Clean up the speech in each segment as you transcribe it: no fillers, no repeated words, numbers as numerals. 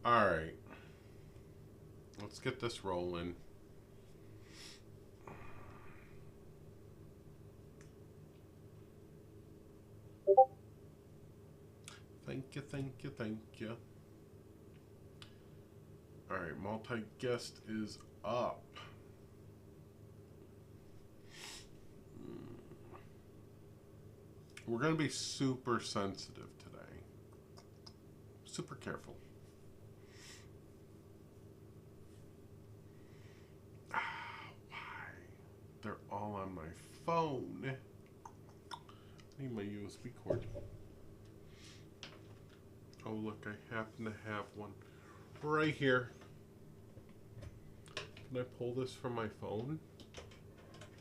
Alright. Let's get this rolling. Thank you, thank you, thank you. Alright, multi-guest is up. We're going to be super sensitive today. Super careful. Why? They're all on my phone. I need my USB cord. Oh, look, I happen to have one right here. Can I pull this from my phone?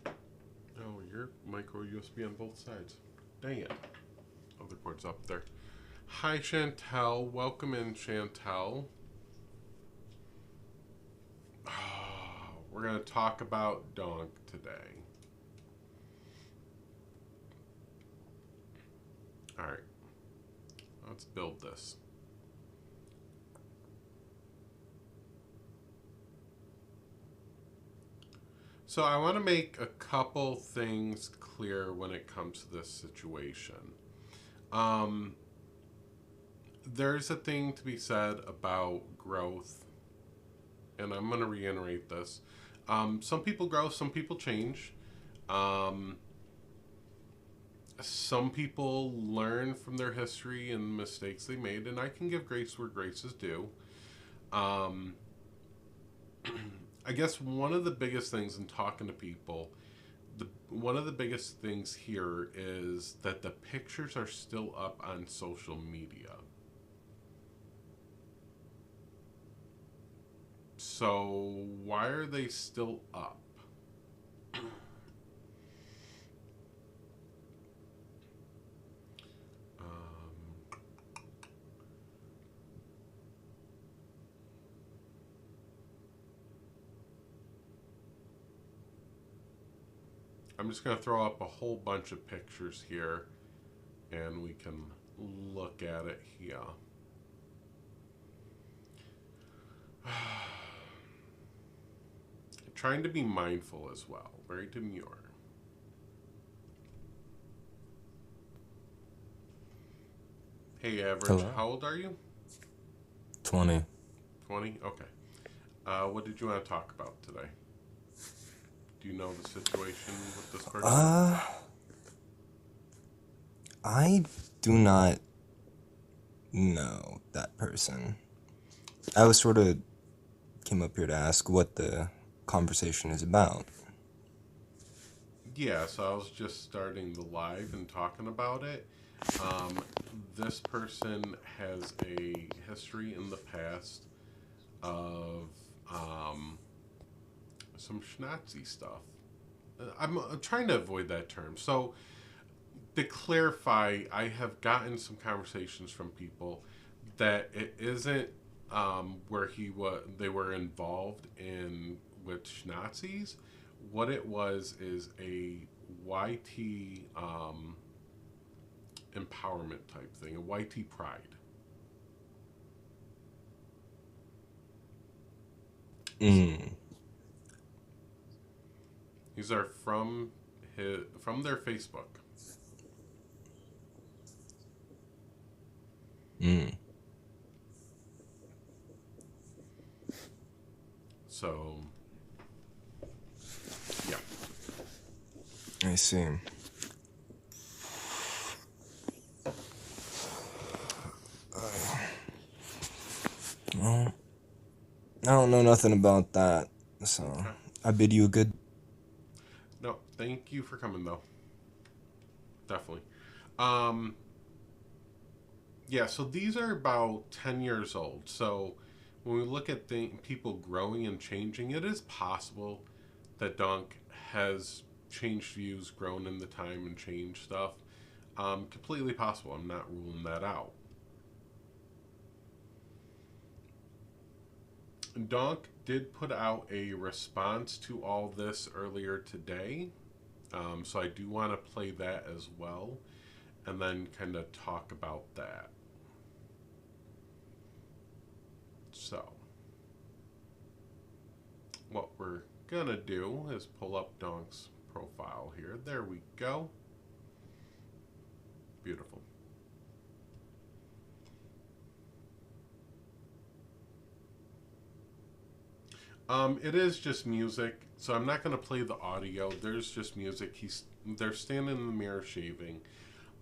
Oh, your micro USB on both sides. Dang it. Other cord's up there. Hi, Chantel. Welcome in, Chantel. We're going to talk about Donk today. Alright. Let's build this. So I want to make a couple things clear when it comes to this situation. There's a thing to be said about growth, and I'm going to reiterate this. Some people grow, some people change. Some people learn from their history and mistakes they made, and I can give grace where grace is due. I guess one of the biggest things in talking to people, one of the biggest things here is that the pictures are still up on social media. So why are they still up? I'm just going to throw up a whole bunch of pictures here, and we can look at it here. Trying to be mindful as well. Very demure. Hey, Average, Hello? how old are you? 20. 20? Okay. What did you want to talk about today? Do you know the situation with this person? I do not know that person. I was sort of came up here to ask what the conversation is about. Yeah, so I was just starting the live and talking about it. This person has a history in the past of some schnazzy stuff. I'm trying to avoid that term. So, to clarify, I have gotten some conversations from people that it isn't where they were involved in with schnazzies. What it was is a YT empowerment type thing, a YT pride. Mm. These are from their Facebook. Mm. So, yeah. I see. Well, I don't know nothing about that, so Okay. I bid you a good. No, thank you for coming though. Definitely. Um, yeah, so these are about 10 years old. So when we look at people growing and changing, it is possible that Donk has changed views, grown in the time, and changed stuff. Completely possible. I'm not ruling that out. Donk did put out a response to all this earlier today. So I do want to play that as well and then kind of talk about that. So, what we're going to do is pull up Donk's profile here. There we go. Beautiful. It is just music, so I'm not going to play the audio. There's just music. They're standing in the mirror shaving.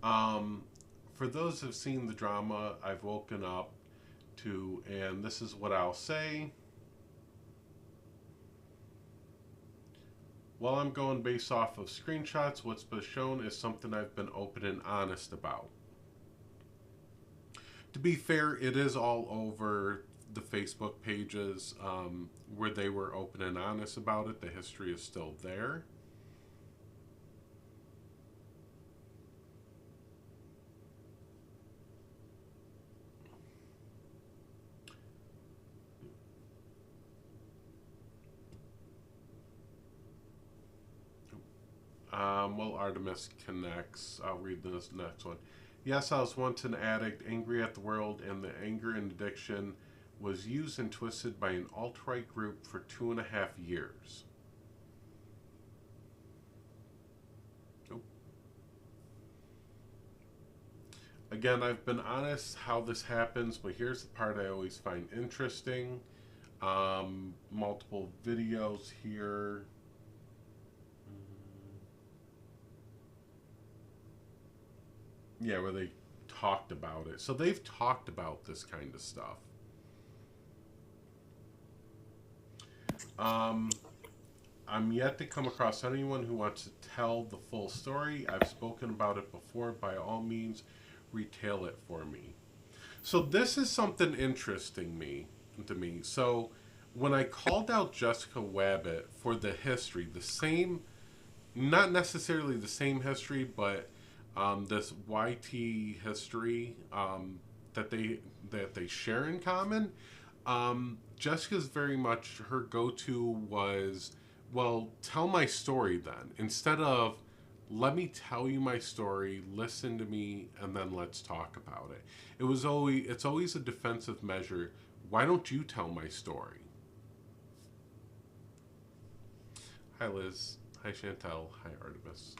For those who've seen the drama, I've woken up to, and this is what I'll say. While I'm going based off of screenshots, what's been shown is something I've been open and honest about. To be fair, it is all over the Facebook pages where they were open and honest about it. The history is still there. Well, Artemis connects. I'll read this next one. Yes, I was once an addict, angry at the world, and the anger and addiction was used and twisted by an alt-right group for 2.5 years. Again, I've been honest how this happens, but here's the part I always find interesting. Multiple videos here. Yeah, where they talked about it. So they've talked about this kind of stuff. I'm yet to come across anyone who wants to tell the full story. I've spoken about it before. By all means, retell it for me. So this is something interesting to me. So when I called out Jessica Wabbit for the history, the same, not necessarily the same history, but this YT history that they share in common. Jessica's very much, her go-to was, well, tell my story then. Instead of, let me tell you my story, listen to me, and then let's talk about it. It's always a defensive measure. Why don't you tell my story? Hi, Liz. Hi, Chantel. Hi, Artemis.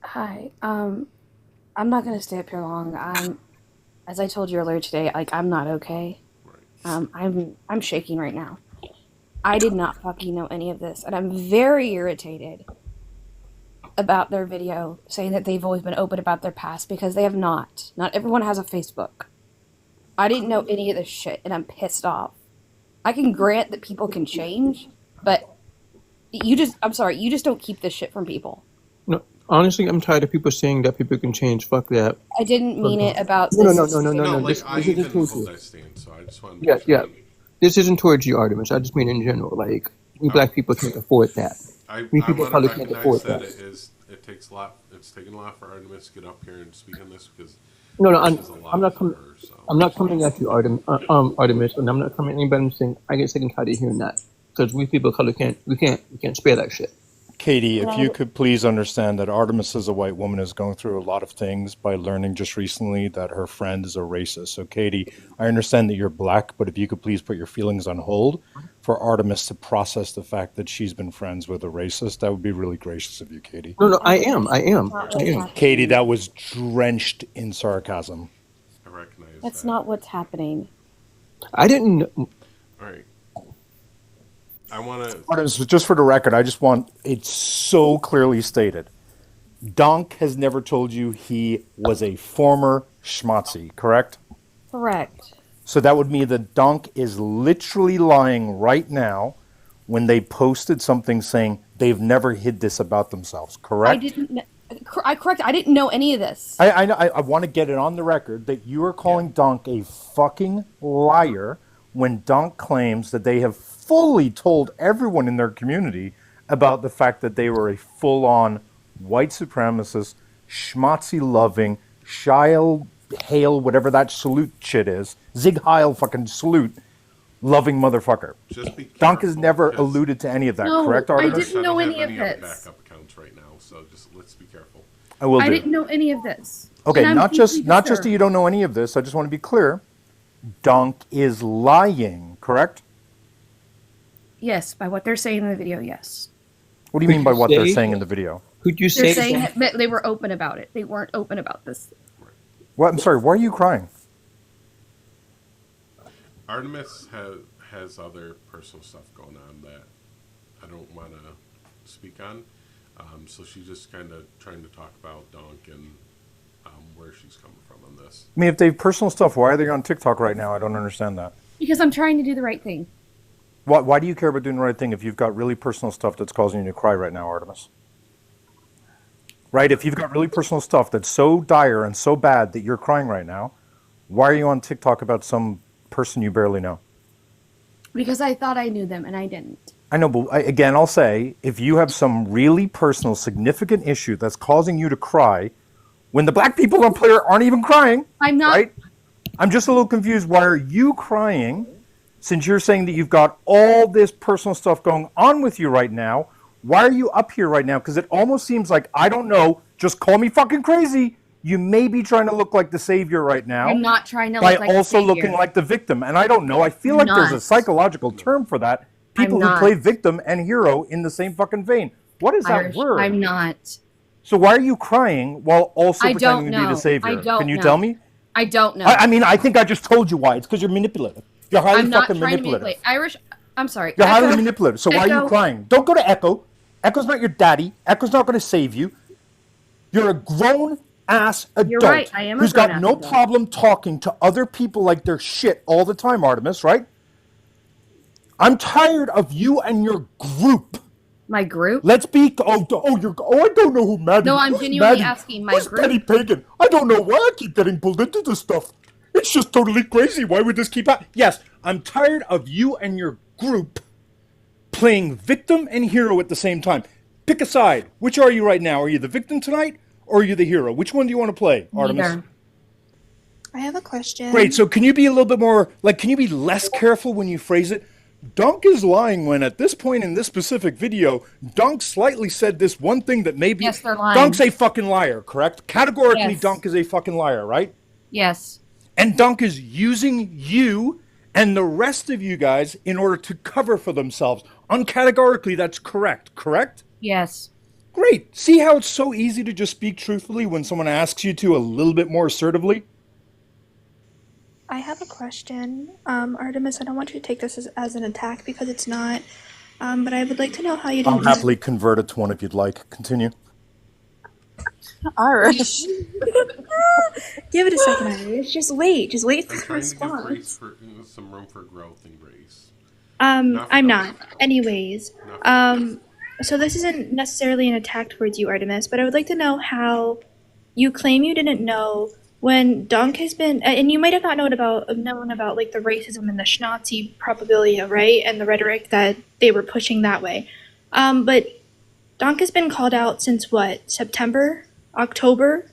Hi. I'm not gonna stay up here long. As I told you earlier today, like I'm not okay. Right. I'm shaking right now. I did not fucking know any of this, and I'm very irritated about their video saying that they've always been open about their past because they have not. Not everyone has a Facebook. I didn't know any of this shit, and I'm pissed off. I can grant that people can change, but I'm sorry, you just don't keep this shit from people. No, honestly, I'm tired of people saying that people can change. Fuck that. I didn't mean it about No, this. no. No, like This I isn't even towards hold you. that stand, so I just want to Yeah, make sure. yeah. This isn't towards you, Artemis. I just mean in general. Like, we black people can't afford that. I We people want to probably can't afford recognize that that. it takes a lot. It's taken a lot for Artemis to get up here and speak on this because No, this is a lot I'm not for coming. her. So. I'm not coming at you, Artemis, and I'm not coming at anybody. I'm saying I get sick and tired of hearing that because we people of color can't spare that shit. Katie, if you could please understand that Artemis as a white woman is going through a lot of things by learning just recently that her friend is a racist. So Katie, I understand that you're black, but if you could please put your feelings on hold for Artemis to process the fact that she's been friends with a racist, that would be really gracious of you, Katie. No, I am. Katie, that was drenched in sarcasm. I recognize That's that. not what's happening. I didn't. All right. I want to. Artemis, just for the record, I just want it so clearly stated. Donk has never told you he was a former schmatzi, correct? Correct. So that would mean that Donk is literally lying right now when they posted something saying they've never hid this about themselves, correct? I didn't. Correct. I didn't know any of this. I want to get it on the record that you are calling Donk a fucking liar when Donk claims that they have fully told everyone in their community about the fact that they were a full-on white supremacist, schmatzy-loving, Shile Hail, whatever that salute shit is, Zig Heil fucking salute, loving motherfucker. Just be Donk has careful, never 'cause alluded to any of that, No, correct, I Artemis? didn't know I don't any have of any other this. backup accounts right now, so just let's be careful. I will I do. didn't know any of this. Okay, And I'm not just deeply that you disturbed. don't know any of this. I just want to be clear. Donk is lying, correct? Yes, by what they're saying in the video, yes. What do you mean by what they're say- saying in the video? Could you They're say saying that? that they were open about it. They weren't open about this. What? I'm sorry. Why are you crying? Artemis has other personal stuff going on that I don't want to speak on. So she's just kind of trying to talk about Donk and where she's coming from on this. I mean, if they have personal stuff, why are they on TikTok right now? I don't understand that. Because I'm trying to do the right thing. Why do you care about doing the right thing if you've got really personal stuff that's causing you to cry right now, Artemis? Right? If you've got really personal stuff that's so dire and so bad that you're crying right now, why are you on TikTok about some person you barely know? Because I thought I knew them and I didn't. I know, but again, I'll say, if you have some really personal, significant issue that's causing you to cry, when the black people up here aren't even crying, I'm not. right? I'm just a little confused. Why are you crying since you're saying that you've got all this personal stuff going on with you right now? Why are you up here right now? Because it almost seems like, I don't know, just call me fucking crazy. You may be trying to look like the savior right now. I'm not trying to by look like also a savior. looking like the victim. And I don't know. I feel I'm like there's a not. psychological term for that. People who not. play victim and hero in the same fucking vein. What is that Irish, word? I'm not. So why are you crying while also I don't pretending to be the know. savior? I don't Can you know. tell me? I don't know. I mean, I think I just told you why. It's because you're manipulative. You're highly I'm not fucking trying to manipulative. manipulate. Irish, I'm sorry. You're highly Echo- manipulative. So why are you Echo- crying? Don't go to Echo. Echo's not your daddy. Echo's not going to save you. You're a grown ass adult You're right, I am a who's got grown-ass no adult. problem talking to other people like they're shit all the time, Artemis, right? I'm tired of you and your group. My group? Let's be. I don't know who Maddie. No, I'm who's genuinely Maddie? asking my Who's group. Penny Pagan? I don't know why I keep getting pulled into this stuff. It's just totally crazy. Why would this keep happening? Yes, I'm tired of you and your group playing victim and hero at the same time. Pick a side. Which are you right now? Are you the victim tonight, or are you the hero? Which one do you want to play, Artemis? Neither. I have a question. Great. So can you be a little bit more, can you be less careful when you phrase it? Donk is lying when at this point in this specific video, Donk slightly said this one thing that maybe... Yes, they're lying. Donk's a fucking liar, correct? Categorically, Yes. Donk is a fucking liar, right? Yes. And Donk is using you and the rest of you guys in order to cover for themselves. Uncategorically, that's correct? Yes. Great. See how it's so easy to just speak truthfully when someone asks you to a little bit more assertively? I have a question. Artemis, I don't want you to take this as an attack because it's not. But I would like to know how you I'll didn't. happily convert it to one if you'd like. Continue. Irish. Give it a second, Irish. Just wait for I'm the trying to give response. Grace some room for growth and grace. I'm not. Anyways, Not so this isn't necessarily an attack towards you, Artemis, but I would like to know how you claim you didn't know when Donk has been, and you might have not known about like the racism and the Schnazi propaganda, right, and the rhetoric that they were pushing that way. But Donk has been called out since what, September, October,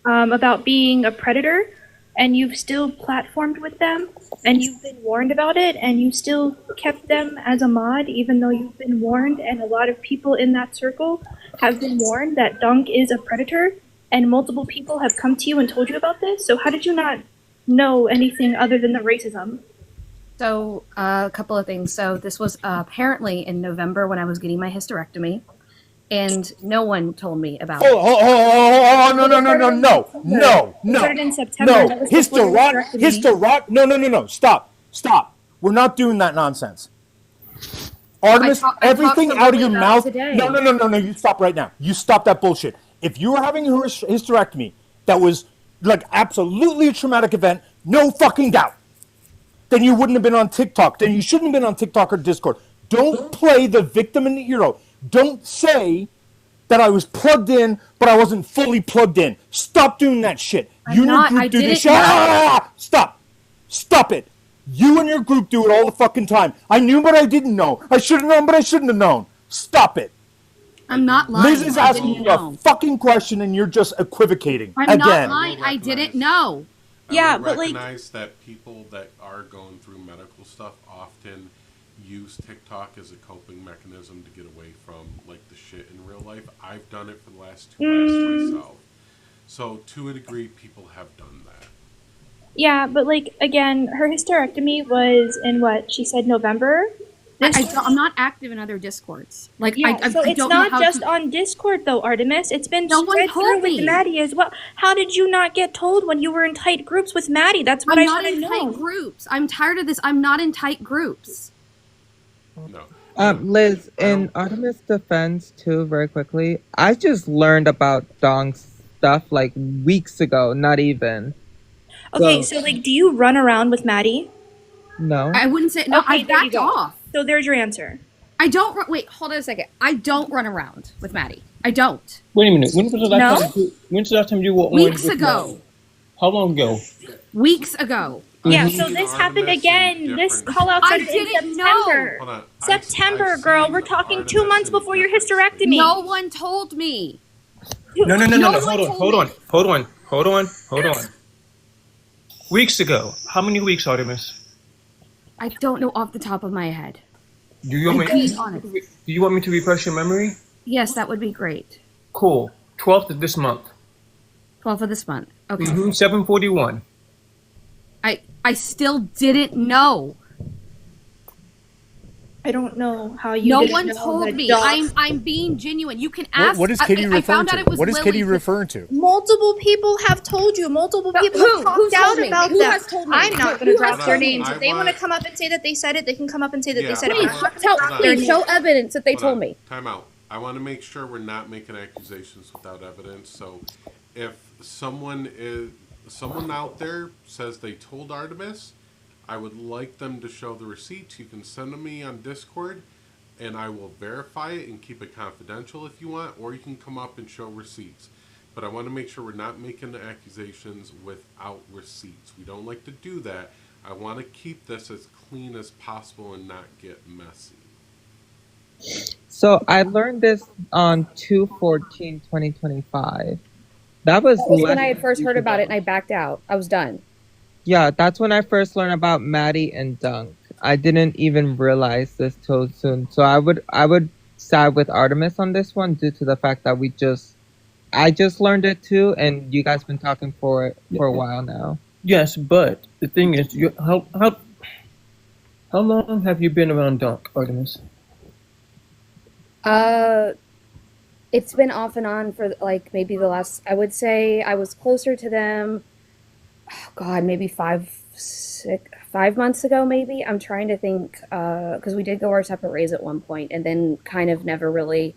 about being a predator, and you've still platformed with them, and you've been warned about it, and you still kept them as a mod, even though you've been warned, and a lot of people in that circle have been warned that Donk is a predator, and multiple people have come to you and told you about this. So how did you not know anything other than the racism? So, a couple of things. So, this was apparently in November when I was getting my hysterectomy, and no one told me about it. No. It started in September. That was before the hysterectomy. Stop. We're not doing that nonsense. Artemis, I talked everything to out of your Lily mouth. about it today. No, you stop right now. You stop that bullshit. If you were having a hysterectomy that was like absolutely a traumatic event, no fucking doubt, then you wouldn't have been on TikTok. Then you shouldn't have been on TikTok or Discord. Don't play the victim and the hero. Don't say that I was plugged in, but I wasn't fully plugged in. Stop doing that shit. I'm not. I do this didn't shit. know. Stop it. You and your group do it all the fucking time. I knew, but I didn't know. I should have known, but I shouldn't have known. Stop it. I'm not lying. Liz is I asking didn't you a know. fucking question and you're just equivocating. I'm not again. lying. I didn't know. Yeah, I but, like- recognize that people that are going through medical stuff often use TikTok as a coping mechanism to get away from like the shit in real life. I've done it for the last 2 months myself. So to a degree, people have done that. Yeah, but like again, her hysterectomy was in what she said November. I'm not active in other Discords. Like, Yeah, so I it's don't know not how just to. on Discord though, Artemis. It's been No one spread told through me. with Maddie as well. How did you not get told when you were in tight groups with Maddie? That's what I'm I not want in to tight know. groups. I'm tired of this. I'm not in tight groups. No. Liz, I in don't- Artemis' defense, too, very quickly, I just learned about Donk's stuff like weeks ago, not even. Okay, So, so like, do you run around with Maddie? no. I wouldn't say no. Okay, I there you backed go. off. So there's your answer. I don't. Wait, hold on a second. I don't run around with Maddie. I don't. Wait a minute. When was the last No? time? When's the last time you were on Weeks with ago. Maddie? How long ago? Weeks ago. Yeah, I've so seen this happened Artemis in again. This different- call out I started in didn't know. September. Hold on. September, I've girl. seen We're talking Artemis 2 months in before your different hysterectomy. No one told me. No. No one Hold on. Hold on. Weeks ago. How many weeks, Artemis? I don't know off the top of my head. Do you want I'm me? being honest. Do you want me to refresh your memory? Yes, that would be great. Cool. 12th of this month. 12th of this month. Okay. 7:41. I still didn't know. I don't know how you. No didn't one know told that me. Doc- I'm being genuine. You can ask. What is Kitty I referring found out to? it was What is Lily, Kitty but- referring to? Multiple people have told you. Multiple But people who? have talked Who told out me? about Who them. has told me? I'm not going Who to has drop their told me? names. If they want to come up and say that they said it, they can come up and say that Yeah, they said I it. Please I'm not tell gonna drop their me. Show names. evidence that they Hold told on. me. Time out. I want to make sure we're not making accusations without evidence. So, if someone out there says they told Artemis, I would like them to show the receipts. You can send them to me on Discord, and I will verify it and keep it confidential if you want, or you can come up and show receipts. But I want to make sure we're not making the accusations without receipts. We don't like to do that. I want to keep this as clean as possible and not get messy. So I learned this on 2/14/2025. That was That was when less I had than first a heard week about it ago. and I backed out. I was done. Yeah, that's when I first learned about Maddie and Dunk. I didn't even realize this till soon. So I would side with Artemis on this one due to the fact that I just learned it too, and you guys been talking for a while now. Yes, but the thing is, how long have you been around Donk, Artemis? It's been off and on for like maybe the last. I would say I was closer to them. Oh God, maybe 5 months ago. Maybe I'm trying to think because we did go our separate ways at one point, and then kind of never really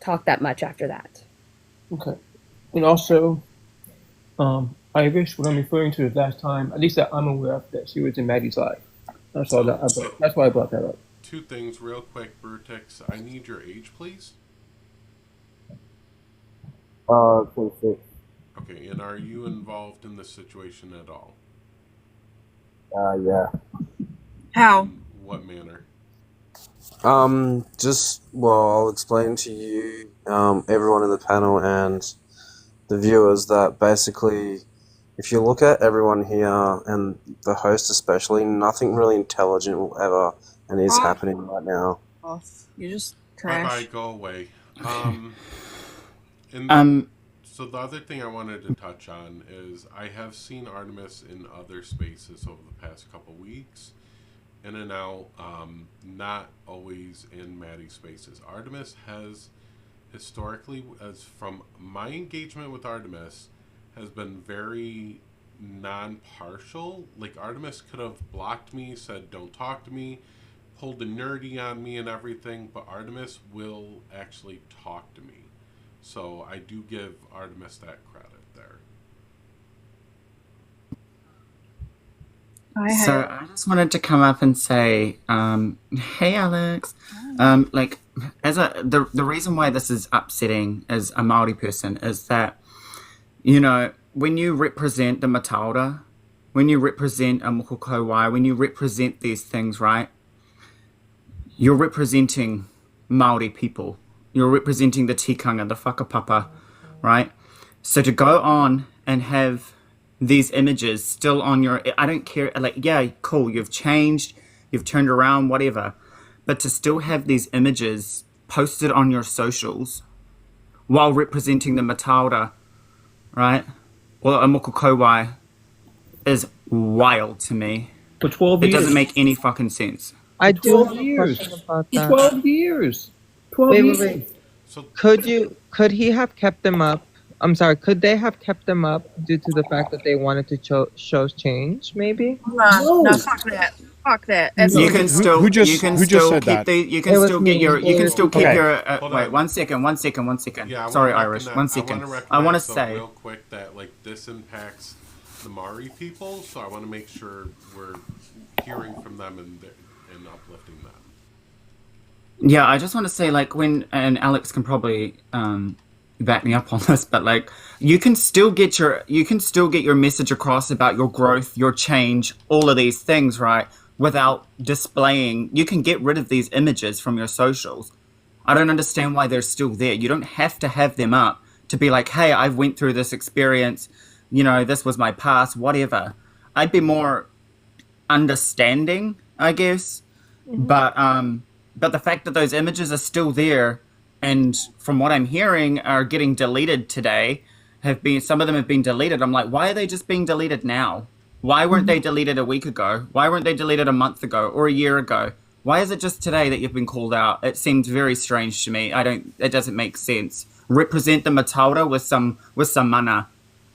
talked that much after that. Okay. And also, Irish, what I'm referring to is last time, at least that I'm aware of this, he was in Maddie's life. That's all that's why I brought that up. Two things real quick, Brutex. I need your age, please. 26. Okay, and are you involved in this situation at all? Yeah. How? In what manner? I'll explain to you, everyone in the panel and the viewers that basically, if you look at everyone here and the host especially, nothing really intelligent will ever and is happening right now. You just Bye-bye, trash. go away. So the other thing I wanted to touch on is I have seen Artemis in other spaces over the past couple weeks, in and out, not always in Maddie's spaces. Artemis has historically, as from my engagement with Artemis, has been very non-partial. Like, Artemis could have blocked me, said don't talk to me, pulled the nerdy on me and everything, but Artemis will actually talk to me. So I do give Artemis that credit there. So I just wanted to come up and say, hey Alex, the reason why this is upsetting as a Maori person is that, you know, when you represent the Matilda, when you represent a Mokokowai, when you represent these things, right, you're representing Maori people. You're representing the tikanga, the whakapapa, right? So to go on and have these images still on your, I don't care, like, yeah, cool, you've changed, you've turned around, whatever, but to still have these images posted on your socials while representing the Matilda, right, or a Mokokowai is wild to me. For 12 It years. doesn't make any fucking sense. I do 12 have a years. question about that. 12 years. 12 Wait, years. wait, wait. So Could he have kept them up? I'm sorry, could they have kept them up due to the fact that they wanted to show change, maybe? No. No, fuck that. Fuck that. No. You can still Who just keep said that? you can It was still get me. your you can still keep Okay. your Hold wait on. one second. yeah, I Sorry, wanna Irish. recognize- 1 second. wanna I want to recognize, though, say real quick that like this impacts the Maori people, so I want to make sure we're hearing from them and uplifting them. yeah, I just want to say like when and Alex can probably back me up on this, but like you can still get your message across about your growth, your change, all of these things, right? Without displaying, you can get rid of these images from your socials. I don't understand why they're still there. You don't have to have them up to be like, hey, I went through this experience, you know, this was my past, whatever. I'd be more understanding, I guess. But the fact that those images are still there and from what I'm hearing are getting deleted today, some of them have been deleted. I'm like, why are they just being deleted now? Why weren't they deleted a week ago? Why weren't they deleted a month ago or a year ago? Why is it just today that you've been called out? It seems very strange to me. It doesn't make sense. Represent the Matilda with some mana,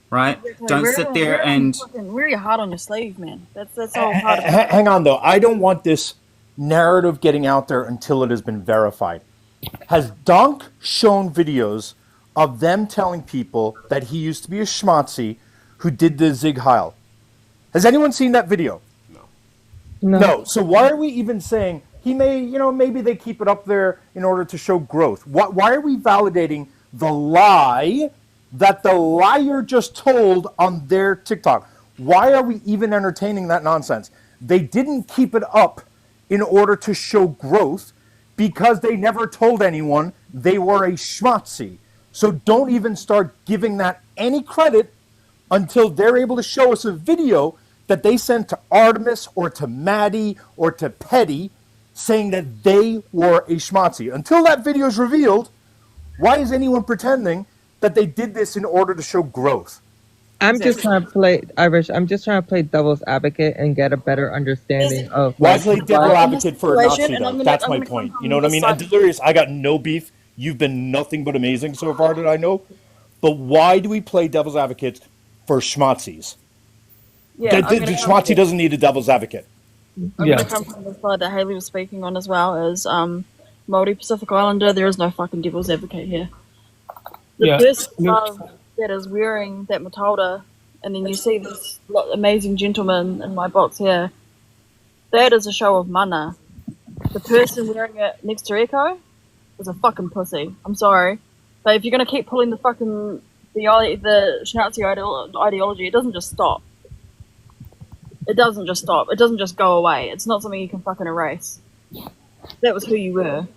right? Don't sit there and wear your heart on your sleeve, man. That's all part of it. Hang on, though. I don't want this narrative getting out there until it has been verified. Has Donk shown videos of them telling people that he used to be a schmatzi who did the Zig Heil? Has anyone seen that video? No. So why are we even saying he may, maybe they keep it up there in order to show growth? Why are we validating the lie that the liar just told on their TikTok? Why are we even entertaining that nonsense? They didn't keep it up in order to show growth because they never told anyone they were a schmatzi. So don't even start giving that any credit until they're able to show us a video that they sent to Artemis or to Maddie or to Petty saying that they were a schmatzi. Until that video is revealed, why is anyone pretending that they did this in order to show growth? I'm just trying to play Irish. I'm just trying to play devil's advocate and get a better understanding of Why play devil advocate for a Nazi, And though? I'm gonna- That's I'm my gonna point. come You know what I from mean? this And side. Delirious, I got no beef. You've been nothing but amazing so far that I know. But why do we play devil's advocates for schmatzis? Yeah, The schmatzi doesn't need a devil's advocate. I'm going to come from the side that Haley was speaking on as well as Māori Pacific Islander. There is no fucking devil's advocate here. The person that is wearing that Matilda, and then you see this amazing gentleman in my box here, that is a show of mana. The person wearing it next to Echo is a fucking pussy. I'm sorry. But if you're going to keep pulling the fucking the Schnauzy ideology, it doesn't just stop. It doesn't just stop. It doesn't just go away. It's not something you can fucking erase. That was who you were.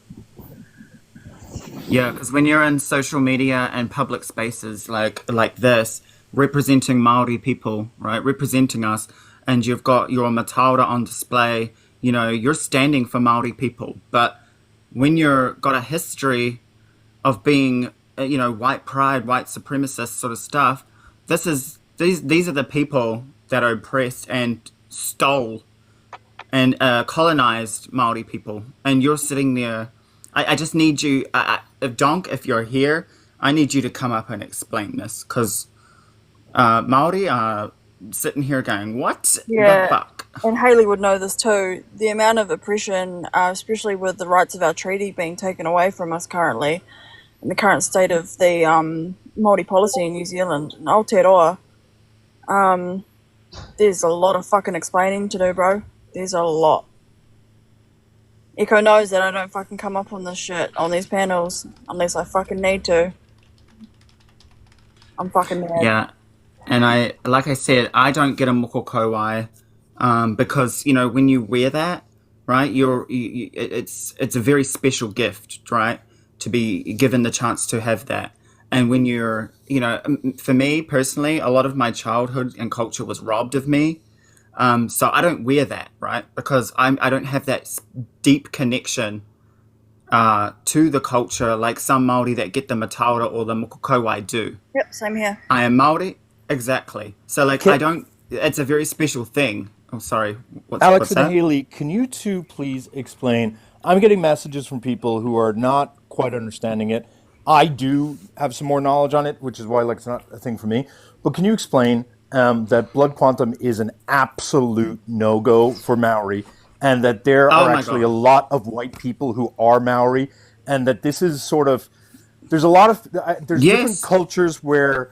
Yeah, because when you're in social media and public spaces like this, representing Maori people, right, representing us, and you've got your Matilda on display, you're standing for Maori people. But when you're got a history of being, white pride, white supremacist sort of stuff, these are the people that are oppressed and stole and colonized Maori people, and you're sitting there. I just need you, Donk, if you're here, I need you to come up and explain this, because Maori are sitting here going, what the fuck? And Haley would know this too. The amount of oppression, especially with the rights of our treaty being taken away from us currently, in the current state of the Māori policy in New Zealand, and Aotearoa, there's a lot of fucking explaining to do, bro. There's a lot. Echo knows that I don't fucking come up on this shit on these panels unless I fucking need to. I'm fucking mad. Yeah, and like I said, I don't get a moko kauai because when you wear that, right, it's a very special gift, right, to be given the chance to have that. And when you're, for me personally, a lot of my childhood and culture was robbed of me. So I don't wear that, right? Because I don't have that deep connection to the culture like some Māori that get the Matilda or the moko kauai do. Yep, same here. I am Māori, exactly. So I don't it's a very special thing. Oh, sorry. Alex What's and that? Haley, can you two please explain? I'm getting messages from people who are not quite understanding it. I do have some more knowledge on it, which is why like it's not a thing for me. But can you explain that blood quantum is an absolute no-go for Maori, and that there Oh are my actually a god. lot of white people who are Maori, and that this is sort of there's a lot of there's different Yes. cultures where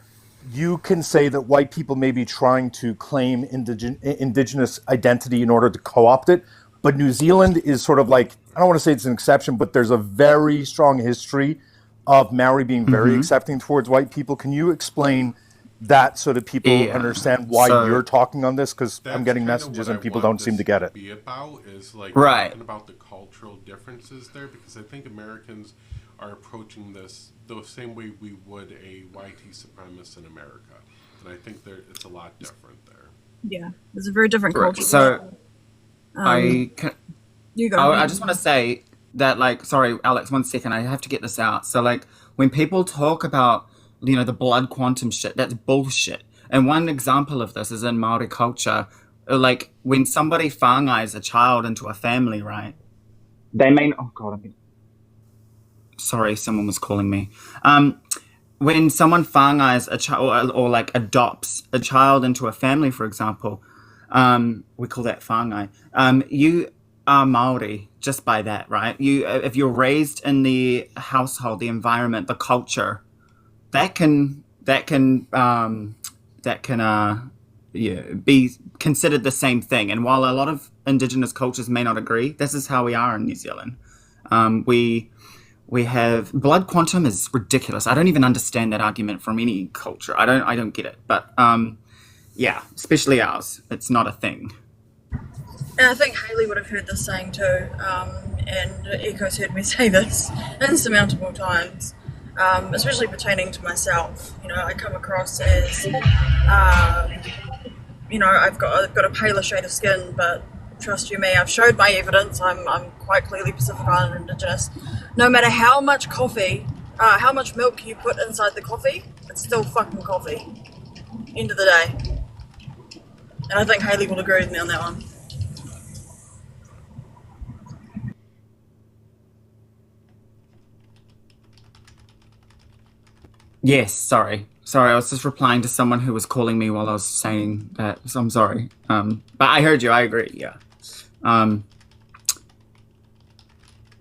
you can say that white people may be trying to claim indigenous identity in order to co-opt it, but New Zealand is sort of like, I don't want to say it's an exception, but there's a very strong history of Maori being very Mm-hmm. accepting towards white people. Can you explain that so that people Yeah. understand why So you're talking on this? Because I'm That's getting kind of what messages I and people want don't seem this to get to it. be about, is like right. talking about the cultural differences there, because I think Americans are approaching this the same way we would a YT supremacist in America. And I think it's a lot different there. Yeah, there's a very different Right. culture. So Um, I can, you go. I just want to say that, like, sorry, Alex, 1 second, I have to get this out. So, like, when people talk about, the blood quantum shit, that's bullshit. And one example of this is in Maori culture, like, when somebody whānais a child into a family, right? They may, oh god, sorry, someone was calling me. When someone whānais a child, or like adopts a child into a family, for example, we call that whāngai. You are Maori just by that, right? If you're raised in the household, the environment, the culture, that can yeah, be considered the same thing. And while a lot of indigenous cultures may not agree, this is how we are in New Zealand. We have blood quantum is ridiculous. I don't even understand that argument from any culture. I don't get it. But yeah, especially ours, it's not a thing. And I think Haley would have heard this saying too, and Echo's heard me say this insurmountable times, especially pertaining to myself. I come across as, I've got a paler shade of skin, but trust you me, I've showed my evidence. I'm quite clearly Pacific Island Indigenous. No matter how much coffee, how much milk you put inside the coffee, it's still fucking coffee. End of the day. And I think Haley will agree with me on that one. Yes, sorry. Sorry, I was just replying to someone who was calling me while I was saying that, so I'm sorry. But I heard you, I agree, yeah.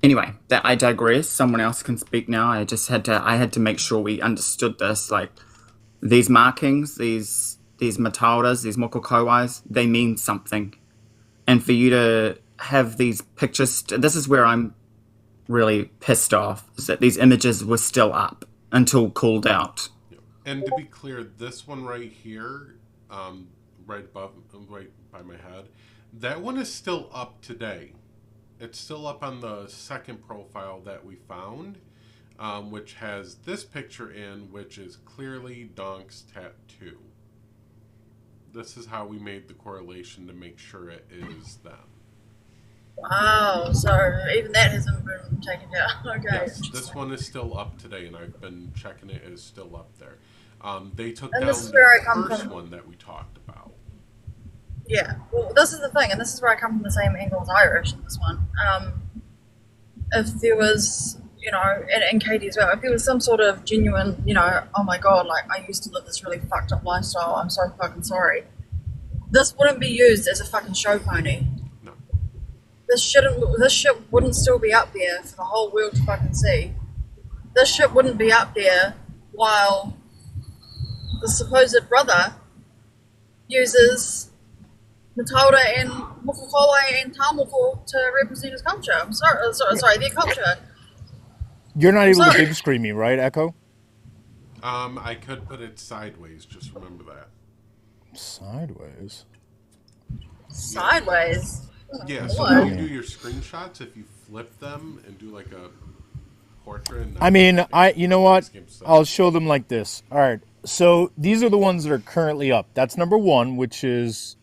Anyway, that I digress. Someone else can speak now. I had to make sure we understood this. Like, these markings, these matauras, these mokokauais, they mean something. And for you to have these pictures, this is where I'm really pissed off, is that these images were still up until called out. And to be clear, this one right here, right by my head, that one is still up today. It's still up on the second profile that we found, which has this picture in, which is clearly Donk's tattoo. This is how we made the correlation to make sure it is them. Wow, so even that hasn't been taken down. Okay. Yes, this one is still up today, and I've been checking it. It is still up there. They took And down this is where I the come first from. one that we talked about. Yeah, well, this is the thing, and this is where I come from the same angle as Irish in this one. If there was, and Katie as well, if there was some sort of genuine, oh my god, like, I used to live this really fucked up lifestyle, I'm so fucking sorry, this wouldn't be used as a fucking show pony. No. This shit wouldn't still be up there for the whole world to fucking see. This shit wouldn't be up there while the supposed brother uses Mataura and Mokokauai and Tamoko to represent his culture. I'm sorry, their culture. You're not able to Sorry. big screen me, right, Echo? I could put it sideways, just remember that. Sideways? Sideways? Yeah, so What? when you do your screenshots, if you flip them and do like a portrait. And I mean, you know what? I'll show them like this. All right. So these are the ones that are currently up. That's number one, which is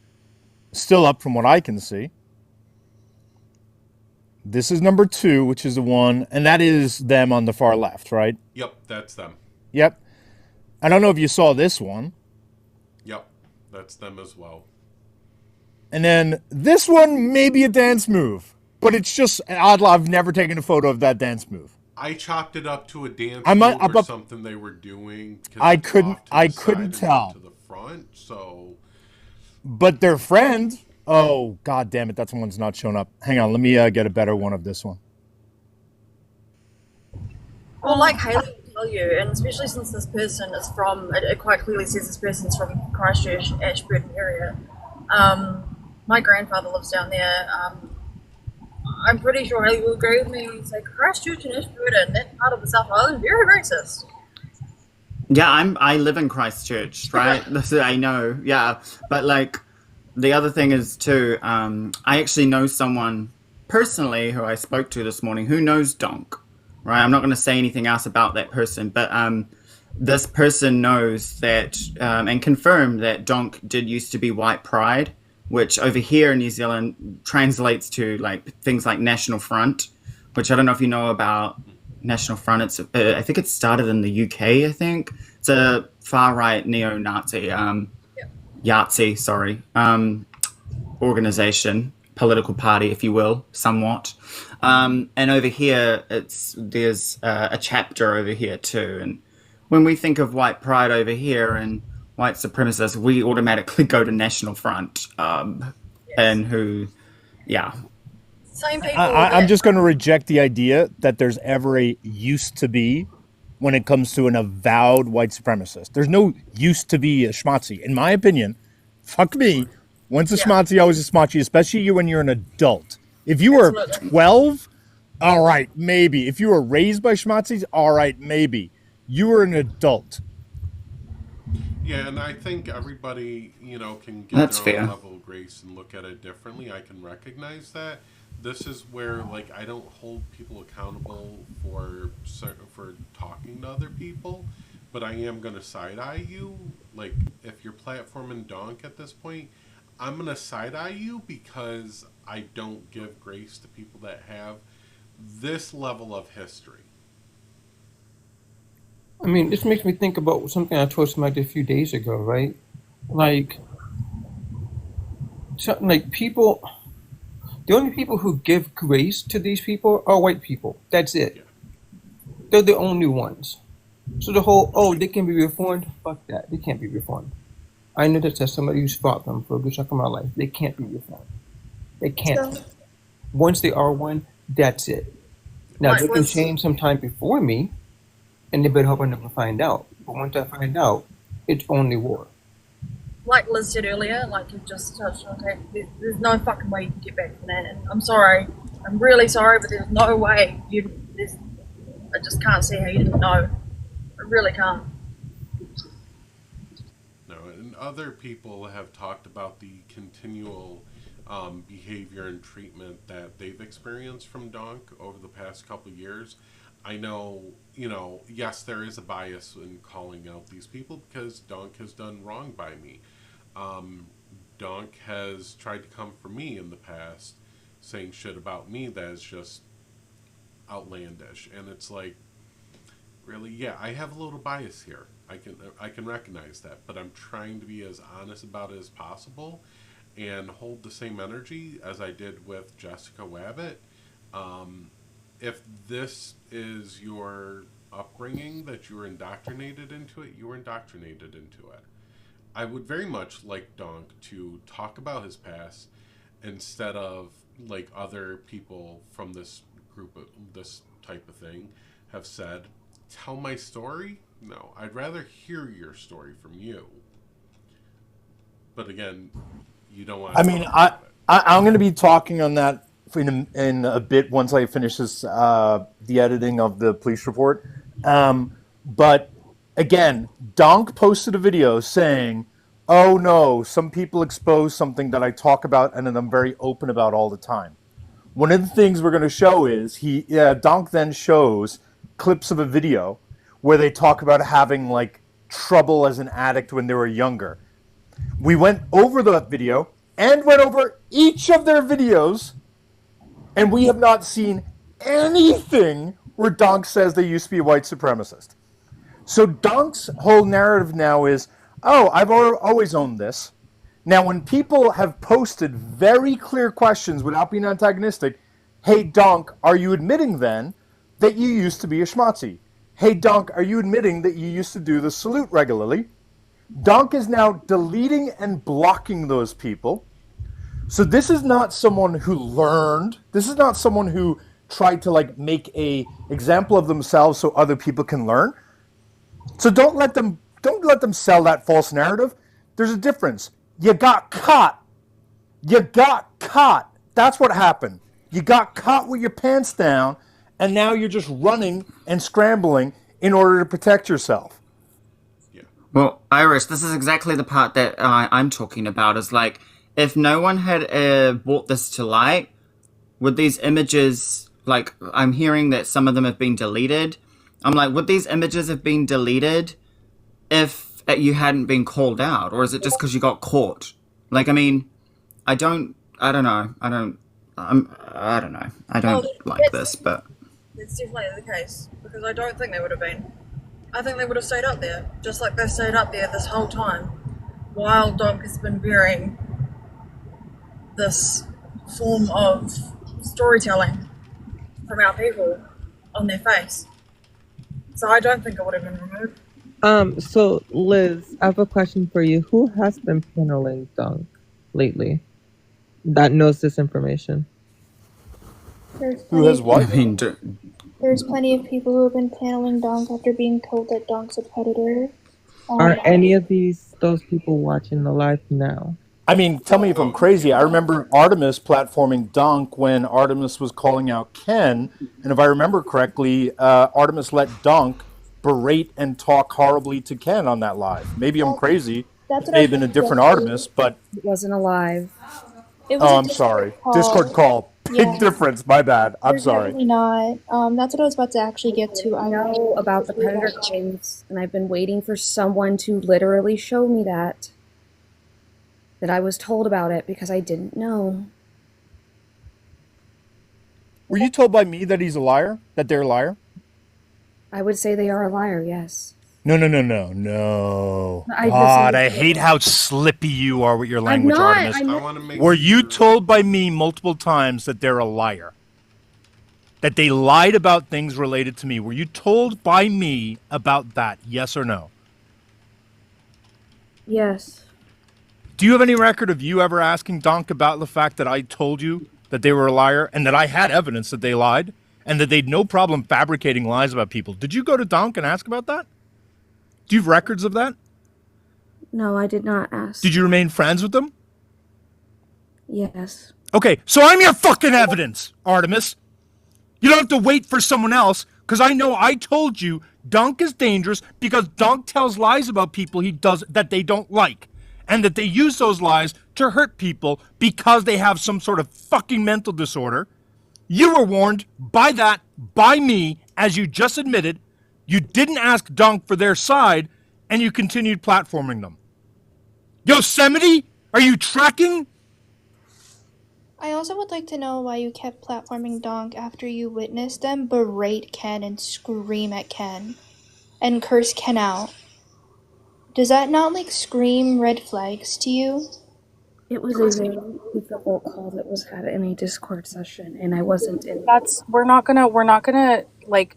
still up from what I can see. This is number two, which is the one, and that is them on the far left, right? Yep, that's them. Yep. I don't know if you saw this one. Yep, That's them as well. And then this one may be a dance move, but it's just odd. I've never taken a photo of that dance move. I chopped it up to a dance move or something they were doing. I couldn't tell. To the front, so. But their friend. Oh, God damn it! That one's not showing up. Hang on, let me get a better one of this one. Well, like Haley will tell you, and especially since this person is from, it quite clearly says this person's from Christchurch, Ashburton area. My grandfather lives down there. I'm pretty sure Haley will agree with me when you say Christchurch and Ashburton, that part of the South Island, very racist. Yeah, I live in Christchurch, right? I know, yeah. But like, the other thing is too, I actually know someone personally who I spoke to this morning who knows Donk, right? I'm not going to say anything else about that person, but this person knows that and confirmed that Donk did used to be white pride, which over here in New Zealand translates to like things like National Front, which I don't know if you know about National Front. It's I think it started in the UK. I think it's a far right neo-Nazi, Yahtzee, organization, political party, if you will, somewhat. And over here, there's a chapter over here too. And when we think of white pride over here and white supremacists, we automatically go to National Front, and who, yeah. Same people. I'm just going to reject the idea that there's ever a used to be when it comes to an avowed white supremacist. There's no used to be a schmatzi. In my opinion, fuck me. Once a schmatzi, always a schmatzi, especially when you're an adult. If you were 12, all right, maybe. If you were raised by schmatzis, all right, maybe. You were an adult. Yeah, and I think everybody, can get their own level of grace and look at it differently. I can recognize that. This is where, I don't hold people accountable for talking to other people, but I am going to side-eye you. If you're platforming Donk at this point, I'm going to side-eye you because I don't give grace to people that have this level of history. I mean, this makes me think about something I told somebody a few days ago, right? People, the only people who give grace to these people are white people. That's it. Yeah. They're the only ones. So the whole, they can be reformed, fuck that. They can't be reformed. I know that as somebody who's fought them for a good chunk of my life. They can't be reformed. They can't. Once they are one, that's it. Now, they can change sometime before me, and they better hope I never find out. But once I find out, it's only war. Like Liz said earlier, like you just touched on, there's no fucking way you can get back from that. And I'm sorry. I'm really sorry, but there's no way. I just can't see how you didn't know. I really can't. No, and other people have talked about the continual behavior and treatment that they've experienced from Donk over the past couple of years. I know, yes, there is a bias in calling out these people because Donk has done wrong by me. Donk has tried to come for me in the past, saying shit about me that is just outlandish. And it's really, yeah, I have a little bias here. I can recognize that, but I'm trying to be as honest about it as possible and hold the same energy as I did with Jessica Wabbit. If this is your upbringing, that you were indoctrinated into it, you were indoctrinated into it. I would very much like Donk to talk about his past instead of other people from this group of this type of thing have said, tell my story? No, I'd rather hear your story from you. But again, you don't want to. I mean, I'm going to be talking on that in a bit once I finish this, the editing of the police report. But again, Donk posted a video saying, oh no, some people expose something that I talk about and that I'm very open about all the time. One of the things we're going to show is Donk then shows clips of a video where they talk about having trouble as an addict when they were younger. We went over that video and went over each of their videos, and we have not seen anything where Donk says they used to be a white supremacist. So Donk's whole narrative now is, oh, I've always owned this. Now, when people have posted very clear questions without being antagonistic, hey, Donk, are you admitting then that you used to be a schmatzi? Hey, Donk, are you admitting that you used to do the salute regularly? Donk is now deleting and blocking those people. So this is not someone who learned. This is not someone who tried to like make a example of themselves so other people can learn. So don't let them sell that false narrative. There's a difference. You got caught. You got caught. That's what happened. You got caught with your pants down, and now you're just running and scrambling in order to protect yourself. Well, Irish, this is exactly the part that I'm talking about. Is like, if no one had brought this to light, would these images, like, I'm hearing that some of them have been deleted. I'm like, would these images have been deleted if you hadn't been called out? Or is it just because you got caught? Like, I mean, I don't know. I don't like this, but... It's definitely the case, because I don't think they would have been. I think they would have stayed up there, just like they've stayed up there this whole time, while Donk has been bearing this form of storytelling from our people on their face. So I don't think it would have been removed. So Liz, I have a question for you. Who has been paneling Donk lately that knows this information? Who has what? There's plenty of people who have been paneling Donk after being told that Donk's a predator. Are any of those people watching the live now? I mean, tell me if I'm crazy. I remember Artemis platforming Donk when Artemis was calling out Ken, and if I remember correctly, Artemis let Donk berate and talk horribly to Ken on that live. Maybe I'm crazy. It may have been a different Artemis, but... It wasn't alive. I'm sorry. Discord call. Big difference. My bad. I'm sorry. Definitely not. That's what I was about to actually get to. I know about the predator claims, and I've been waiting for someone to literally show me that I was told about it because I didn't know. Were you told by me that he's a liar? That they're a liar? I would say they are a liar, yes. No. God, I hate how slippy you are with your language, Artemis. Were you told by me multiple times that they're a liar? That they lied about things related to me? Were you told by me about that? Yes or no? Yes. Do you have any record of you ever asking Donk about the fact that I told you that they were a liar and that I had evidence that they lied and that they'd no problem fabricating lies about people? Did you go to Donk and ask about that? Do you have records of that? No, I did not ask. Did you remain friends with them? Yes. Okay, so I'm your fucking evidence, Artemis. You don't have to wait for someone else, because I know I told you Donk is dangerous because Donk tells lies about people he does that they don't like, and that they use those lies to hurt people because they have some sort of fucking mental disorder. You were warned by me, as you just admitted. You didn't ask Donk for their side, and you continued platforming them. Yosemite, are you tracking? I also would like to know why you kept platforming Donk after you witnessed them berate Ken and scream at Ken and curse Ken out. Does that not like scream red flags to you? It was a very difficult call that was had in a Discord session, and I wasn't in. We're not gonna like.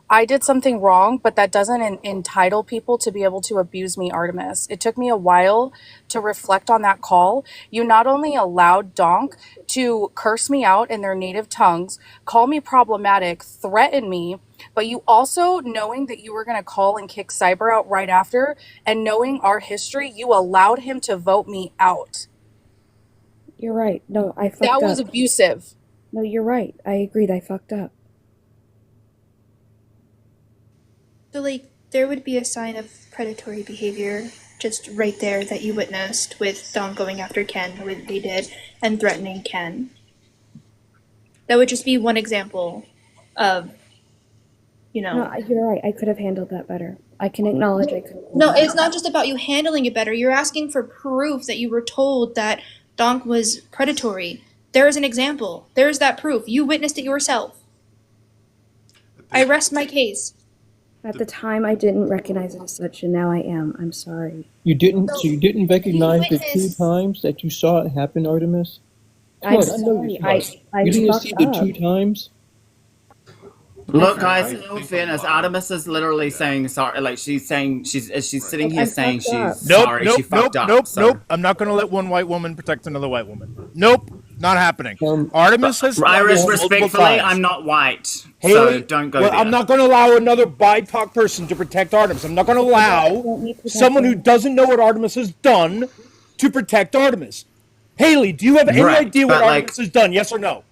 I did something wrong, but that doesn't entitle people to be able to abuse me, Artemis. It took me a while to reflect on that call. You not only allowed Donk to curse me out in their native tongues, call me problematic, threaten me, but you also, knowing that you were going to call and kick Cyber out right after, and knowing our history, you allowed him to vote me out. You're right. No, I fucked up. That was abusive. No, you're right. I agreed. I fucked up. So, like, there would be a sign of predatory behavior just right there that you witnessed with Donk going after Ken the way that they did and threatening Ken. That would just be one example of, No, you're right. I could have handled that better. I can acknowledge I could. No, it's not just about you handling it better. You're asking for proof that you were told that Donk was predatory. There is an example. There is that proof. You witnessed it yourself. I rest my case. At the time, I didn't recognize it as such, and now I am. I'm sorry. You didn't. So you didn't recognize the 2 times that you saw it happen, Artemis. Come I'm on, I know you're sorry. smart. I You didn't fucked see the up. 2 times. Look, guys, in all fairness, Artemis is literally saying sorry. Like she's saying, she's sitting here saying she's sorry. She fucked up. So. I'm not going to let one white woman protect another white woman. Nope, not happening. Artemis has Irish, multiple respectfully, times. I'm not white, Haley, so don't go well, there. I'm not going to allow another BIPOC person to protect Artemis. I'm not going to allow someone who doesn't know what Artemis has done to protect Artemis. Haley, do you have any idea what Artemis has done? Yes or no?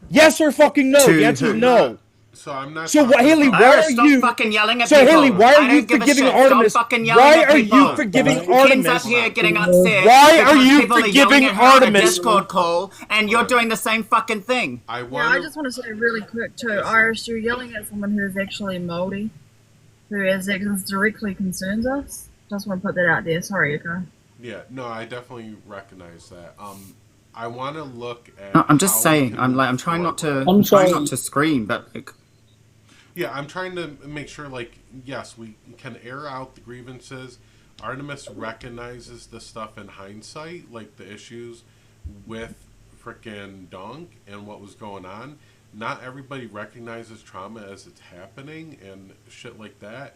Yes or fucking no? The answer is no. So I'm not. So Haley, why Irish, are stop you fucking yelling at So people. Haley, why I are don't you give a forgiving shit. Artemis? Stop fucking yelling Why at are people. you forgiving Ken's Artemis? up here getting upset. Why are because you people are forgiving yelling at her on a Artemis? Discord call, and you're doing the same fucking thing. I just want to say really quick too, Irish, you're yelling at someone who is actually Māori, who directly concerns us. Just want to put that out there. Sorry, Yuka. Yeah, no, I definitely recognize that. I want to look at. No, I'm just saying. I'm trying not to. I'm trying sorry. not to scream, but like. Yeah, I'm trying to make sure, like, yes, we can air out the grievances. Artemis recognizes the stuff in hindsight, like the issues with frickin' Donk and what was going on. Not everybody recognizes trauma as it's happening and shit like that.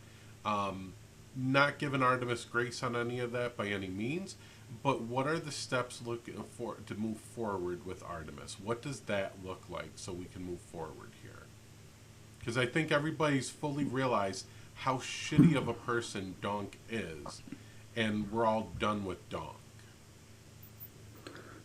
Not giving Artemis grace on any of that by any means, but what are the steps looking for to move forward with Artemis? What does that look like so we can move forward here? Because I think everybody's fully realized how shitty of a person Donk is, and we're all done with Donk.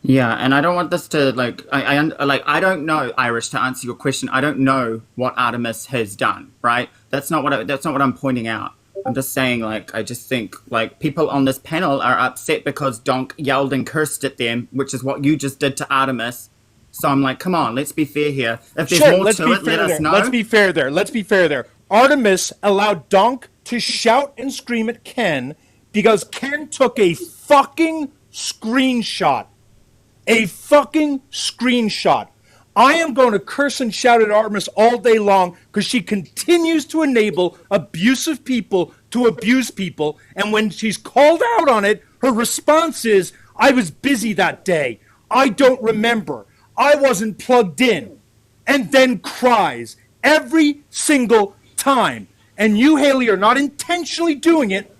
Yeah, and I don't want this to I don't know, Irish, to answer your question. I don't know what Artemis has done, right? That's not what I'm pointing out. I'm just saying, I just think people on this panel are upset because Donk yelled and cursed at them, which is what you just did to Artemis. So I'm like, come on, let's be fair here. If there's more to it, let us know. Let's be fair there. Artemis allowed Donk to shout and scream at Ken because Ken took a fucking screenshot. I am going to curse and shout at Artemis all day long because she continues to enable abusive people to abuse people. And when she's called out on it, her response is, I was busy that day. I don't remember. I wasn't plugged in, and then cries every single time. And you, Haley, are not intentionally doing it,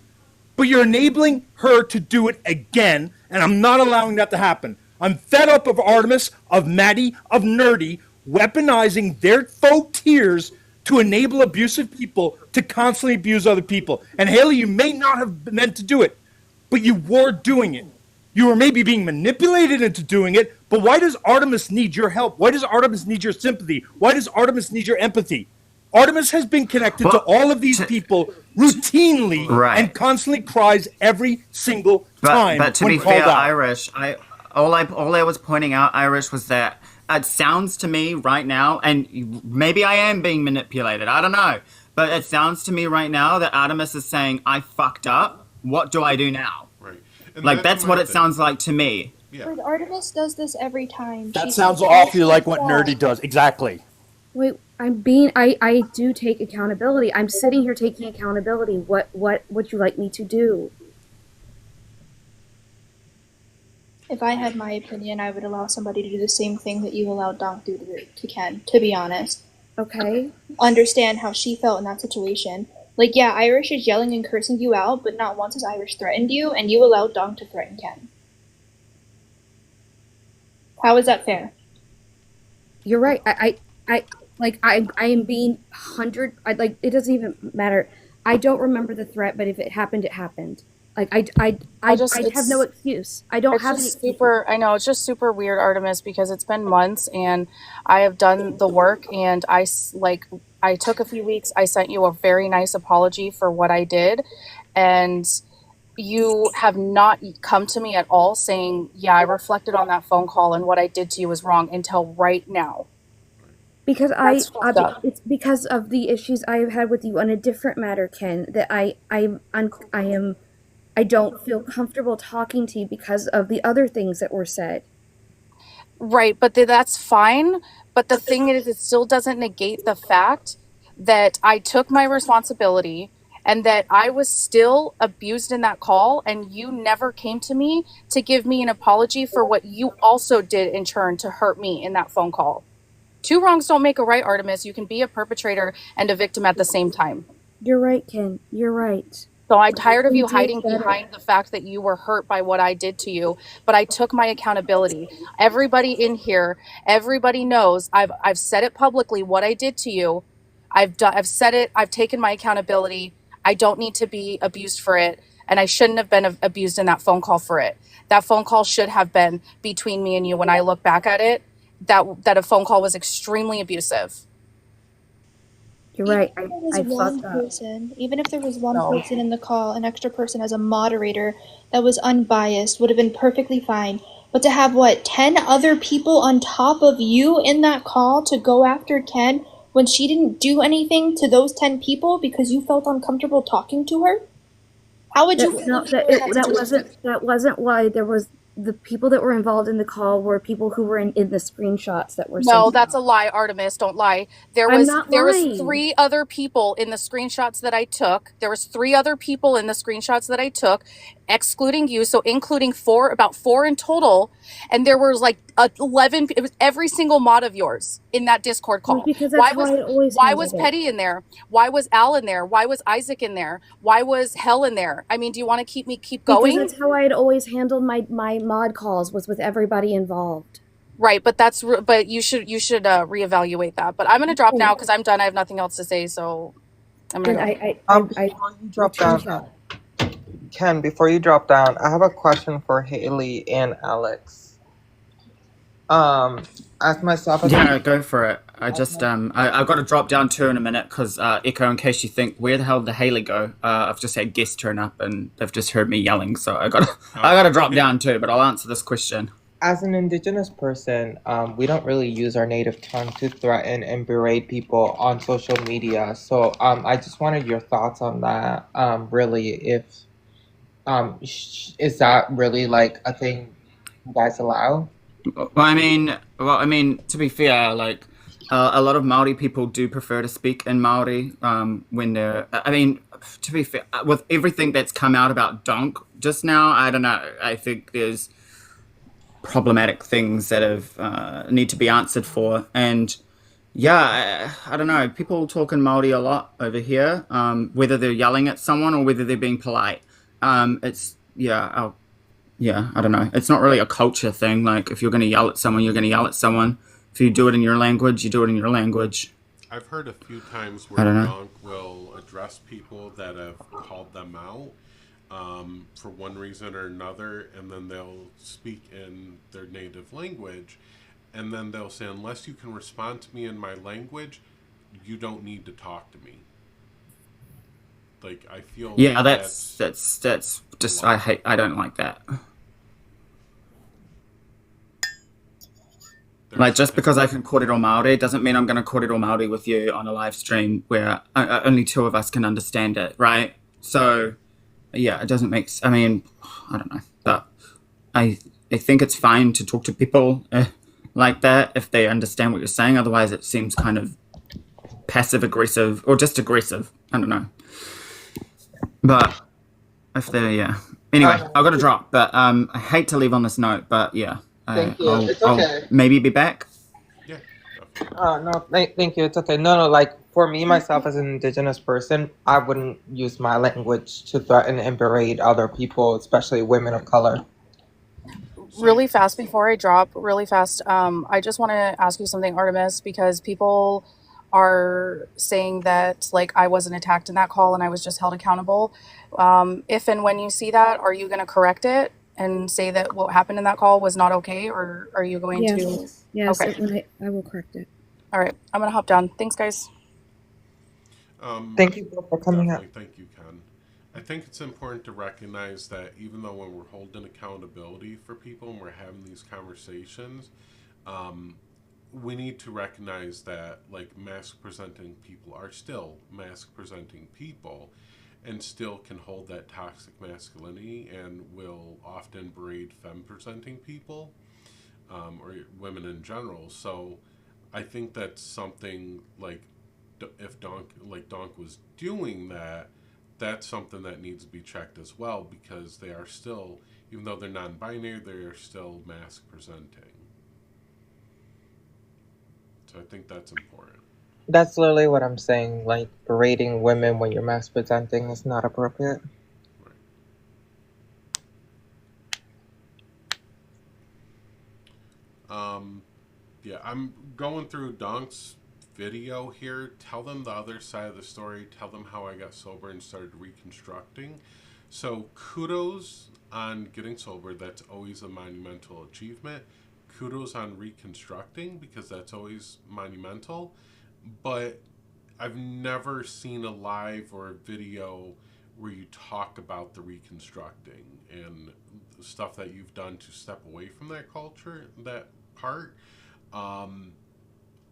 but you're enabling her to do it again, and I'm not allowing that to happen. I'm fed up of Artemis, of Maddie, of Nerdy, weaponizing their faux tears to enable abusive people to constantly abuse other people. And Haley, you may not have meant to do it, but you were doing it. You were maybe being manipulated into doing it, but why does Artemis need your help? Why does Artemis need your sympathy? Why does Artemis need your empathy? Artemis has been connected to all of these people routinely and constantly cries every single time. But to be fair, Irish, all I was pointing out, Irish, was that it sounds to me right now, and maybe I am being manipulated, I don't know, but it sounds to me right now that Artemis is saying, I fucked up, what do I do now? And that's what it sounds like to me. Yeah. But Artemis does this every time. That sounds awfully like what Nerdy does. Exactly. Wait, I do take accountability. I'm sitting here taking accountability. What would you like me to do? If I had my opinion, I would allow somebody to do the same thing that you allowed Donk to do to Ken, to be honest. Okay. Understand how she felt in that situation. Like, yeah, Irish is yelling and cursing you out, but not once has Irish threatened you, and you allowed Donk to threaten Ken. How is that fair? You're right. I am being it doesn't even matter. I don't remember the threat, but if it happened, it happened. I have no excuse. I don't have any super. I know it's just super weird, Artemis, because it's been months and I have done the work, and I took a few weeks. I sent you a very nice apology for what I did, and you have not come to me at all saying, yeah, I reflected on that phone call and what I did to you was wrong until right now. Because it's because of the issues I have had with you on a different matter, Ken, that I don't feel comfortable talking to you because of the other things that were said. Right, but that's fine. But the thing is, it still doesn't negate the fact that I took my responsibility and that I was still abused in that call, and you never came to me to give me an apology for what you also did in turn to hurt me in that phone call. Two wrongs don't make a right, Artemis. You can be a perpetrator and a victim at the same time. You're right, Ken. You're right. So I'm tired of you You did hiding better. behind the fact that you were hurt by what I did to you, but I took my accountability. Everybody in here, everybody knows I've said it publicly what I did to you. I've said it. I've taken my accountability. I don't need to be abused for it, and I shouldn't have been abused in that phone call for it. That phone call should have been between me and you. When I look back at it, that a phone call was extremely abusive. You're right. Even if there was one person in the call, an extra person as a moderator that was unbiased would have been perfectly fine. But to have 10 other people on top of you in that call to go after Ken when she didn't do anything to those 10 people because you felt uncomfortable talking to her? How would you feel? That wasn't why. There was the people that were involved in the call were people who were in the screenshots that were sent. No, that's a lie, Artemis. Don't lie. There was 3 other people in the screenshots that I took. There was 3 other people in the screenshots that I took, excluding you, so including about 4 in total. And there was 11. It was every single mod of yours in that Discord call. Because that's why was Petty in there? Why was Al in there? Why was Isaac in there? Why was Hell in there? I mean, do you want to keep going? Because that's how I had always handled my mod calls, was with everybody involved. Right, but you should reevaluate that. But I'm gonna drop now because I'm done. I have nothing else to say, so I'm gonna. Before you drop down, Ken, before you drop down, I have a question for Haley and Alex. Ask myself. Yeah, go for it. I've got to drop down too in a minute because Echo. In case you think where the hell did Haley go? I've just had guests turn up and they've just heard me yelling, so I got to drop down too. But I'll answer this question. As an Indigenous person, we don't really use our native tongue to threaten and berate people on social media. So I just wanted your thoughts on that. Really, if is that really a thing you guys allow? Well, I mean, to be fair, a lot of Maori people do prefer to speak in Maori when they're. I mean, to be fair, with everything that's come out about Donk just now, I don't know. I think there's problematic things that have need to be answered for, and yeah, I don't know. People talk in Maori a lot over here, whether they're yelling at someone or whether they're being polite. It's I don't know. It's not really a culture thing. If you're going to yell at someone, you're going to yell at someone. If you do it in your language, you do it in your language. I've heard a few times where Donk will address people that have called them out for one reason or another, and then they'll speak in their native language, and then they'll say, unless you can respond to me in my language, you don't need to talk to me. I feel that's just I don't like that. Just because I can kōrero Māori doesn't mean I'm going to kōrero Māori with you on a live stream where only 2 of us can understand it, right? So, yeah, it doesn't make. I mean, I don't know, but I think it's fine to talk to people like that if they understand what you're saying. Otherwise, it seems kind of passive aggressive or just aggressive. I don't know. But if they're anyway, I've got to drop. But I hate to leave on this note, but yeah. Thank you. It's okay. I'll maybe be back. Yeah. No, thank you. It's okay. No, for me, myself, as an Indigenous person, I wouldn't use my language to threaten and berate other people, especially women of color. Really fast before I drop, I just want to ask you something, Artemis, because people are saying that I wasn't attacked in that call and I was just held accountable. If and when you see that, are you going to correct it and say that what happened in that call was not okay, or are you going to? Yes, okay. I will correct it. All right, I'm going to hop down. Thanks, guys. Thank you for coming up. Thank you, Ken. I think it's important to recognize that even though when we're holding accountability for people and we're having these conversations, we need to recognize that mask presenting people are still mask presenting people and still can hold that toxic masculinity and will often berate femme presenting people or women in general. So I think that's something if Donk was doing that, that's something that needs to be checked as well, because they are still, even though they're non-binary, they are still mask presenting. So I think that's important. That's literally what I'm saying. Like, berating women when you're mass presenting is not appropriate. Yeah, I'm going through Donk's video here. Tell them the other side of the story. Tell them how I got sober and started reconstructing. So kudos on getting sober. That's always a monumental achievement. Kudos on reconstructing, because that's always monumental. But I've never seen a live or a video where you talk about the reconstructing and the stuff that you've done to step away from that culture, that part.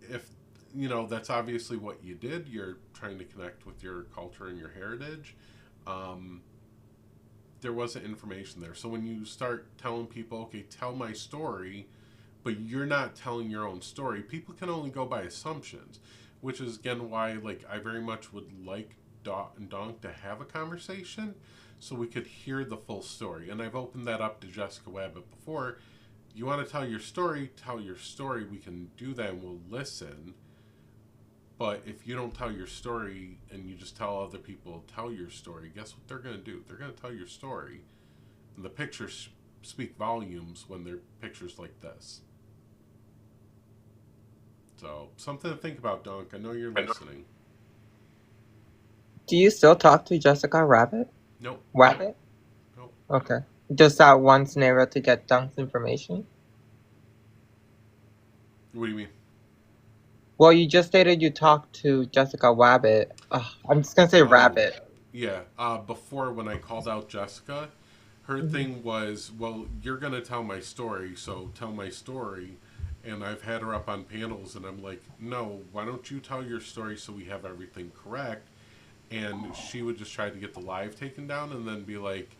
If that's obviously what you did, you're trying to connect with your culture and your heritage. There wasn't information there. So when you start telling people, okay, tell my story, but you're not telling your own story, people can only go by assumptions, which is again why I very much would like Donk to have a conversation so we could hear the full story. And I've opened that up to Jessica Wabbit before. You want to tell your story, we can do that and we'll listen. But if you don't tell your story and you just tell other people, tell your story, guess what they're going to do? They're going to tell your story. And the pictures speak volumes when they're pictures like this. So, something to think about, Donk. I know you're listening. Do you still talk to Jessica Rabbit? Nope. Rabbit? Nope. Okay. Just that one scenario to get Dunk's information? What do you mean? Well, you just stated you talked to Jessica Rabbit. I'm just going to say Rabbit. Yeah. Before, when I called out Jessica, her thing was, well, you're going to tell my story, so tell my story. And I've had her up on panels, and I'm like, no, why don't you tell your story so we have everything correct? And she would just try to get the live taken down and then be like,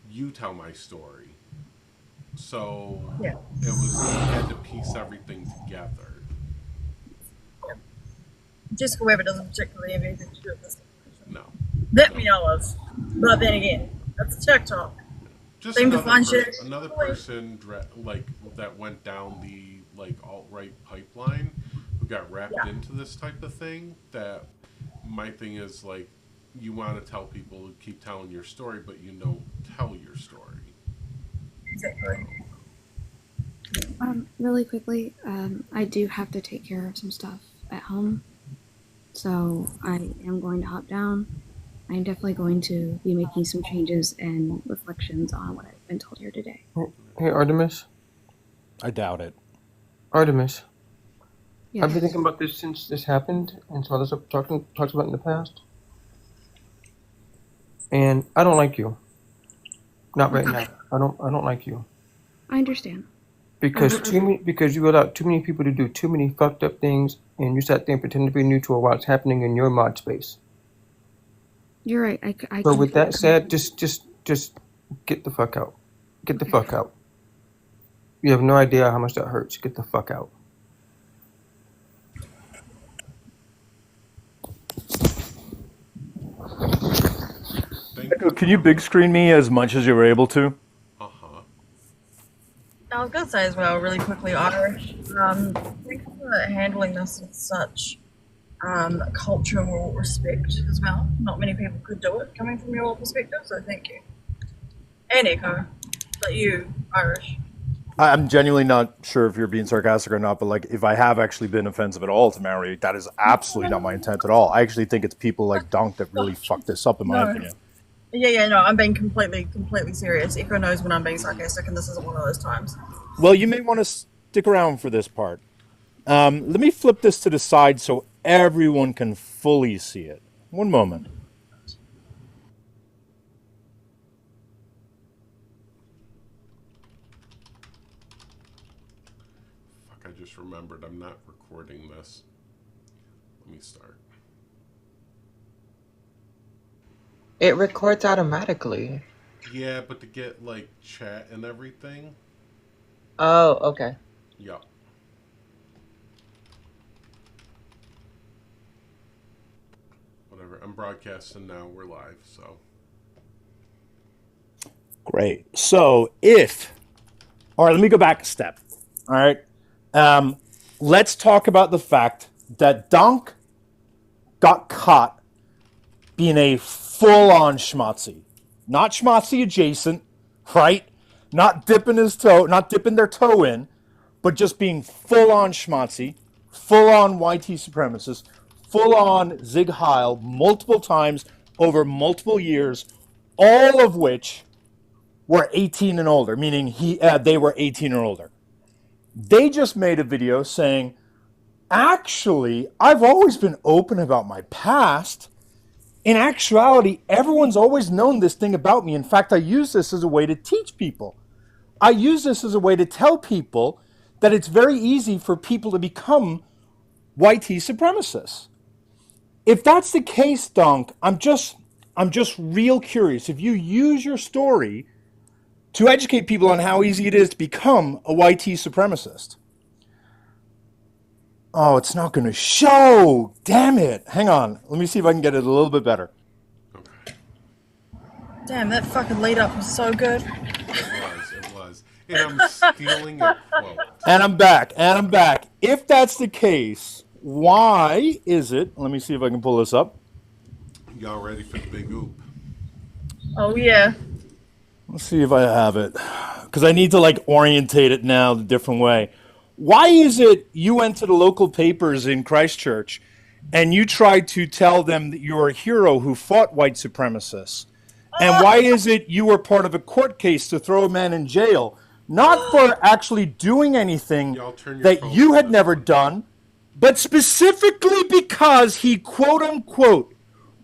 you tell my story. So it was, you had to piece everything together. Jessica Weber doesn't particularly have anything to do with this information. No. That we know of. But then again, that's TikTok. Just Same to find shit. another person that went down the alt-right pipeline who got wrapped into this type of thing. That my thing is you want to tell people, keep telling your story, but tell your story. Exactly. Really quickly, I do have to take care of some stuff at home, so I am going to hop down. I'm definitely going to be making some changes and reflections on what I've been told here today. Hey, Artemis. I doubt it. Artemis. Yes. I've been thinking about this since this happened, and some others have talked about in the past. And I don't like you. Not right now. I don't like you. I understand. Because you allowed too many people to do too many fucked up things, and you sat there and pretended to be neutral while it's happening in your mod space. You're right. So with that said, just get the fuck out. Get the fuck out. You have no idea how much that hurts. Get the fuck out. Can you big screen me as much as you were able to? I was going to say as well, really quickly, Irish, thank you for handling this with such cultural respect as well. Not many people could do it coming from your perspective, so thank you. And Echo, but you, Irish. I'm genuinely not sure if you're being sarcastic or not, but if I have actually been offensive at all to Mary, that is absolutely not my intent at all. I actually think it's people like Donk that really fucked this up, in my opinion. No, I'm being completely serious. Echo knows when I'm being sarcastic, and this isn't one of those times. Well, you may want to stick around for this part. Let me flip this to the side so everyone can fully see it. One moment. Fuck, I just remembered I'm not recording this. Let me start. It records automatically. Yeah, but to get chat and everything. Oh, okay. Yup. whatever. I'm broadcasting now. We're live, so. Great. So all right, let me go back a step. All right. Let's talk about the fact that Donk got caught being a full-on schmatzi. Not schmatzi adjacent, right? Not dipping their toe in, but just being full-on schmatzi, full-on YT supremacist, full-on Zig Heil multiple times over multiple years, all of which were 18 and older, meaning they were 18 or older. They just made a video saying, actually, I've always been open about my past. In actuality, everyone's always known this thing about me. In fact, I use this as a way to teach people. I use this as a way to tell people that it's very easy for people to become YT supremacists. If that's the case, Donk, I'm just real curious. If you use your story to educate people on how easy it is to become a YT supremacist. Oh, it's not going to show. Damn it. Hang on. Let me see if I can get it a little bit better. Damn, that fucking lead up was so good. It was. And I'm stealing a quote. And I'm back. If that's the case, why is it? Let me see if I can pull this up. Y'all ready for the big oop? Oh, yeah. Let's see if I have it. Because I need to orientate it now a different way. Why is it you went to the local papers in Christchurch and you tried to tell them that you're a hero who fought white supremacists? And why is it you were part of a court case to throw a man in jail? Not for actually doing anything that you had never done, but specifically because he, quote unquote,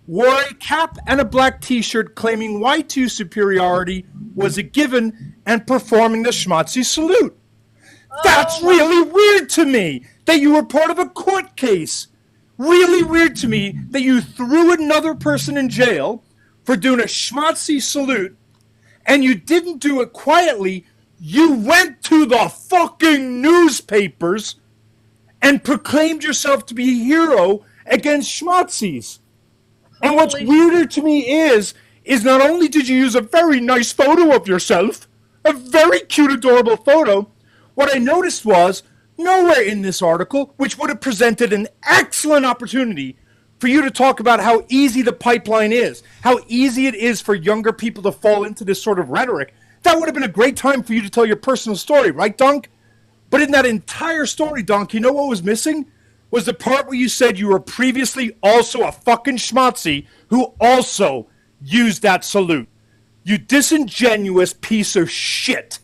wore a cap and a black t-shirt claiming Y2 superiority was a given and performing the schmatzi salute. That's really weird to me that you were part of a court case. Really weird to me that you threw another person in jail for doing a schmatzi salute and you didn't do it quietly. You went to the fucking newspapers and proclaimed yourself to be a hero against schmatzis. And what's weirder to me is not only did you use a very nice photo of yourself, a very cute, adorable photo, what I noticed was nowhere in this article, which would have presented an excellent opportunity for you to talk about how easy the pipeline is, how easy it is for younger people to fall into this sort of rhetoric. That would have been a great time for you to tell your personal story, right, Donk? But in that entire story, Donk, you know what was missing? Was the part where you said you were previously also a fucking schmatzi who also used that salute. You disingenuous piece of shit.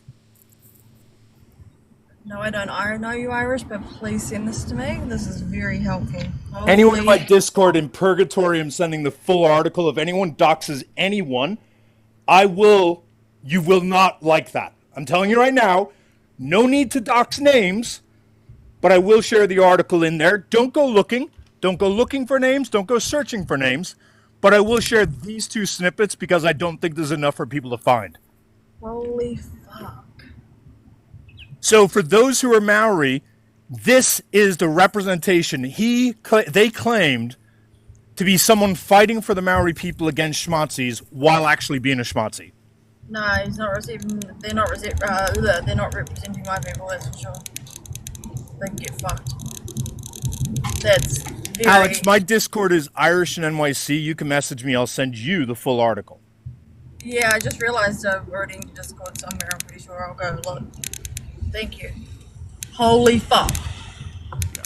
No, I don't. I know you Irish, but please send this to me. This is very helpful. Hopefully. Anyone in my Discord in Purgatory, I'm sending the full article. If anyone doxes anyone, you will not like that. I'm telling you right now, no need to dox names. But I will share the article in there. Don't go looking. Don't go looking for names. Don't go searching for names. But I will share these two snippets because I don't think there's enough for people to find. Holy fuck. So for those who are Maori, this is the representation. They claimed to be someone fighting for the Maori people against schmatzis while actually being a schmatzi. No, he's not receiving. They're not representing my people. That's for sure. They can get fucked. That's very... Alex, my Discord is Irish and NYC. You can message me. I'll send you the full article. Yeah, I just realized I've already in Discord somewhere. I'm pretty sure I'll go look. Thank you. Holy fuck. Yeah.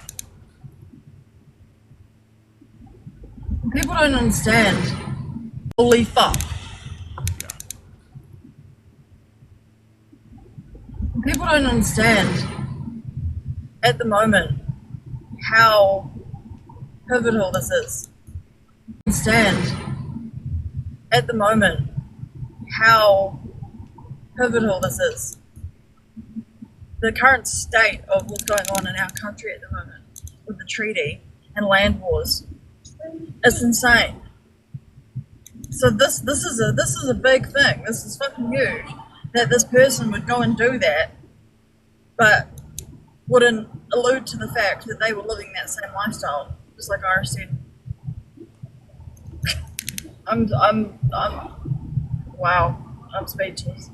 People don't understand. Holy fuck. Yeah. People don't understand at the moment how pivotal this is. Understand at the moment how pivotal this is. The current state of what's going on in our country at the moment with the treaty and land wars, it's insane. So this is a big thing. This is fucking huge that this person would go and do that, but wouldn't allude to the fact that they were living that same lifestyle, just like Irish said. Wow, I'm speechless.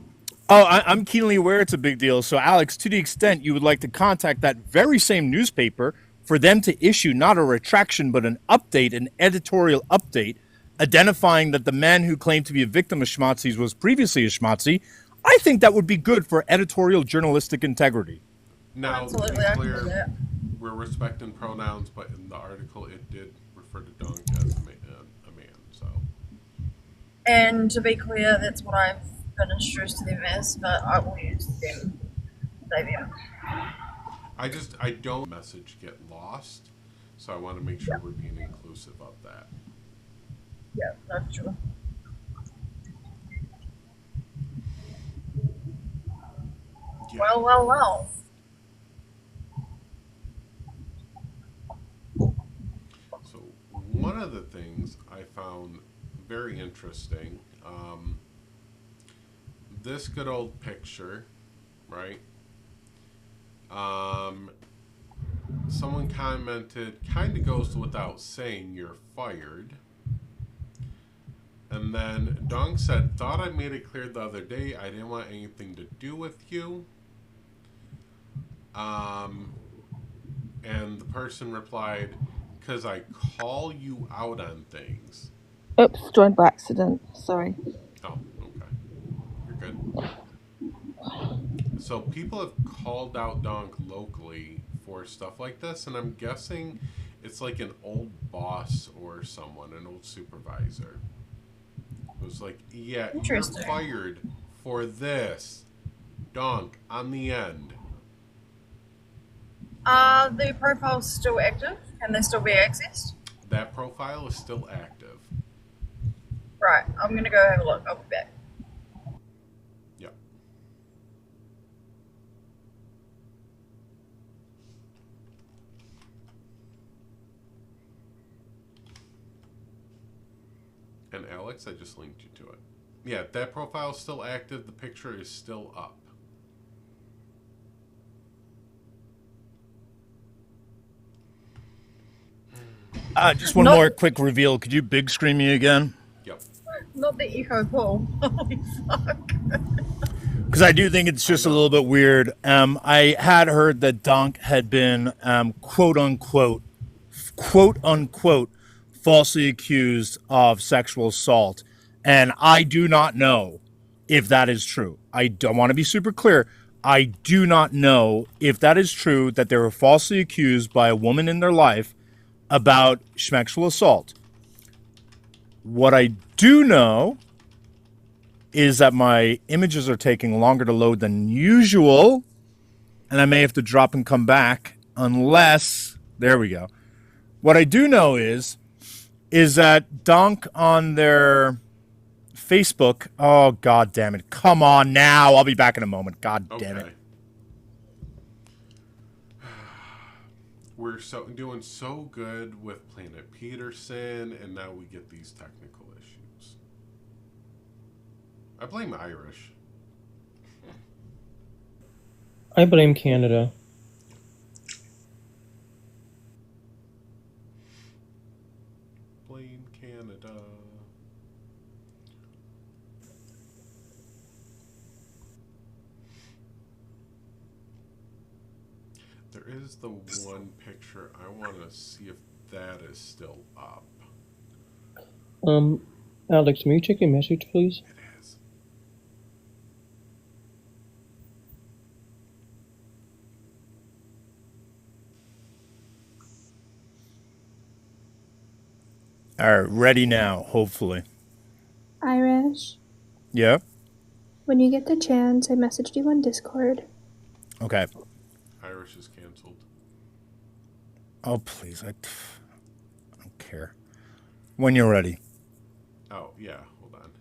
Oh, I'm keenly aware it's a big deal. So, Alex, to the extent you would like to contact that very same newspaper for them to issue not a retraction, but an update, an editorial update, identifying that the man who claimed to be a victim of schmazzies was previously a schmazzi, I think that would be good for editorial journalistic integrity. Now, Absolutely, to I be can do clear, that. we're respecting pronouns, but in the article it did refer to Donk as a man. So, And to be clear, that's what I've been introduced to them as, but I will use them. They them. I don't message get lost, so I want to make sure we're being inclusive of that. Yeah, that's true. Yeah. Well. So one of the things I found very interesting, this good old picture, right? Someone commented, kind of goes without saying, you're fired. And then Donk said, thought I made it clear the other day I didn't want anything to do with you. And the person replied, because I call you out on things. Oops, joined by accident. Sorry. Oh, okay. You're good. So people have called out Donk locally for stuff like this, and I'm guessing it's like an old boss or someone, an old supervisor, who's like, yeah, you're fired for this. Donk, on the end. The profile's still active. Can they still be accessed? That profile is still active. Right, I'm gonna go have a look. I'll be back. Yep. And Alex, I just linked you to it. Yeah, that profile is still active. The picture is still up. Just one more quick reveal. Could you big screen me again? Yep. Not the echo pull. Holy fuck. Because I do think it's just a little bit weird. I had heard that Donk had been quote unquote, falsely accused of sexual assault. And I do not know if that is true. I don't want to be super clear. I do not know if that is true, that they were falsely accused by a woman in their life about sexual assault. What I do know is that my images are taking longer to load than usual, and I may have to drop and come back unless, there we go. What I do know is that Donk on their Facebook, oh, God damn it. Come on now. I'll be back in a moment. God damn it. We're doing so good with Planet Peterson, and now we get these technical issues. I blame Irish. I blame Canada. Blame Canada. There is the one picture. I want to see if that is still up. Alex, may you check your message, please? It is. All right, ready now, hopefully. Irish, Yeah? when you get the chance, I messaged you on Discord. Okay. Irish is canceled. Oh, please. I don't care. When you're ready. Oh, yeah. Hold on.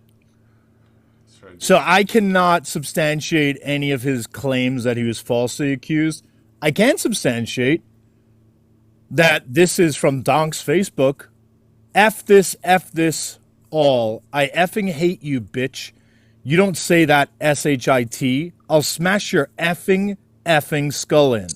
So I cannot substantiate any of his claims that he was falsely accused. I can substantiate that this is from Donk's Facebook. F this all. I effing hate you, bitch. You don't say that S-H-I-T. I'll smash your effing skull in.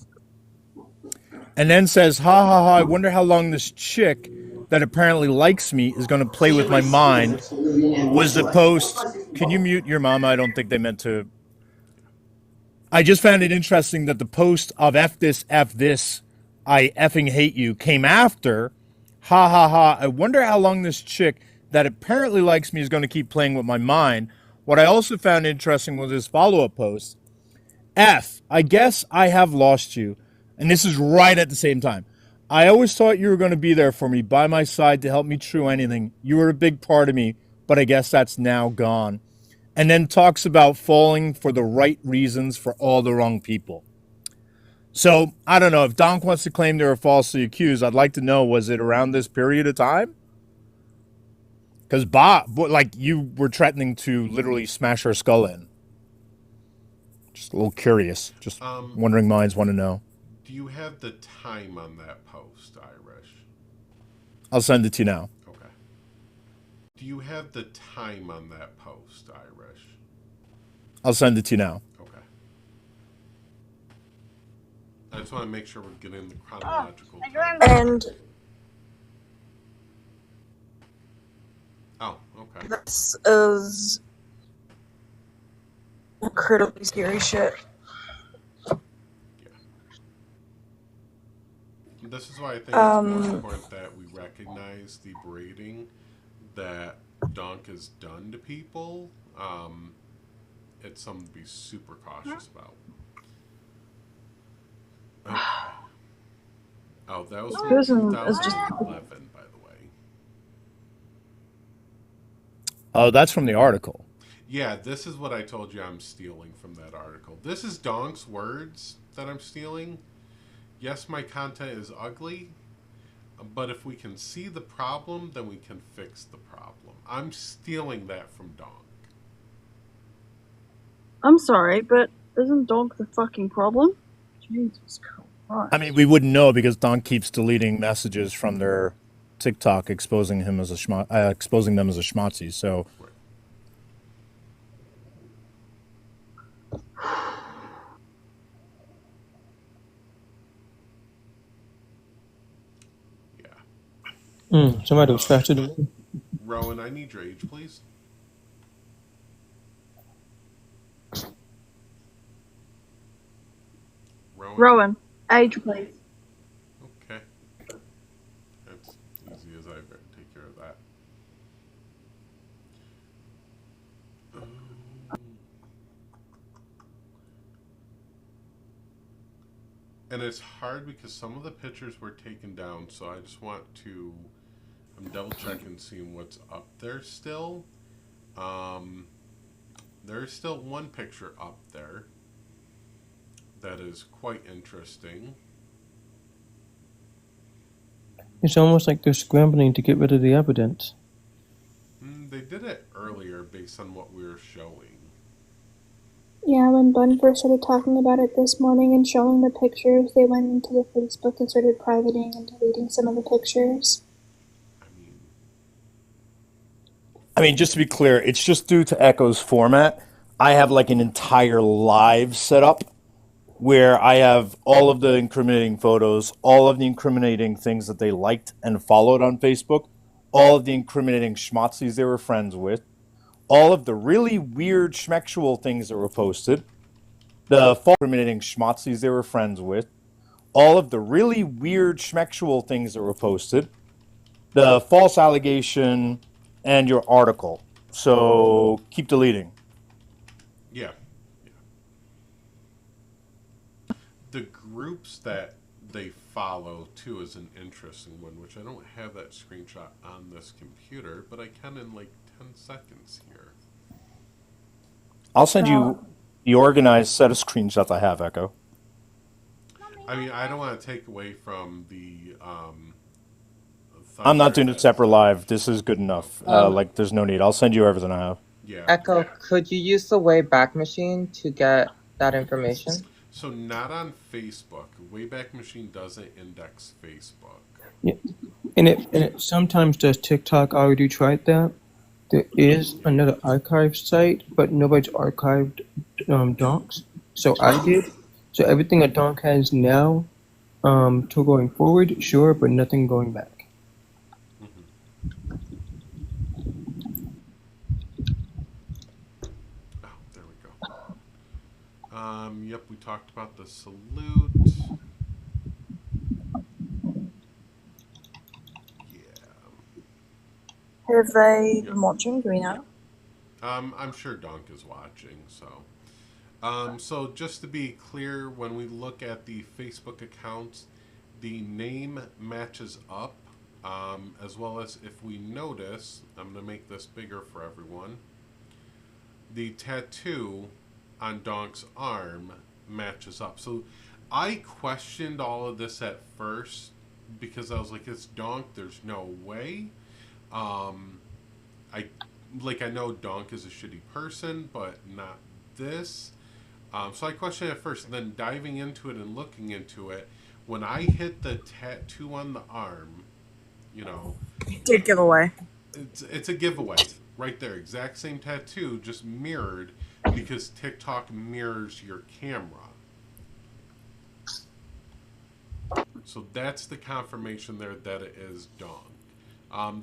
And then says, ha ha ha, I wonder how long this chick that apparently likes me is going to play with my mind was the post. Can you mute your mama? I don't think they meant to. I just found it interesting that the post of F this, I effing hate you came after. Ha ha ha. I wonder how long this chick that apparently likes me is going to keep playing with my mind. What I also found interesting was his follow-up post. I guess I have lost you. And this is right at the same time. I always thought you were going to be there for me, by my side to help me through anything. You were a big part of me, but I guess that's now gone. And then talks about falling for the right reasons for all the wrong people. So, I don't know. If Donk wants to claim they were falsely accused, I'd like to know, was it around this period of time? Because Bob, like, you were threatening to literally smash her skull in. Just a little curious. Just wondering minds want to know. Do you have the time on that post, Irish? I'll send it to you now. Okay. Do you have the time on that post, Irish? I'll send it to you now. Okay. I just want to make sure we're getting the chronological time. And oh, okay. this is incredibly scary shit. This is why I think it's most important that we recognize the braiding that Donk has done to people. It's something to be super cautious about. Okay. Oh, that was 2011, by the way. Oh, that's from the article. Yeah, this is what I told you I'm stealing from that article. This is Donk's words that I'm stealing. Yes, my content is ugly, but if we can see the problem, then we can fix the problem. I'm stealing that from Donk. I'm sorry, but isn't Donk the fucking problem? Jesus Christ. I mean, we wouldn't know because Donk keeps deleting messages from their TikTok exposing him as a exposing them as a schmatzi. So. Somebody was faster than me. Rowan, I need your age, please. Rowan, age, please. Okay. That's easy as I take care of that. And it's hard because some of the pictures were taken down, so I just want to... I'm double checking seeing what's up there still. There's still one picture up there that is quite interesting. It's almost like they're scrambling to get rid of the evidence. They did it earlier based on what we were showing. Yeah, when Bun first started talking about it this morning and showing the pictures, they went into the Facebook and started privating and deleting some of the pictures. I mean, just to be clear, it's just due to Echo's format. I have like an entire live setup where I have all of the incriminating photos, all of the incriminating things that they liked and followed on Facebook, all of the incriminating schmatzis they were friends with, all of the really weird schmexual things that were posted, the false incriminating schmatzis they were friends with, all of the really weird schmexual things that were posted, the false allegation, and your article. So keep deleting. Yeah. The groups that they follow too is an interesting one, which I don't have that screenshot on this computer, but I can in like 10 seconds here. I'll send you the organized set of screenshots I have, Echo. I mean, I don't want to take away from the I'm not doing a separate live. This is good enough. Like, there's no need. I'll send you everything I have. Yeah. Echo, could you use the Wayback Machine to get that information? So not on Facebook. Wayback Machine doesn't index Facebook. Yeah, and it sometimes does TikTok. I already tried that. There is another archive site, but nobody's archived donks. So I did. So everything a donk has now, to going forward, sure, but nothing going back. Yep, we talked about the salute. Have they been watching? Do we know? I'm sure Donk is watching, so. So just to be clear, when we look at the Facebook accounts, the name matches up, as well as if we notice, I'm going to make this bigger for everyone, the tattoo on Donk's arm matches up. So I questioned all of this at first because I was like, it's Donk, there's no way. I know Donk is a shitty person, but not this. So I questioned it at first, and then diving into it and looking into it, when I hit the tattoo on the arm, Did giveaway. It's a giveaway right there. Exact same tattoo, just mirrored because TikTok mirrors your camera. So that's the confirmation there that it is Donk.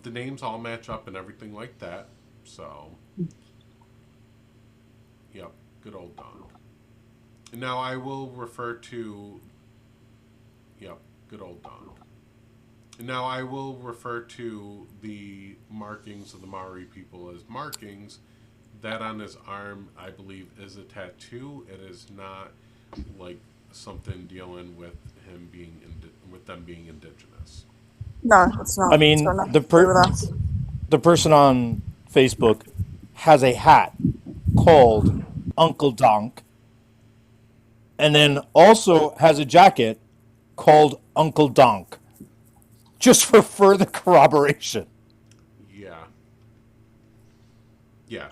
The names all match up and everything like that. So, yep, good old Donk. Now I will refer to, yep, good old Donk. Now I will refer to the markings of the Maori people as markings. That on his arm, I believe, is a tattoo. It is not like something dealing with him being with them being indigenous. No, it's not. I mean, the person on Facebook has a hat called Uncle Donk, and then also has a jacket called Uncle Donk, just for further corroboration. Yeah.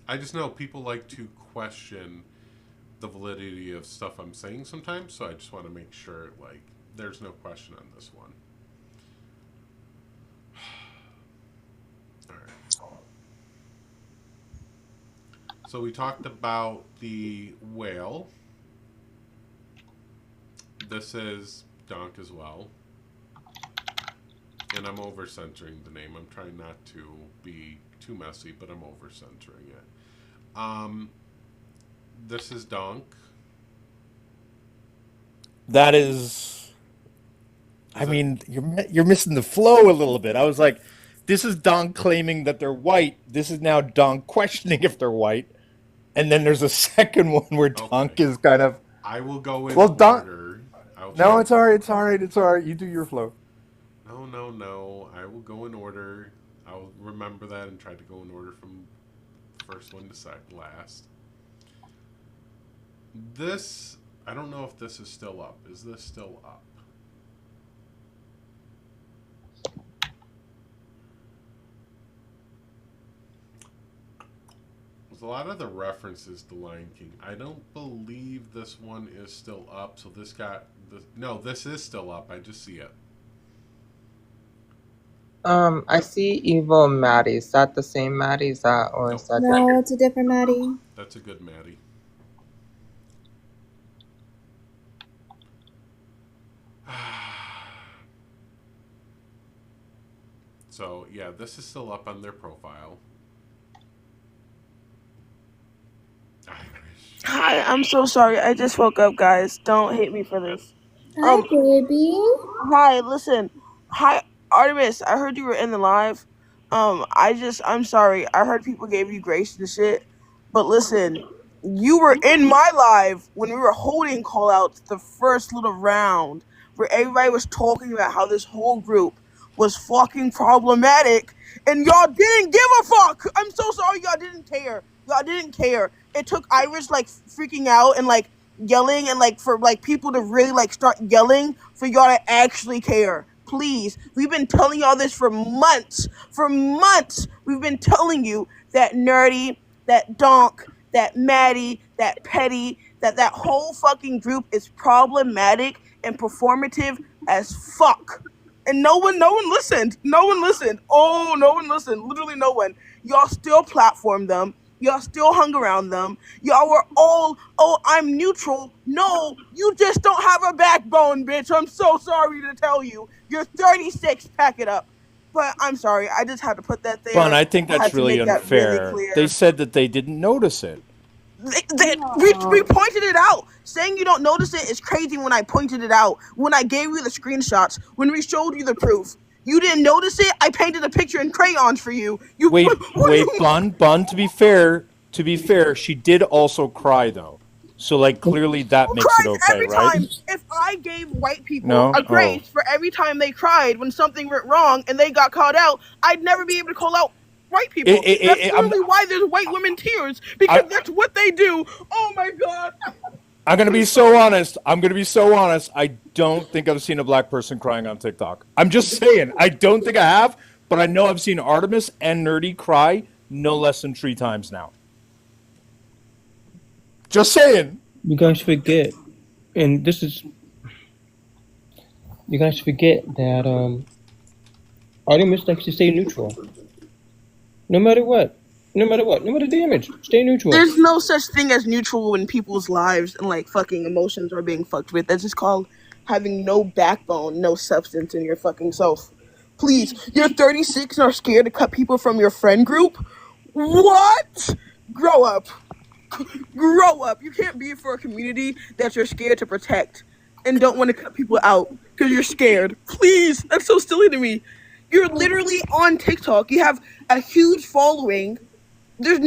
I just know people like to question the validity of stuff I'm saying sometimes, so I just want to make sure, there's no question on this one. All right. So we talked about the whale. This is Donk as well. And I'm over-centering the name. I'm trying not to be too messy, but I'm over-centering it. This is Donk. That is... I mean, you're missing the flow a little bit. I was like, this is Donk claiming that they're white. This is now Donk questioning if they're white. And then there's a second one where Donk is kind of... I will go in order. No, it's all right. You do your flow. No. I will go in order. I'll remember that and try to go in order from first one to last. This, I don't know if this is still up. Is this still up? There's a lot of the references to Lion King. I don't believe this one is still up. So this this is still up. I just see it. I see evil Maddie. Is that the same Maddie? Is that No, it's a different Maddie. That's a good Maddie. So yeah, this is still up on their profile. Hi, I'm so sorry. I just woke up, guys. Don't hate me for this. Hi, baby. Hi, listen. Hi, Artemis. I heard you were in the live. I'm sorry. I heard people gave you grace and shit. But listen, you were in my live when we were holding Callout the first little round where everybody was talking about how this whole group was fucking problematic and y'all didn't give a fuck. I'm so sorry y'all didn't care. Y'all didn't care. It took Irish freaking out and yelling and for people to really start yelling for y'all to actually care. Please, we've been telling y'all this for months. For months, we've been telling you that Nerdy, that Donk, that Maddie, that Petty, that whole fucking group is problematic and performative as fuck. And no one listened. No one listened. Oh, no one listened. Literally no one. Y'all still platformed them. Y'all still hung around them. Y'all were all, I'm neutral. No, you just don't have a backbone, bitch. I'm so sorry to tell you. You're 36. Pack it up. But I'm sorry. I just had to put that there. But I think that's really unfair. Really they said that they didn't notice it. We pointed it out. Saying you don't notice it is crazy when I pointed it out. When I gave you the screenshots. When we showed you the proof. You didn't notice it? I painted a picture in crayons for you. Wait, Bun, to be fair, she did also cry though. So like clearly that makes it okay, every right? time. If I gave white people a grace for every time they cried when something went wrong and they got called out, I'd never be able to call out white people. That's literally why there's white women tears, because that's what they do. Oh my god. I'm gonna be so honest. I don't think I've seen a black person crying on TikTok. I'm just saying. I don't think I have, but I know I've seen Artemis and Nerdy cry no less than 3 times now. Just saying. You guys forget, and this is. You guys forget that Artemis likes to stay neutral. No matter what. No matter the damage, stay neutral. There's no such thing as neutral when people's lives and like fucking emotions are being fucked with. That's just called having no backbone, no substance in your fucking self. Please, you're 36 and are scared to cut people from your friend group? What? Grow up. Grow up. You can't be for a community that you're scared to protect and don't want to cut people out because you're scared. Please, that's so silly to me. You're literally on TikTok. You have a huge following. You're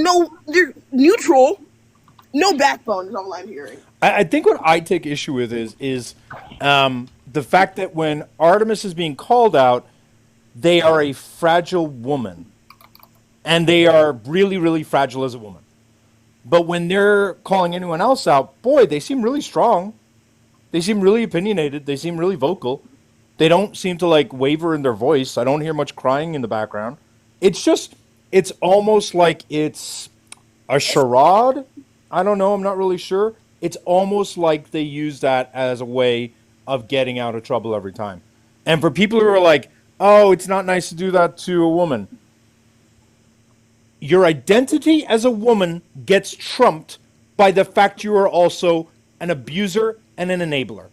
neutral. No backbone is all I'm hearing. I think what I take issue with is the fact that when Artemis is being called out, they are a fragile woman. And they are really, really fragile as a woman. But when they're calling anyone else out, boy, they seem really strong. They seem really opinionated. They seem really vocal. They don't seem to like waver in their voice. I don't hear much crying in the background. It's almost like it's a charade. I don't know. I'm not really sure. It's almost like they use that as a way of getting out of trouble every time. And for people who are like, oh, it's not nice to do that to a woman. Your identity as a woman gets trumped by the fact you are also an abuser and an enabler.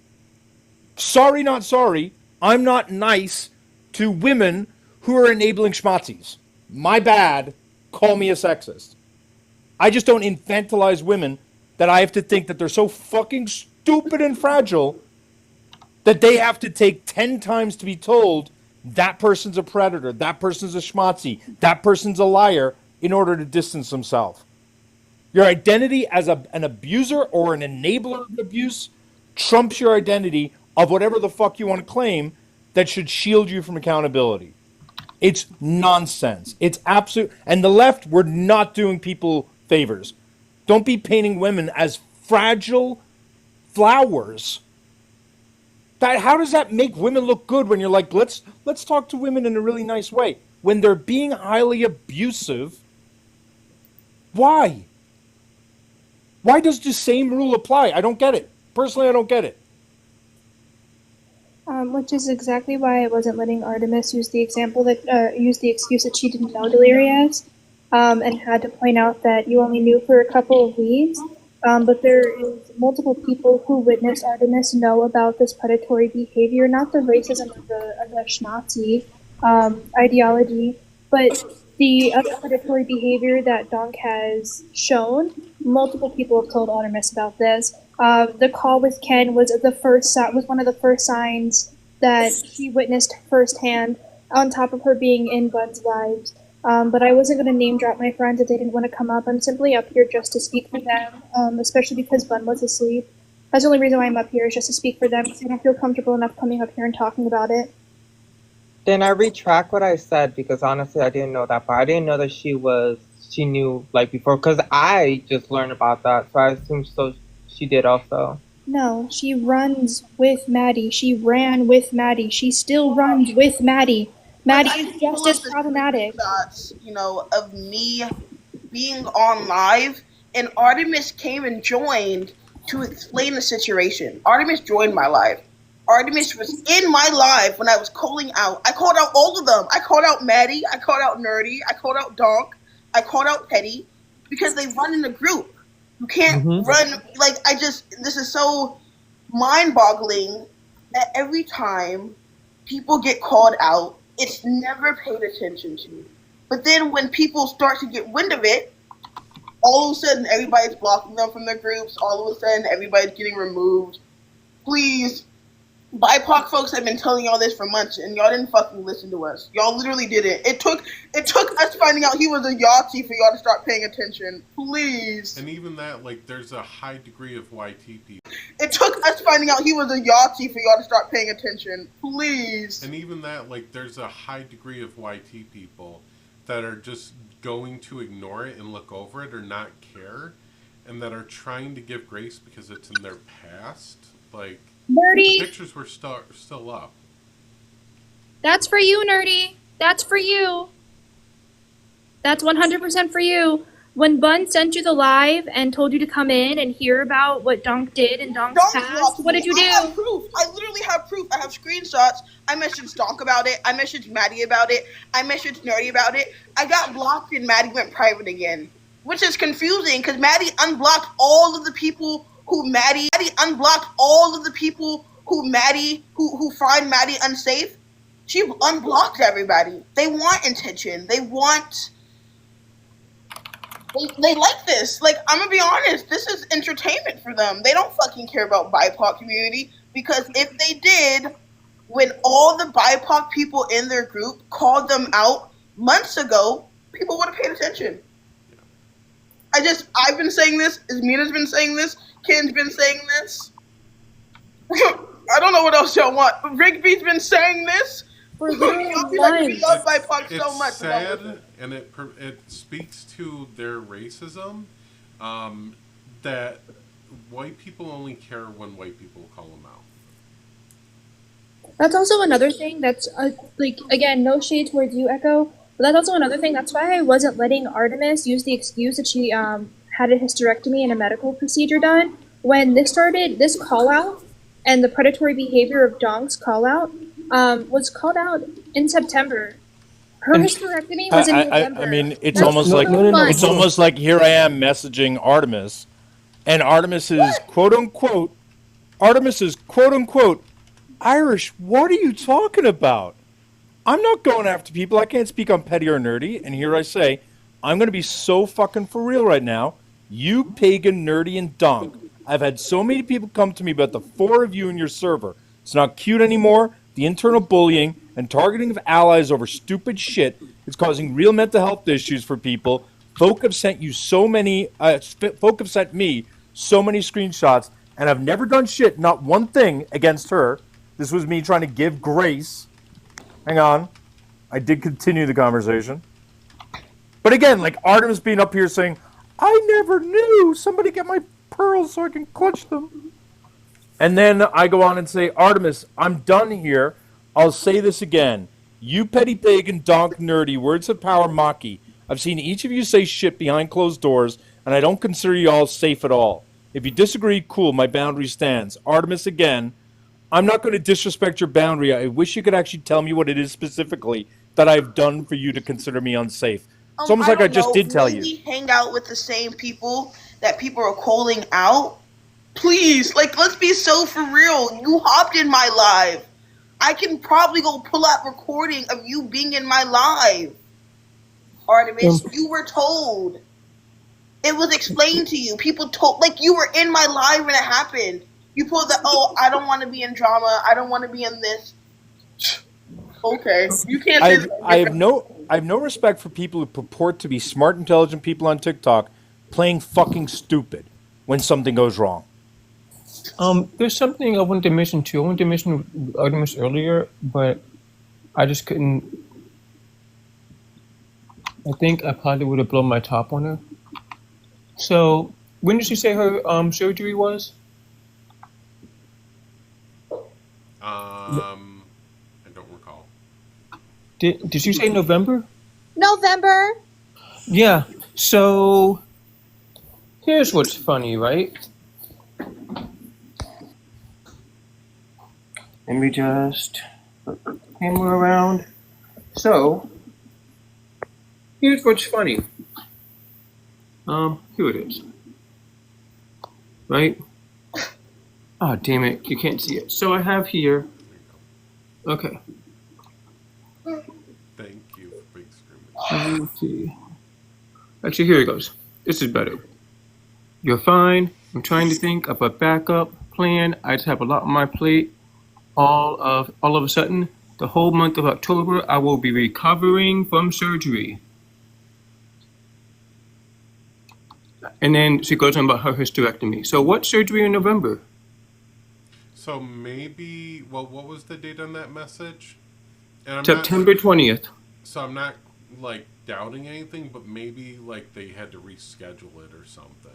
Sorry, not sorry. I'm not nice to women who are enabling schmazzies. My bad. Call me a sexist. I just don't infantilize women that I have to think that they're so fucking stupid and fragile that they have to take 10 times to be told that person's a predator, that person's a schmazzi, that person's a liar in order to distance themselves. Your identity as an abuser or an enabler of abuse trumps your identity of whatever the fuck you want to claim that should shield you from accountability. It's nonsense. It's absolute. And the left, we're not doing people favors. Don't be painting women as fragile flowers. How does that make women look good when you're like, let's talk to women in a really nice way? When they're being highly abusive, why? Why does the same rule apply? I don't get it. Personally, I don't get it. Which is exactly why I wasn't letting Artemis use the excuse that she didn't know Delirious, and had to point out that you only knew for a couple of weeks. But there is multiple people who witnessed Artemis know about this predatory behavior, not the racism of the Schnazi ideology, but the other predatory behavior that Donk has shown. Multiple people have told Artemis about this. The call with Ken was one of the first signs that she witnessed firsthand, on top of her being in Bun's lives. But I wasn't going to name drop my friends if they didn't want to come up. I'm simply up here just to speak for them, especially because Bun was asleep. That's the only reason why I'm up here, is just to speak for them, because I don't feel comfortable enough coming up here and talking about it. Then I retract what I said, because honestly I didn't know that part. I didn't know that she knew like before, because I just learned about that, so I assumed she did also. No, she runs with Maddie. She ran with Maddie. She still runs with Maddie. Maddie is just as problematic. Of me being on live, and Artemis came and joined to explain the situation. Artemis joined my live. Artemis was in my live when I was calling out. I called out all of them. I called out Maddie. I called out Nerdy. I called out Donk. I called out Petty, because they run in a group. You can't run, this is so mind-boggling that every time people get called out, it's never paid attention to. But then when people start to get wind of it, All of a sudden, everybody's blocking them from their groups. All of a sudden, everybody's getting removed. Please. BIPOC folks have been telling y'all this for months, and y'all didn't fucking listen to us. Y'all literally didn't. It took us finding out he was a Yahtzee for y'all to start paying attention. Please. And even that, like, there's a high degree of YT people. It took us finding out he was a Yahtzee for y'all to start paying attention. Please. And even that, like, there's a high degree of YT people that are just going to ignore it and look over it or not care, and that are trying to give grace because it's in their past. Like, Nerdy. the pictures were still up. That's for you, Nerdy. That's for you. That's 100% for you. When Bun sent you the live and told you to come in and hear about what Donk did in Donk's past, what did you do? I have proof. I literally have proof. I have screenshots. I messaged Donk about it. I messaged Maddie about it. I messaged Nerdy about it. I got blocked and Maddie went private again, which is confusing because Maddie unblocked all of the people who find Maddie unsafe. She unblocked everybody. They want attention. They like this. Like, I'm gonna be honest, this is entertainment for them. They don't fucking care about BIPOC community, because if they did, when all the BIPOC people in their group called them out months ago, people would have paid attention. I've been saying this, Ismina's been saying this, Ken's been saying this. I don't know what else y'all want. Rigby's been saying this. For Y'all be like, we love BIPOC so much. It's sad, and it speaks to their racism, that white people only care when white people call them out. That's also another thing that's, like, again, no shade towards you, Echo, but that's also another thing. That's why I wasn't letting Artemis use the excuse that she had a hysterectomy and a medical procedure done. When this started, this call-out and the predatory behavior of Donk's call-out was called out in September. Her hysterectomy was in November. I mean, it's That's almost like fun. it's almost like here I am messaging Artemis, and Artemis is quote unquote Irish. What are you talking about? I'm not going after people. I can't speak on petty or nerdy. And here I say, I'm going to be so fucking for real right now. You pagan, nerdy, and Donk. I've had so many people come to me about the four of you in your server. It's not cute anymore. The internal bullying and targeting of allies over stupid shit is causing real mental health issues for people. Folk have sent you so many. Folk have sent me so many screenshots, and I've never done shit. Not one thing against her. This was me trying to give grace. Hang on, I did continue the conversation, but again, like Artemis being up here saying, "I never knew. Somebody get my pearls so I can clutch them." And then I go on and say, Artemis, I'm done here. I'll say this again. You petty pagan, Donk, nerdy, words of power, Maki. I've seen each of you say shit behind closed doors, and I don't consider you all safe at all. If you disagree, cool, my boundary stands. Artemis again. I'm not going to disrespect your boundary. I wish you could actually tell me what it is specifically that I've done for you to consider me unsafe. It's almost like I just did tell you. Maybe hang out with the same people that people are calling out. Please, like, let's be so for real. You hopped in my live. I can probably go pull out recording of you being in my live. Artemis, you were told. It was explained to you. People told, like, you were in my live when it happened. You pulled the, oh, I don't want to be in drama. I don't want to be in this. Okay, you can't say that. I have no respect for people who purport to be smart, intelligent people on TikTok playing fucking stupid when something goes wrong. There's something I wanted to mention too. I wanted to mention Artemis earlier, but I just couldn't. I think I probably would have blown my top on her. So, when did she say her surgery was? I don't recall. Did you say November? November. Yeah. So, here's what's funny, right? Let me just put the camera around. So, here's what's funny. Here it is. Right? Oh, damn it. You can't see it. So I have here. Okay. Thank you for big screen. Let's see. Actually, here it goes. This is better. You're fine. I'm trying to think of a backup plan. I just have a lot on my plate. All of a sudden, the whole month of October, I will be recovering from surgery. And then she goes on about her hysterectomy. So what surgery in November? So maybe, well, what was the date on that message? And September 20th. So I'm not like doubting anything, but maybe like they had to reschedule it or something.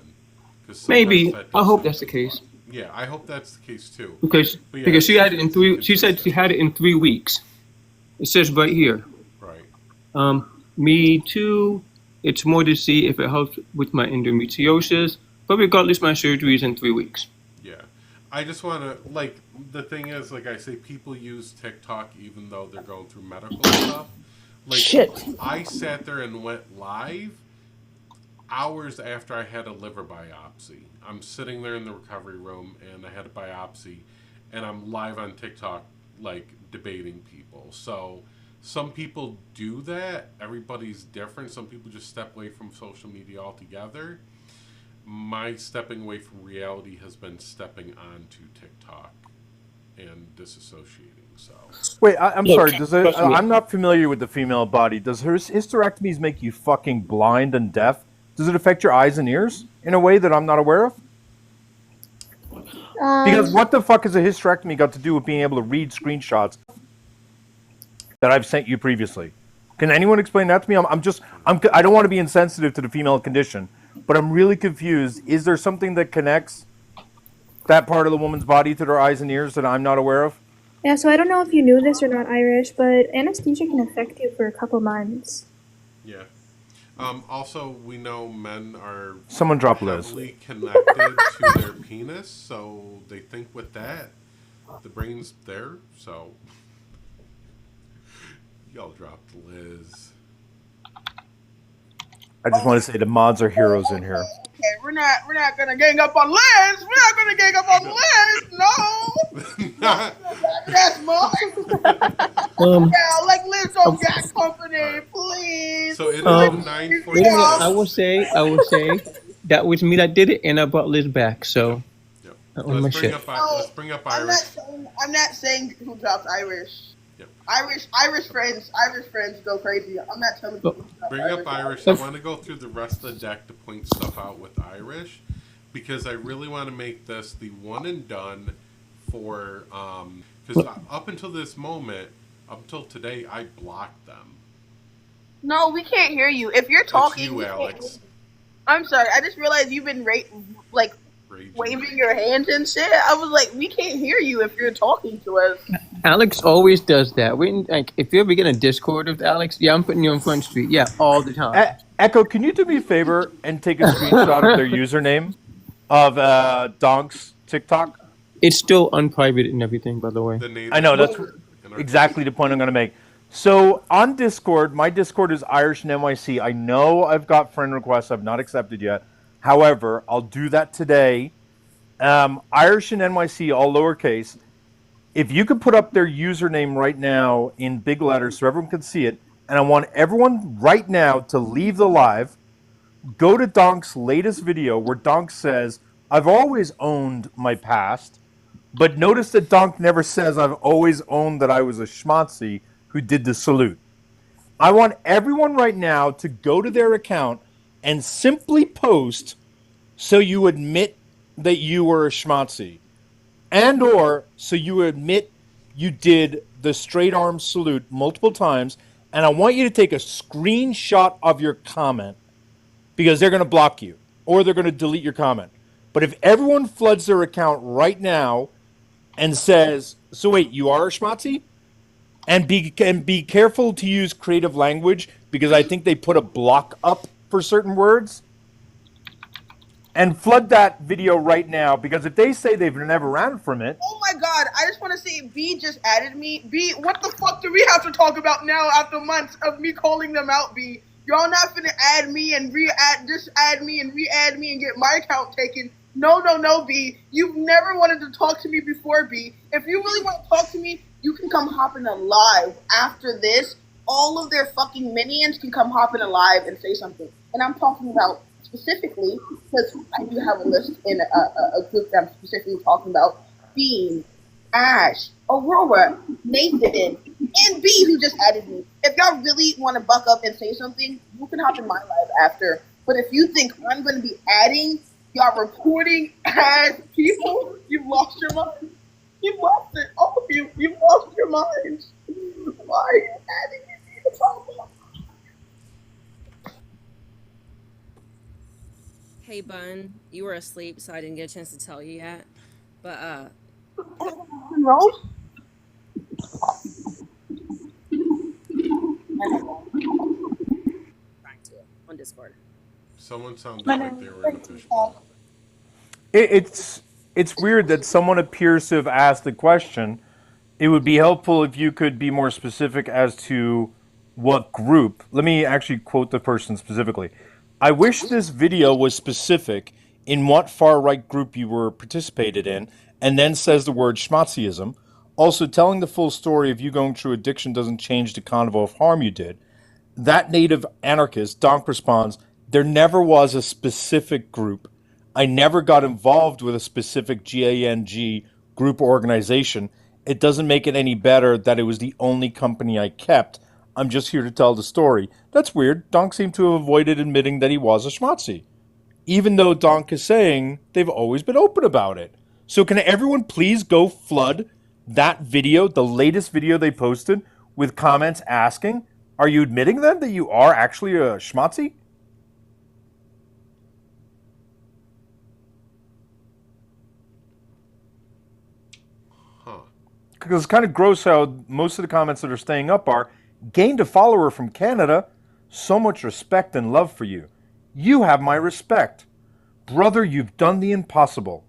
Maybe. I hope that's the case. Yeah, I hope that's the case too. Because she had it in 3. She said she had it in 3 weeks. It says right here. Right. Me too. It's more to see if it helps with my endometriosis. But regardless, my surgery is in 3 weeks. Yeah. I just want to, like, the thing is, like I say, people use TikTok even though they're going through medical stuff. Like, Shit. I sat there and went live hours after I had a liver biopsy. I'm sitting there in the recovery room and I had a biopsy and I'm live on TikTok, like, debating people. So some people do that. Everybody's different. Some people just step away from social media altogether. My stepping away from reality has been stepping onto TikTok and disassociating. So wait, I'm sorry. I'm not familiar with the female body. Does her hysterectomies make you fucking blind and deaf? Does it affect your eyes and ears in a way that I'm not aware of? Because what the fuck has a hysterectomy got to do with being able to read screenshots that I've sent you previously? Can anyone explain that to me? I don't want to be insensitive to the female condition, but I'm really confused. Is there something that connects that part of the woman's body to their eyes and ears that I'm not aware of? Yeah, so I don't know if you knew this or not, Irish, but anesthesia can affect you for a couple months. Yeah. Also, we know men are Someone drop Liz. heavily connected to their penis, so they think with that, the brain's there, so y'all dropped Liz. I just want to say the mods are heroes in here. Okay, we're not gonna gang up on Liz. We're not gonna gang up on Liz. No. Yes, Mom. Yeah, like Liz don't get company, please. So it is wait a minute. I will say that was me that did it, and I brought Liz back. So Let's bring up Irish. I'm not saying who dropped Irish. Yep. Irish friends go crazy. I'm not telling you. Bring up Irish. I want to go through the rest of the deck to point stuff out with Irish because I really want to make this the one and done for because up until this moment, up until today, I blocked them. No, we can't hear you. If you're talking, It's you, Alex. I'm sorry. I just realized you've been waving your hands and shit. I was like, we can't hear you if you're talking to us. Alex always does that. If you ever get a Discord with Alex, yeah, I'm putting you on Front Street. Yeah, all the time. Echo, can you do me a favor and take a screenshot of their username of Donk's TikTok? It's still unprivate and everything, by the way. I know, that's exactly the point I'm going to make. So on Discord, my Discord is Irish and NYC. I know I've got friend requests I've not accepted yet. However, I'll do that today. Irish and NYC, all lowercase. If you could put up their username right now in big letters so everyone can see it, and I want everyone right now to leave the live, go to Donk's latest video where Donk says, I've always owned my past, but notice that Donk never says I've always owned that I was a schmatzi who did the salute. I want everyone right now to go to their account and simply post so you admit that you were a schmatzi. And or so you admit you did the straight arm salute multiple times, and I want you to take a screenshot of your comment because they're going to block you or they're going to delete your comment. But if everyone floods their account right now and says, so wait, you are a schmatzi? And be careful to use creative language because I think they put a block up for certain words. And flood that video right now because if they say they've never ran from it. Oh my god, I just want to say B just added me. B, what the fuck do we have to talk about now after months of me calling them out, B? Y'all not finna add me and add me and get my account taken. No, B. You've never wanted to talk to me before, B. If you really want to talk to me, you can come hop in a live after this. All of their fucking minions can come hop in a live and say something. And I'm talking about specifically, because I do have a list in a group that I'm specifically talking about, Bean, Ash, Aurora, Nathan, and B, who just added me. If y'all really want to buck up and say something, you can hop in my live after. But if you think I'm going to be adding y'all reporting as people, you've lost your mind. You've lost it. All of you, you've lost your minds. Why are you adding me to the problem? Hey, Bun, you were asleep, so I didn't get a chance to tell you yet. But, Rose? back to it on Discord. Someone sounded like they were in a fishbowl. It's weird that someone appears to have asked the question. It would be helpful if you could be more specific as to what group. Let me actually quote the person specifically. I wish this video was specific in what far-right group you were participated in, and then says the word schmatzyism. Also, telling the full story of you going through addiction doesn't change the convo of harm you did. That native anarchist, Donk, responds, there never was a specific group. I never got involved with a specific GANG group or organization. It doesn't make it any better that it was the only company I kept. I'm just here to tell the story. That's weird. Donk seemed to have avoided admitting that he was a schmatzy, even though Donk is saying they've always been open about it. So can everyone please go flood that video, the latest video they posted, with comments asking, are you admitting then that you are actually a schmatzy? Because it's kind of gross how most of the comments that are staying up are, gained a follower from Canada, so much respect and love for you. You have my respect. Brother, you've done the impossible.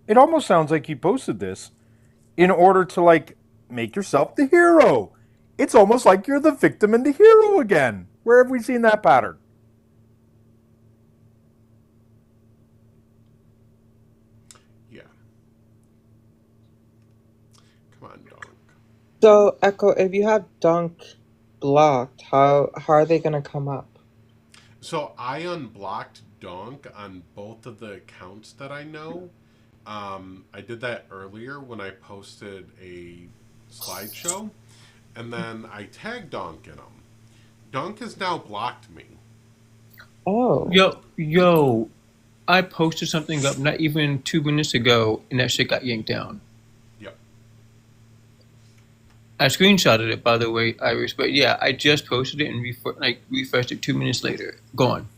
It almost sounds like you posted this in order to, like, make yourself the hero. It's almost like you're the victim and the hero again. Where have we seen that pattern? Yeah. Come on, Donk. So, Echo, if you have Donk blocked, how are they gonna come up? So I unblocked Donk on both of the accounts that I know. I did that earlier when I posted a slideshow, and then I tagged Donk in them. Donk has now blocked me. Oh. Yo, I posted something up not even 2 minutes ago, and that shit got yanked down. Yep. I screenshotted it, by the way, Iris, but yeah, I just posted it and refreshed it 2 minutes later. Gone.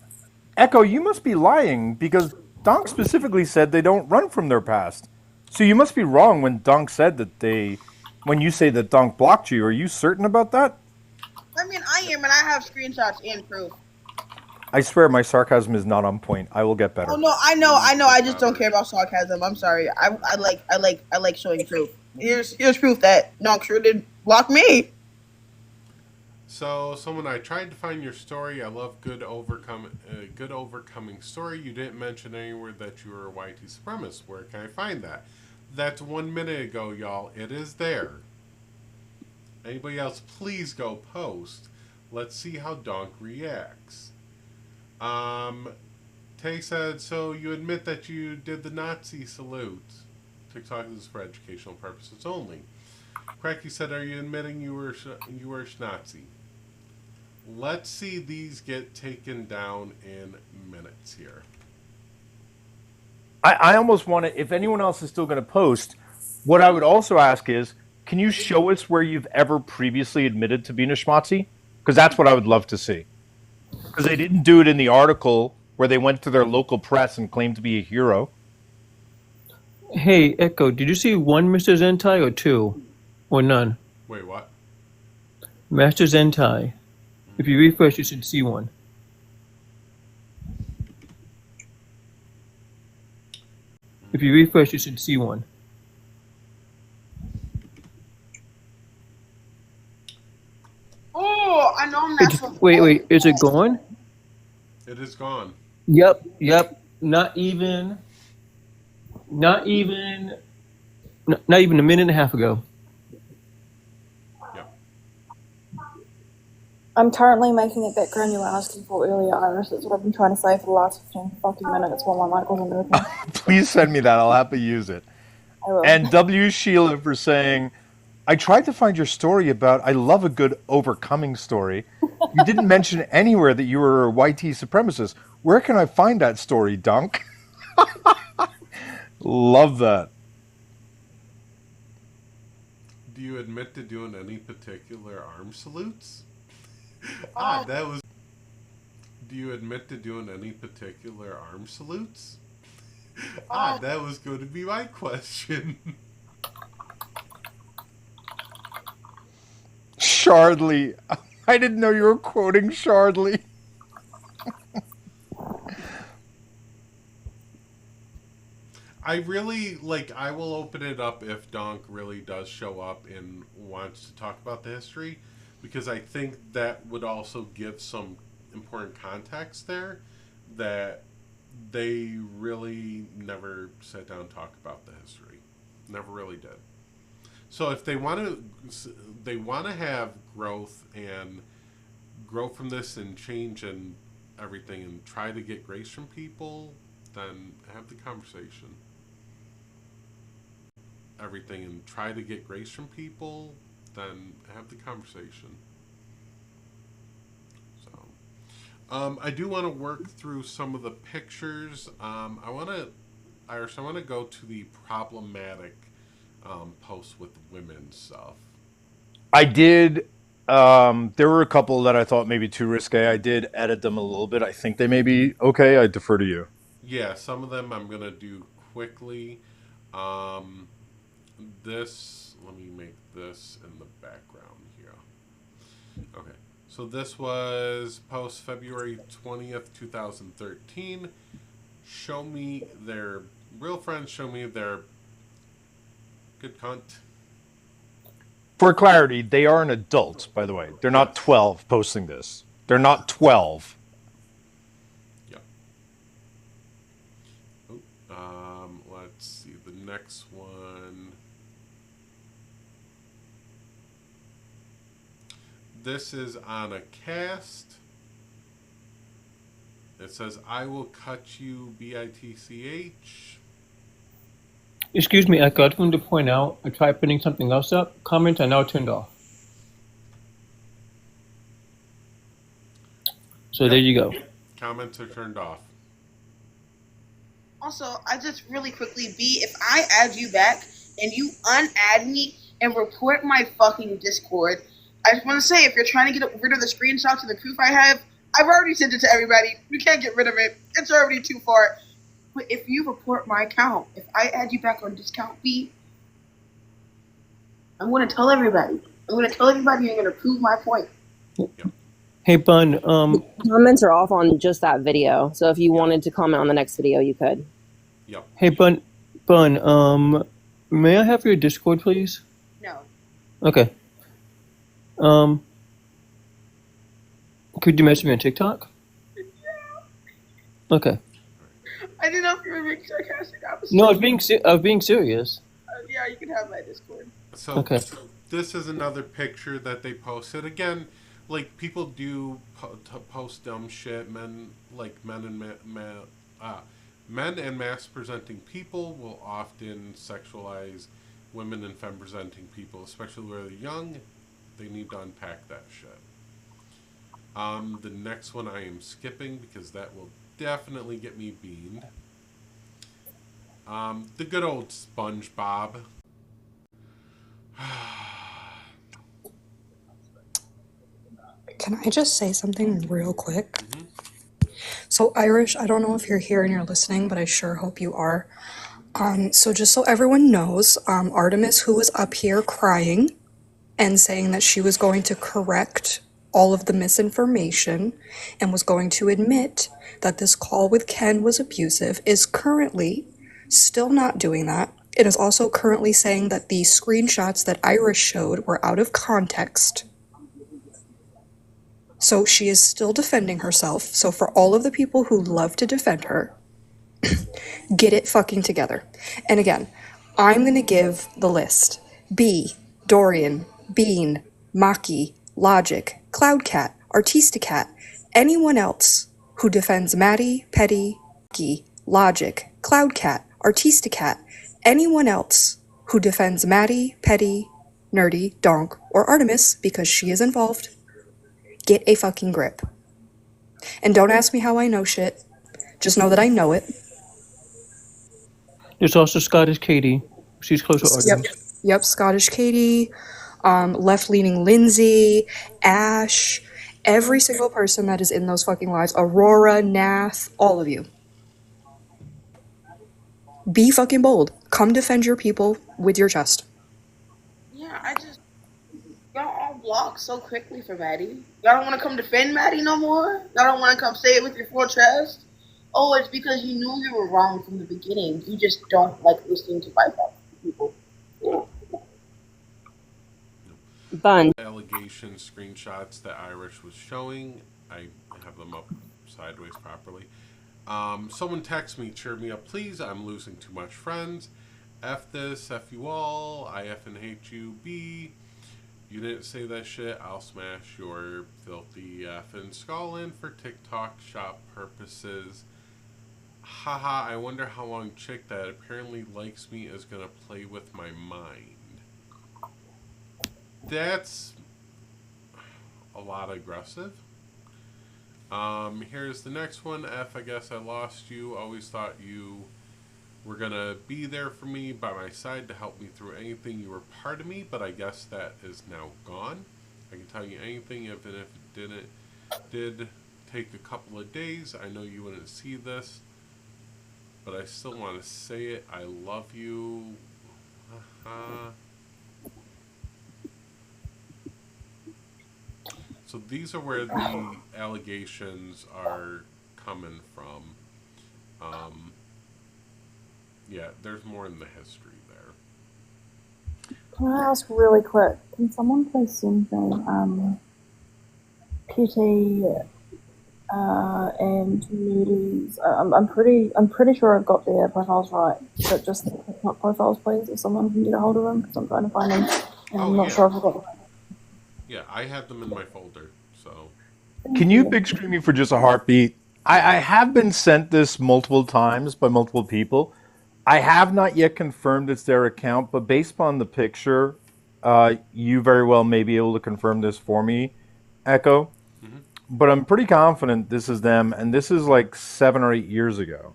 Echo, you must be lying, because Donk specifically said they don't run from their past. So you must be wrong when Donk said that when you say that Donk blocked you. Are you certain about that? I mean, I am, and I have screenshots and proof. I swear my sarcasm is not on point. I will get better. Oh no, I know. I just don't care about sarcasm. I'm sorry. I like showing proof. Here's proof that Donk sure did block me. So, I tried to find your story. I love good overcoming story. You didn't mention anywhere that you were a YT supremacist. Where can I find that? That's 1 minute ago, y'all. It is there. Anybody else, please go post. Let's see how Donk reacts. Tay said, so you admit that you did the Nazi salute. TikTok is for educational purposes only. Cracky said, are you admitting you were a Schnazi? Let's see these get taken down in minutes here. I almost want to, if anyone else is still going to post, what I would also ask is, can you show us where you've ever previously admitted to being a schmatzy? Because that's what I would love to see. Because they didn't do it in the article where they went to their local press and claimed to be a hero. Hey, Echo, did you see one Mr. Zentai or two? Or none? Wait, what? Master Zentai. If you refresh, you should see one. If you refresh, you should see one. Oh, I know I'm not. Wait, is it gone? It is gone. Yep. Not even a minute and a half ago. Yep. I'm currently making it background you were asking for earlier, Iris. That's what I've been trying to say for the last 15 fucking minutes while my mic wasn't working. Please send me that. I'll happily use it. I will. And W. Sheila for saying, I tried to find your story about, I love a good overcoming story. You didn't mention anywhere that you were a YT supremacist. Where can I find that story, Donk? Love that. Do you admit to doing any particular arm salutes? Oh. That was... Do you admit to doing any particular arm salutes? That was going to be my question. Shardley. I didn't know you were quoting Shardley. I really, I will open it up if Donk really does show up and wants to talk about the history, because I think that would also give some important context there that they really never sat down and talked about the history. Never really did. So if they want to have growth and grow from this and change and everything and try to get grace from people, then have the conversation. Everything and try to get grace from people, then have the conversation. So, I do want to work through some of the pictures. Iris, I want to go to the problematic posts with women stuff. I did. There were a couple that I thought maybe too risque. I did edit them a little bit. I think they may be okay. I defer to you. Yeah, some of them I'm going to do quickly. Let me make this in the background here. Okay, so this was post February 20th, 2013. Show me their real friends, show me their good cunt. For clarity, they are an adult, by the way. They're not 12 posting this. They're not 12. Yep. Let's see, the next one. This is on a cast. It says, I will cut you, BITCH. Excuse me, Echo, I just wanted to point out, I tried putting something else up. Comments are now turned off. So there you go. Comments are turned off. Also, I just really quickly, B, if I add you back and you unadd me and report my fucking Discord, I just want to say, if you're trying to get rid of the screenshots of the proof I have, I've already sent it to everybody. You can't get rid of it. It's already too far. But if you report my account, if I add you back on Discount B, I'm going to tell everybody. I'm going to tell everybody you're going to prove my point. Hey, Bun. Comments are off on just that video, so if you wanted to comment on the next video, you could. Yep. Hey, Bun. May I have your Discord, please? No. Okay. Could you message me on TikTok? Okay. I didn't know if you were being sarcastic. No, I was being serious. Yeah, you can have my Discord. So, Okay. so this is another picture that they posted. Again, people do post dumb shit. Men and mass presenting people will often sexualize women and femme presenting people, especially where they're young. They need to unpack that shit. The next one I am skipping because that will definitely get me beamed. The good old SpongeBob. Can I just say something real quick? So Irish, I don't know if you're here and you're listening, but I sure hope you are. So just so everyone knows, Artemis, who was up here crying and saying that she was going to correct all of the misinformation and was going to admit that this call with Ken was abusive, is currently still not doing that. It is also currently saying that the screenshots that Irish showed were out of context. So she is still defending herself. So for all of the people who love to defend her, get it fucking together. And again, I'm going to give the list. B, Dorian, Bean, Maki, Logic, Cloudcat Artistacat, anyone else who defends Maddie, Petty, Logic, Cloudcat, Artistacat, anyone else who defends Maddie, Petty, Nerdy, Donk, or Artemis because she is involved, get a fucking grip. And don't ask me how I know shit. Just know that I know it. There's also Scottish Katie. She's close to Artemis. Yep, Scottish Katie, left-leaning Lindsay, Ash, every single person that is in those fucking lives, Aurora, Nath, all of you. Be fucking bold. Come defend your people with your chest. Yeah, y'all all blocked so quickly for Maddie. Y'all don't want to come defend Maddie no more? Y'all don't want to come say it with your full chest? Oh, it's because you knew you were wrong from the beginning. You just don't like listening to bypass people. Bun. Allegation screenshots that Irish was showing. I have them up sideways properly. Someone text me, cheer me up, please. I'm losing too much friends. F this, F you all. I F and hate you. B. You didn't say that shit. I'll smash your filthy effing skull in for TikTok shop purposes. Haha, I wonder how long chick that apparently likes me is gonna play with my mind. That's a lot aggressive. Here's the next one. F, I guess I lost you. Always thought you were gonna be there for me, by my side, to help me through anything. You were part of me, but I guess that is now gone. I can tell you anything, even if it did take a couple of days. I know you wouldn't see this, but I still want to say it. I love you. So these are where the allegations are coming from. Yeah, there's more in the history there. Can I ask really quick? Can someone please send me Petty and Moody's? I'm pretty sure I've got their profiles right, but just the TikTok profiles, please. If someone can get a hold of them, because I'm trying to find them, and I'm not sure if I've got them right. Yeah, I have them in my folder. So Can you big screen me for just a heartbeat? I have been sent this multiple times by multiple people. I have not yet confirmed it's their account, but based upon the picture, you very well may be able to confirm this for me, Echo. Mm-hmm. But I'm pretty confident this is them, and this is like 7 or 8 years ago.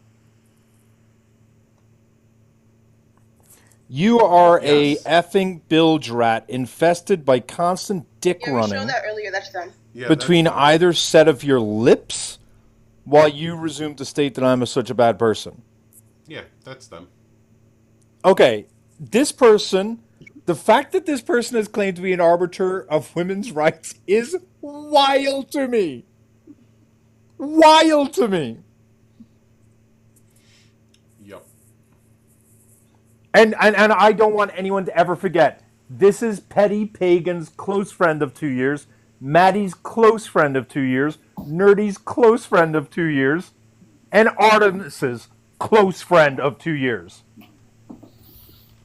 You are a effing bilge rat infested by constant dick Yeah, we running showed that earlier. That's them. between either set of your lips while you resume to state that I'm such a bad person. yeah, that's them. Okay, this person, the fact that this person has claimed to be an arbiter of women's rights is wild to me. Wild to me. Yep. And I don't want anyone to ever forget, this is Petty Pagan's close friend of 2 years, Maddie's close friend of 2 years, Nerdy's close friend of 2 years, and Artemis's close friend of 2 years.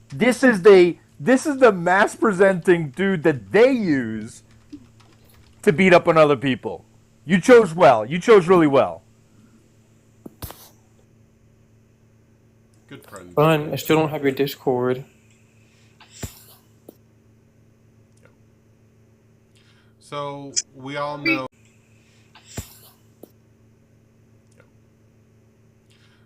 This is the mass presenting dude that they use to beat up on other people. You chose well. You chose really well. Good friend. Fine, I still don't have your Discord. So we all know.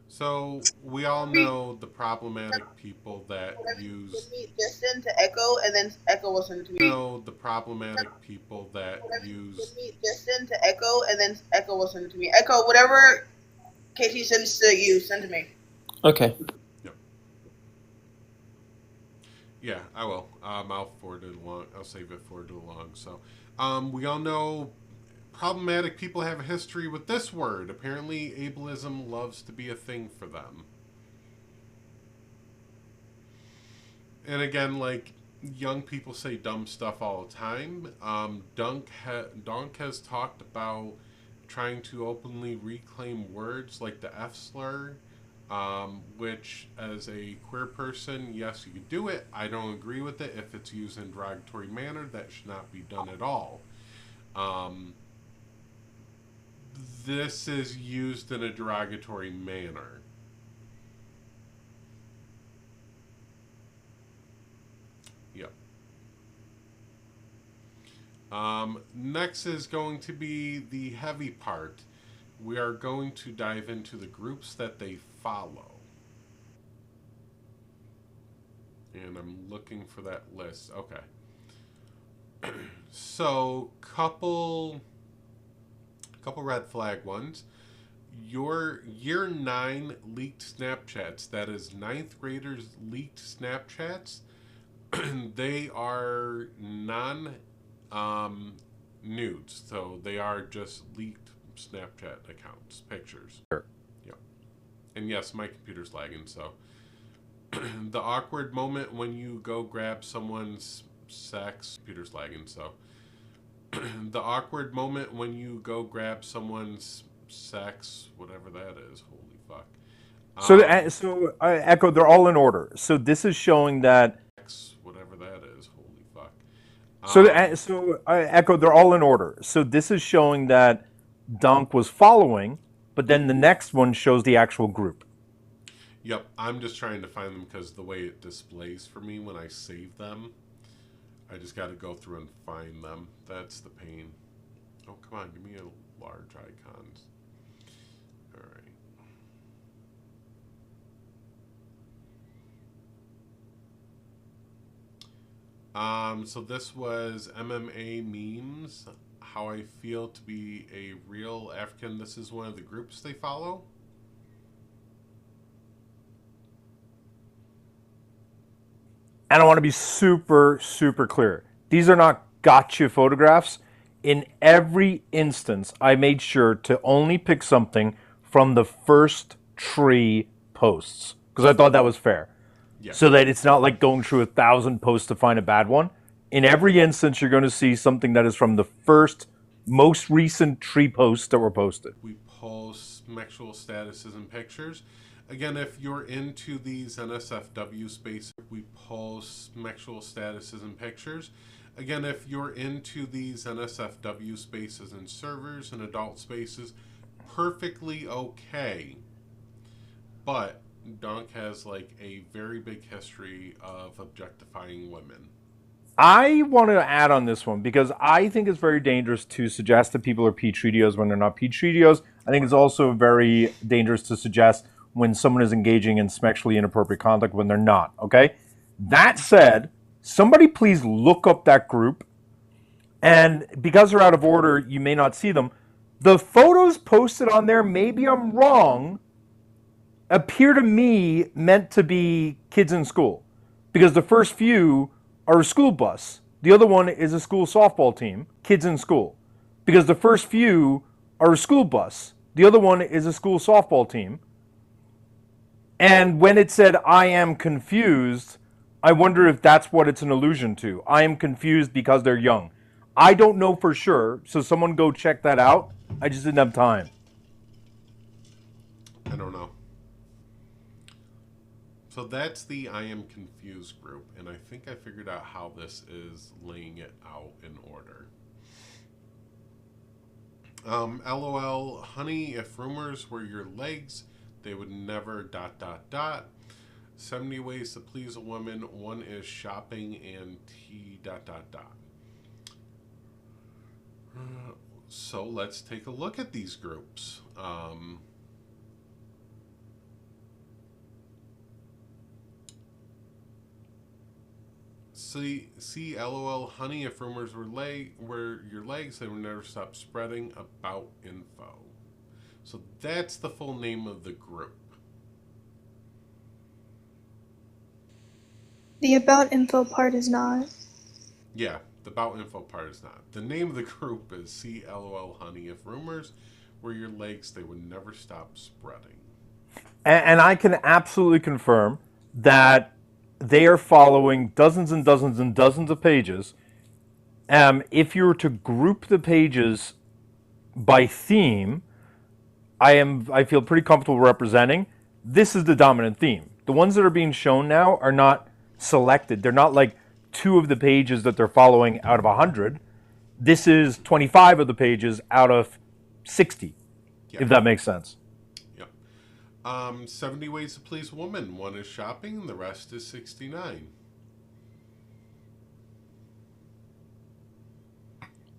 So we all know the problematic people that use. Just send to Echo, and then Echo will send it to me. Know the problematic people that use. Just send to Echo, and then Echo will send it to me. Echo, whatever KT sends to you, send to me. Okay. Yep. Yeah, I will. I'll forward it along. I'll save it, forward it along. So, we all know problematic people have a history with this word. Apparently, ableism loves to be a thing for them. And again, like, young people say dumb stuff all the time. Donk has talked about trying to openly reclaim words like the F slur, which, as a queer person, yes, you can do it. I don't agree with it. If it's used in a derogatory manner, that should not be done at all. this is used in a derogatory manner. Yep. Next is going to be the heavy part. We are going to dive into the groups that they follow. And I'm looking for that list. Okay. So, couple red flag ones. Your year 9 leaked Snapchats, that is 9th graders leaked Snapchats, they are nudes. So they are just leaked Snapchat accounts, pictures. Sure. Yeah. And yes, my computer's lagging, so. The awkward moment when you go grab someone's sex, computer's lagging, so. The awkward moment when you go grab someone's sex, whatever that is, holy fuck. So I echo, they're all in order. So this is showing that. Whatever that is, holy fuck. So I echo, they're all in order. So this is showing that Donk was following, but then the next one shows the actual group. Yep, I'm just trying to find them because the way it displays for me when I save them, I just got to go through and find them. That's the pain. Oh, come on, give me a large icons. All right. So this was MMA memes. How I feel to be a real African. This is one of the groups they follow. And I want to be super, super clear. These are not gotcha photographs. In every instance, I made sure to only pick something from the first tree posts because I thought that was fair. Yeah. So that it's not like going through 1,000 posts to find a bad one. In every instance, you're going to see something that is from the first, most recent tree posts that were posted. We post sexual statuses and pictures. Again, if you're into these NSFW spaces, we post sexual statuses and pictures. Again, if you're into these NSFW spaces and servers and adult spaces, perfectly okay. But Donk has like a very big history of objectifying women. I want to add on this one because I think it's very dangerous to suggest that people are Petri when they're not Petri. I think it's also very dangerous to suggest when someone is engaging in sexually inappropriate conduct when they're not, okay? That said, somebody please look up that group, and because they're out of order, you may not see them. The photos posted on there, maybe I'm wrong, appear to me meant to be kids in school, because the first few are a school bus. The other one is a school softball team, kids in school, because the first few are a school bus. The other one is a school softball team. And when it said, I am confused, I wonder if that's what it's an allusion to. I am confused because they're young. I don't know for sure, so someone go check that out. I just didn't have time. I don't know. So that's the I am confused group, and I think I figured out how this is laying it out in order. LOL, honey, if rumors were your legs, they would never ... 70 ways to please a woman. One is shopping and T ... So let's take a look at these groups. See, LOL, honey, if rumors were your legs, they would never stop spreading about info. So that's the full name of the group. The about info part is not. Yeah, the about info part is not. The name of the group is See LOL, honey, if rumors were your legs, they would never stop spreading. And I can absolutely confirm that they are following dozens and dozens and dozens of pages. If you were to group the pages by theme, I feel pretty comfortable representing this is the dominant theme. The ones that are being shown now are not selected. They're not like 2 of the pages that they're following out of 100. This is 25 of the pages out of 60. Yeah. If that makes sense. Yep. 70 Ways to Please a Woman. One is shopping, and the rest is 69.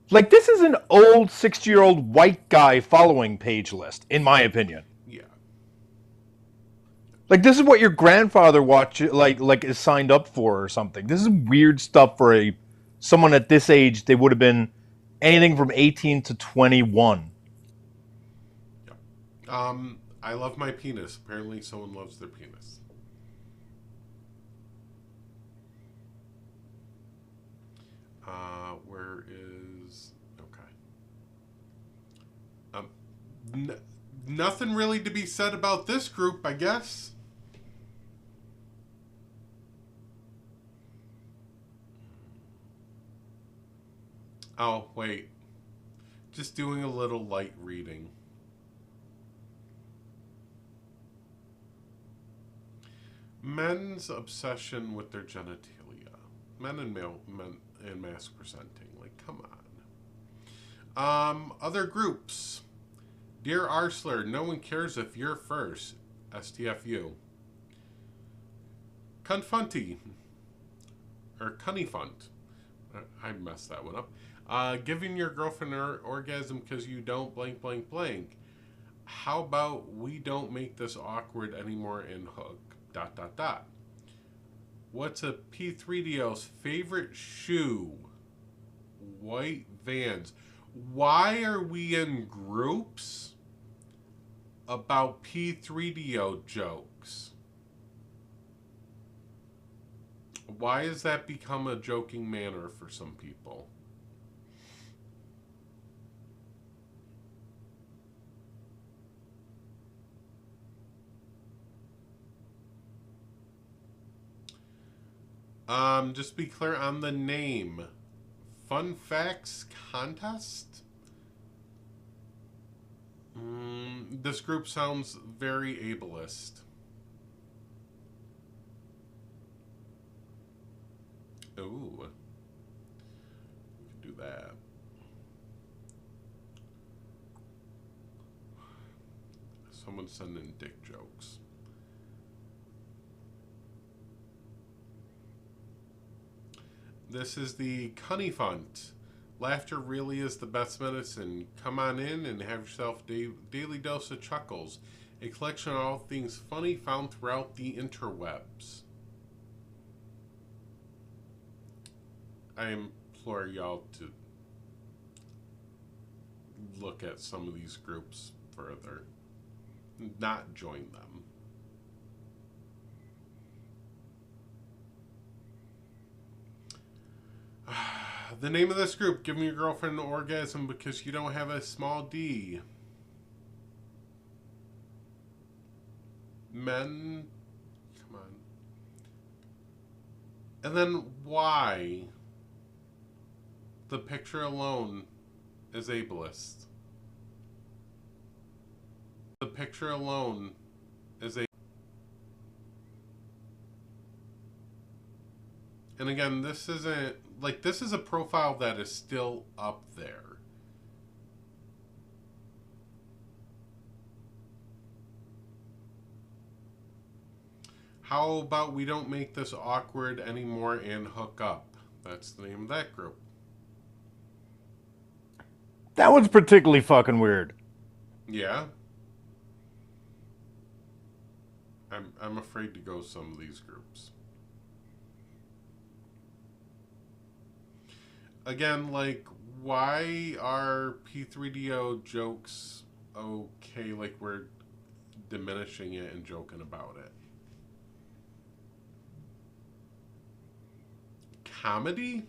Like, this is an old 60-year-old white guy following page list, in my opinion. Yeah. Like, this is what your grandfather like is signed up for or something. This is weird stuff for someone at this age. They would have been anything from 18 to 21. I love my penis. Apparently someone loves their penis. Where is... Okay. Nothing really to be said about this group, I guess. Oh, wait. Just doing a little light reading. Men's obsession with their genitalia. Men and mask presenting. Like, come on. Other groups. Dear Arsler, no one cares if you're first. STFU. Confunty. Or Cunnifunt. I messed that one up. Giving your girlfriend an orgasm because you don't blank blank blank. How about we don't make this awkward anymore and hook. ... What's a P3DO's favorite shoe? White Vans. Why are we in groups about P3DO jokes? Why has that become a joking manner for some people? Just be clear on the name. Fun Facts Contest? This group sounds very ableist. Ooh. We could do that. Someone's sending dick jokes. This is the Cunnifunt. Laughter really is the best medicine. Come on in and have yourself a daily dose of chuckles. A collection of all things funny found throughout the interwebs. I implore y'all to look at some of these groups further. Not join them. The name of this group, giving your girlfriend an orgasm because you don't have a small D. Men, come on. And then why? The picture alone is ableist. The picture alone is a... And again, this isn't... Like, this is a profile that is still up there. How about we don't make this awkward anymore and hook up? That's the name of that group. That one's particularly fucking weird. Yeah. I'm afraid to go some of these groups. Again, like, why are P3DO jokes okay? Like, we're diminishing it and joking about it. Comedy?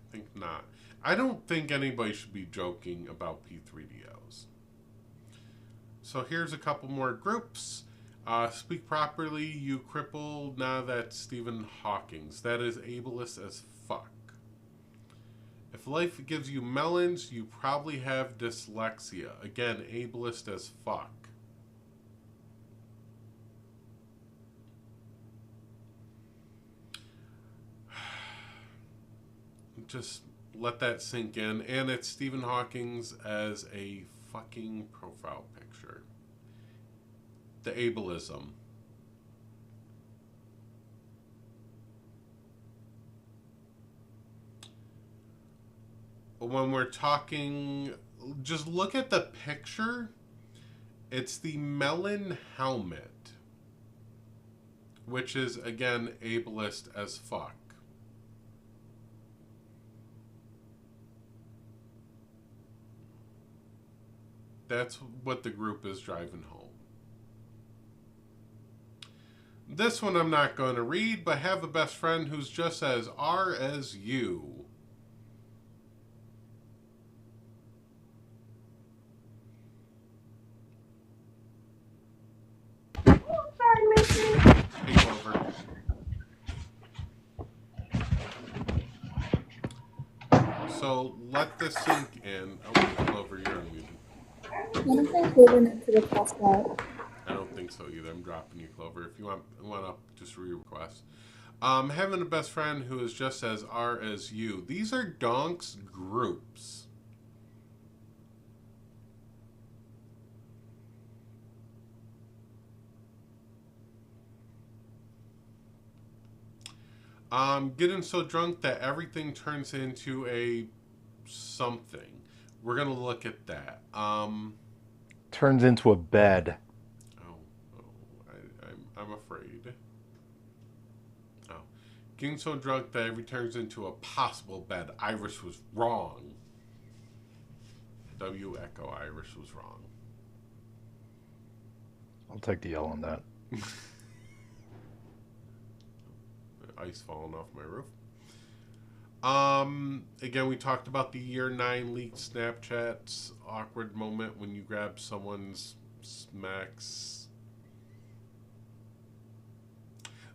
I think not. I don't think anybody should be joking about P3DOs. So here's a couple more groups. Speak properly, you cripple. Nah, that's Stephen Hawking's. That is ableist as fuck. If life gives you melons, you probably have dyslexia. Again, ableist as fuck. just let that sink in. And it's Stephen Hawking's as a fucking profile picture. The ableism. When we're talking, just look at the picture. It's the melon helmet, which is, again, ableist as fuck. That's what the group is driving home. This one I'm not going to read, but have a best friend who's just as R as you. Take over. So let this sink in. Oh, Clover, you're unmuted. One of my favorite into the cross out. I don't think so either. I'm dropping you, Clover. If you want to just re-request. Having a best friend who is just as R as you. These are Donk's groups. Getting so drunk that everything turns into a something. We're going to look at that. Turns into a bed. I'm afraid. Oh. Getting so drunk that everything turns into a possible bed. Iris was wrong. W echo Iris was wrong. I'll take the L on that. Ice falling off my roof. Again, we talked about the year 9 leaked Snapchats. Awkward moment when you grab someone's smacks.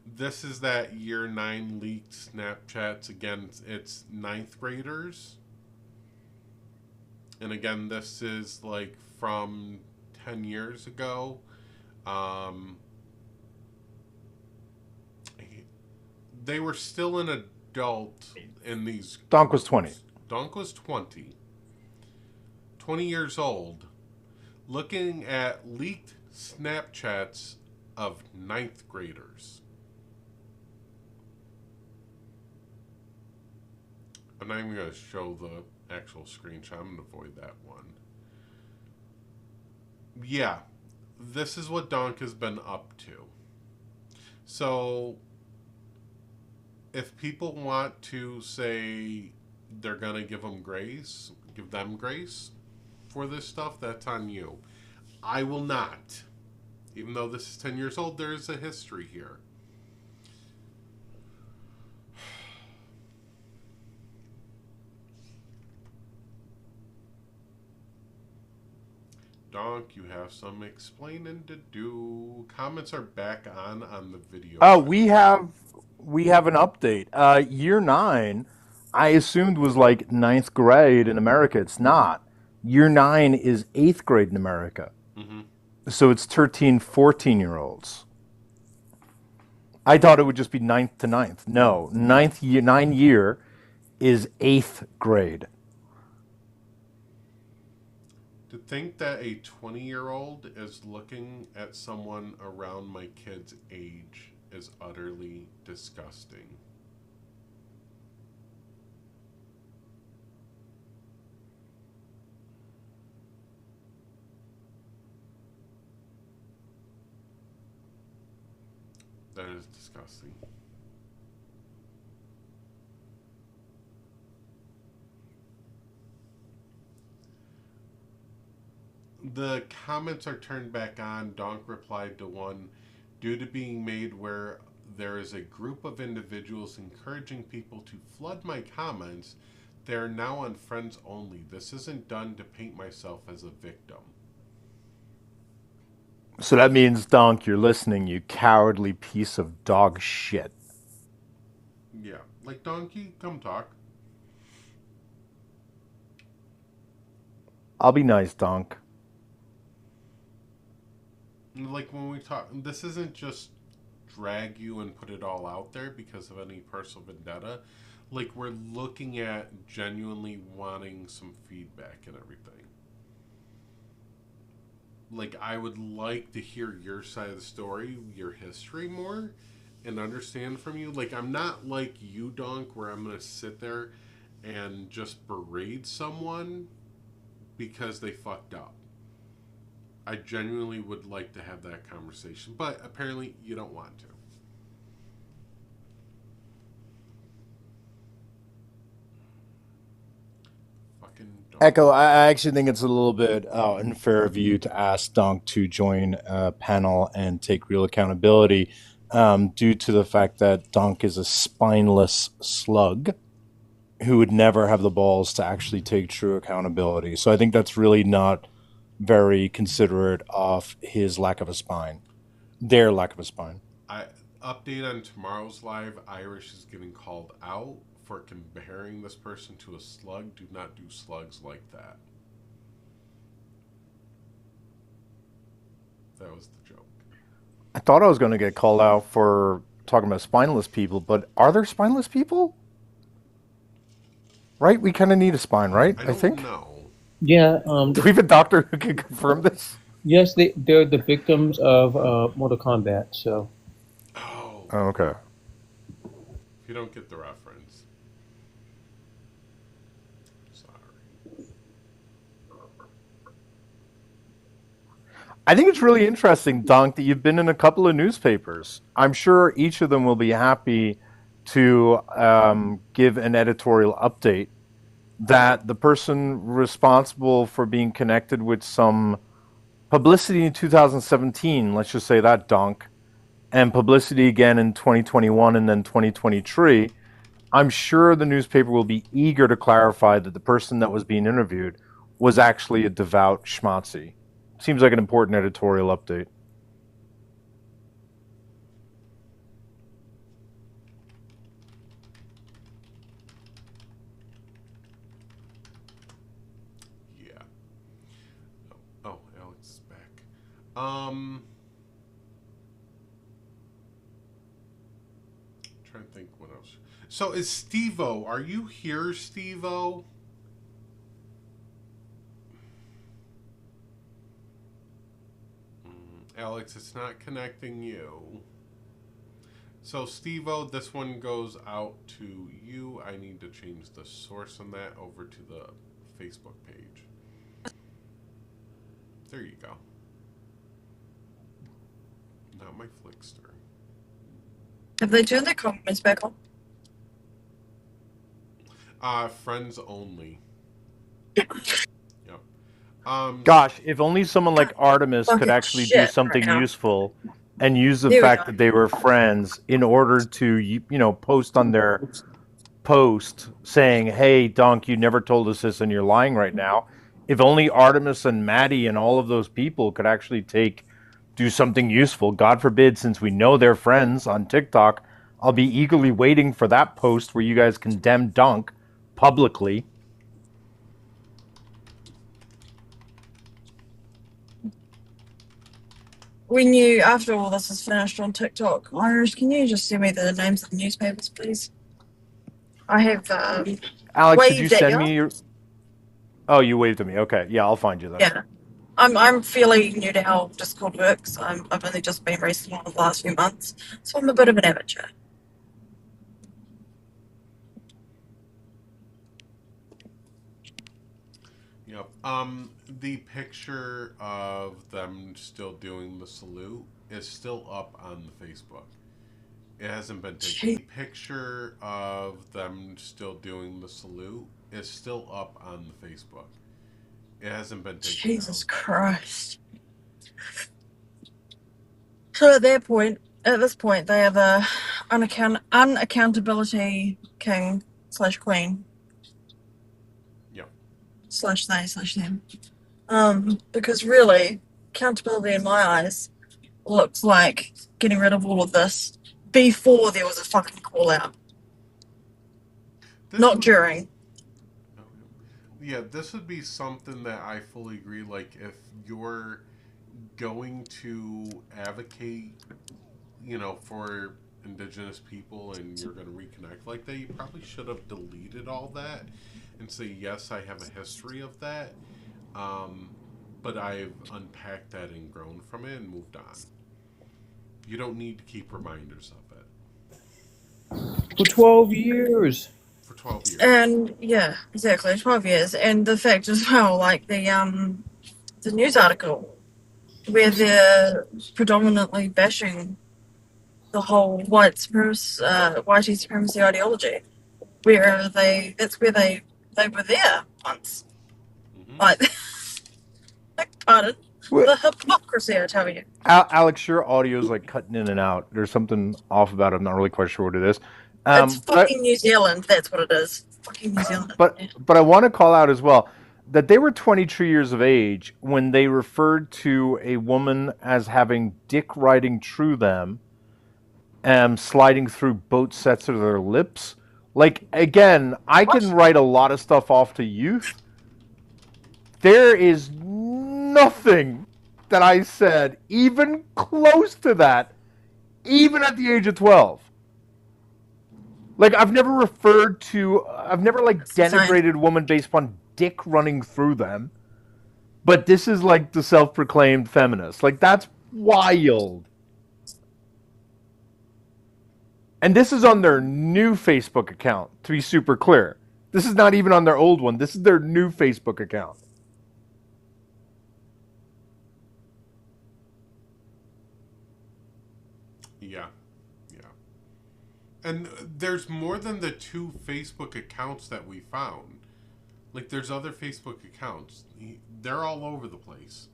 This is that year 9 leaked Snapchats. Again, it's 9th graders. And again, this is like from 10 years ago. They were still an adult in these. Donk was 20. Donk was 20. 20 years old. Looking at leaked Snapchats of 9th graders. I'm not even going to show the actual screenshot. I'm going to avoid that one. Yeah. This is what Donk has been up to. So if people want to say they're going to give them grace for this stuff, that's on you. I will not. Even though this is 10 years old, there is a history here. Donk, you have some explaining to do. Comments are back on the video. Oh, we have an update. Year 9, I assumed was like 9th grade in America. It's not. Year 9 is 8th grade in America. Mm-hmm. So it's 13, 14-year-olds. I thought it would just be 9th to 9th. No, 9 year is 8th grade. To think that a 20-year-old is looking at someone around my kid's age is utterly disgusting. That is disgusting. The comments are turned back on. Donk replied to one, due to being made where there is a group of individuals encouraging people to flood my comments, they are now on friends only. This isn't done to paint myself as a victim. So that means, Donk, you're listening, you cowardly piece of dog shit. Yeah, like Donkey, come talk. I'll be nice, Donk. Like when we talk, this isn't just drag you and put it all out there because of any personal vendetta. Like, we're looking at genuinely wanting some feedback and everything. Like, I would like to hear your side of the story, your history more, and understand from you. Like, I'm not like you, Donk, where I'm going to sit there and just berate someone because they fucked up. I genuinely would like to have that conversation, but apparently you don't want to. Echo, I actually think it's a little bit unfair of you to ask Donk to join a panel and take real accountability due to the fact that Donk is a spineless slug who would never have the balls to actually take true accountability. So I think that's really not very considerate of his lack of a spine, their lack of a spine. Update on tomorrow's live, Irish is getting called out for comparing this person to a slug. Do not do slugs like that. That was the joke. I thought I was going to get called out for talking about spineless people, but are there spineless people? Right? We kind of need a spine, right? I think. No. Yeah. Do we have a doctor who can confirm this? Yes, they're the victims of Mortal Kombat. So. Oh, okay. If you don't get the reference. Sorry. I think it's really interesting, Donk, that you've been in a couple of newspapers. I'm sure each of them will be happy to give an editorial update that the person responsible for being connected with some publicity in 2017, let's just say that, Donk, and publicity again in 2021 and then 2023, I'm sure the newspaper will be eager to clarify that the person that was being interviewed was actually a devout schmatzi. Seems like an important editorial update. Yeah. Oh, Alex is back. Trying to think what else. So is Steve-O, are you here, Steve-O? Alex, it's not connecting you. So Steve-O, this one goes out to you. I need to change the source on that over to the Facebook page. There you go. Not my Flickster. Have they turned their comments back on? Friends only. Gosh, if only someone like Artemis could fucking actually do shit something right now. useful and use the There we fact go. that they were friends in order to, post on their post saying, hey, Donk, you never told us this and you're lying right now. If only Artemis and Maddie and all of those people could actually do something useful. God forbid, since we know they're friends on TikTok, I'll be eagerly waiting for that post where you guys condemn Donk publicly. When you, after all this is finished on TikTok, Irish, can you just send me the names of the newspapers, please? I have Alex, did you waved at send you. me your... Oh, you waved at me. Okay. Yeah, I'll find you then. Yeah. I'm fairly new to how Discord works. I've only just been recently in the last few months, so I'm a bit of an amateur. Yep. The picture of them still doing the salute is still up on the Facebook. It hasn't been taken. The picture of them still doing the salute is still up on the Facebook. It hasn't been taken. Jesus Christ. So at this point, they have a unaccountability king / queen. Yep. /they/them. Because really, accountability in my eyes looks like getting rid of all of this before there was a fucking call out. Not during. Yeah, this would be something that I fully agree. Like, if you're going to advocate, for indigenous people and you're going to reconnect like that, you probably should have deleted all that and say, yes, I have a history of that, but I've unpacked that and grown from it and moved on. You don't need to keep reminders of it. For 12 years. For 12 years. And yeah, exactly, 12 years. And the fact as well, like the news article where they're predominantly bashing the whole white supremacy ideology, where that's where they were there once. Like, pardon, the hypocrisy, I tell you. Alex, your audio is like cutting in and out. There's something off about it. I'm not really quite sure what it is. It's fucking New Zealand, that's what it is. Fucking New Zealand. But I want to call out as well that they were 22 years of age when they referred to a woman as having dick riding through them and sliding through both sets of their lips. Like, again, I can write a lot of stuff off to youth. There is nothing that I said even close to that, even at the age of 12. Like, I've never like denigrated a woman based upon dick running through them. But this is like the self-proclaimed feminist. Like, that's wild. And this is on their new Facebook account, to be super clear. This is not even on their old one. This is their new Facebook account. Yeah. And there's more than the 2 Facebook accounts that we found. Like, there's other Facebook accounts. They're all over the place.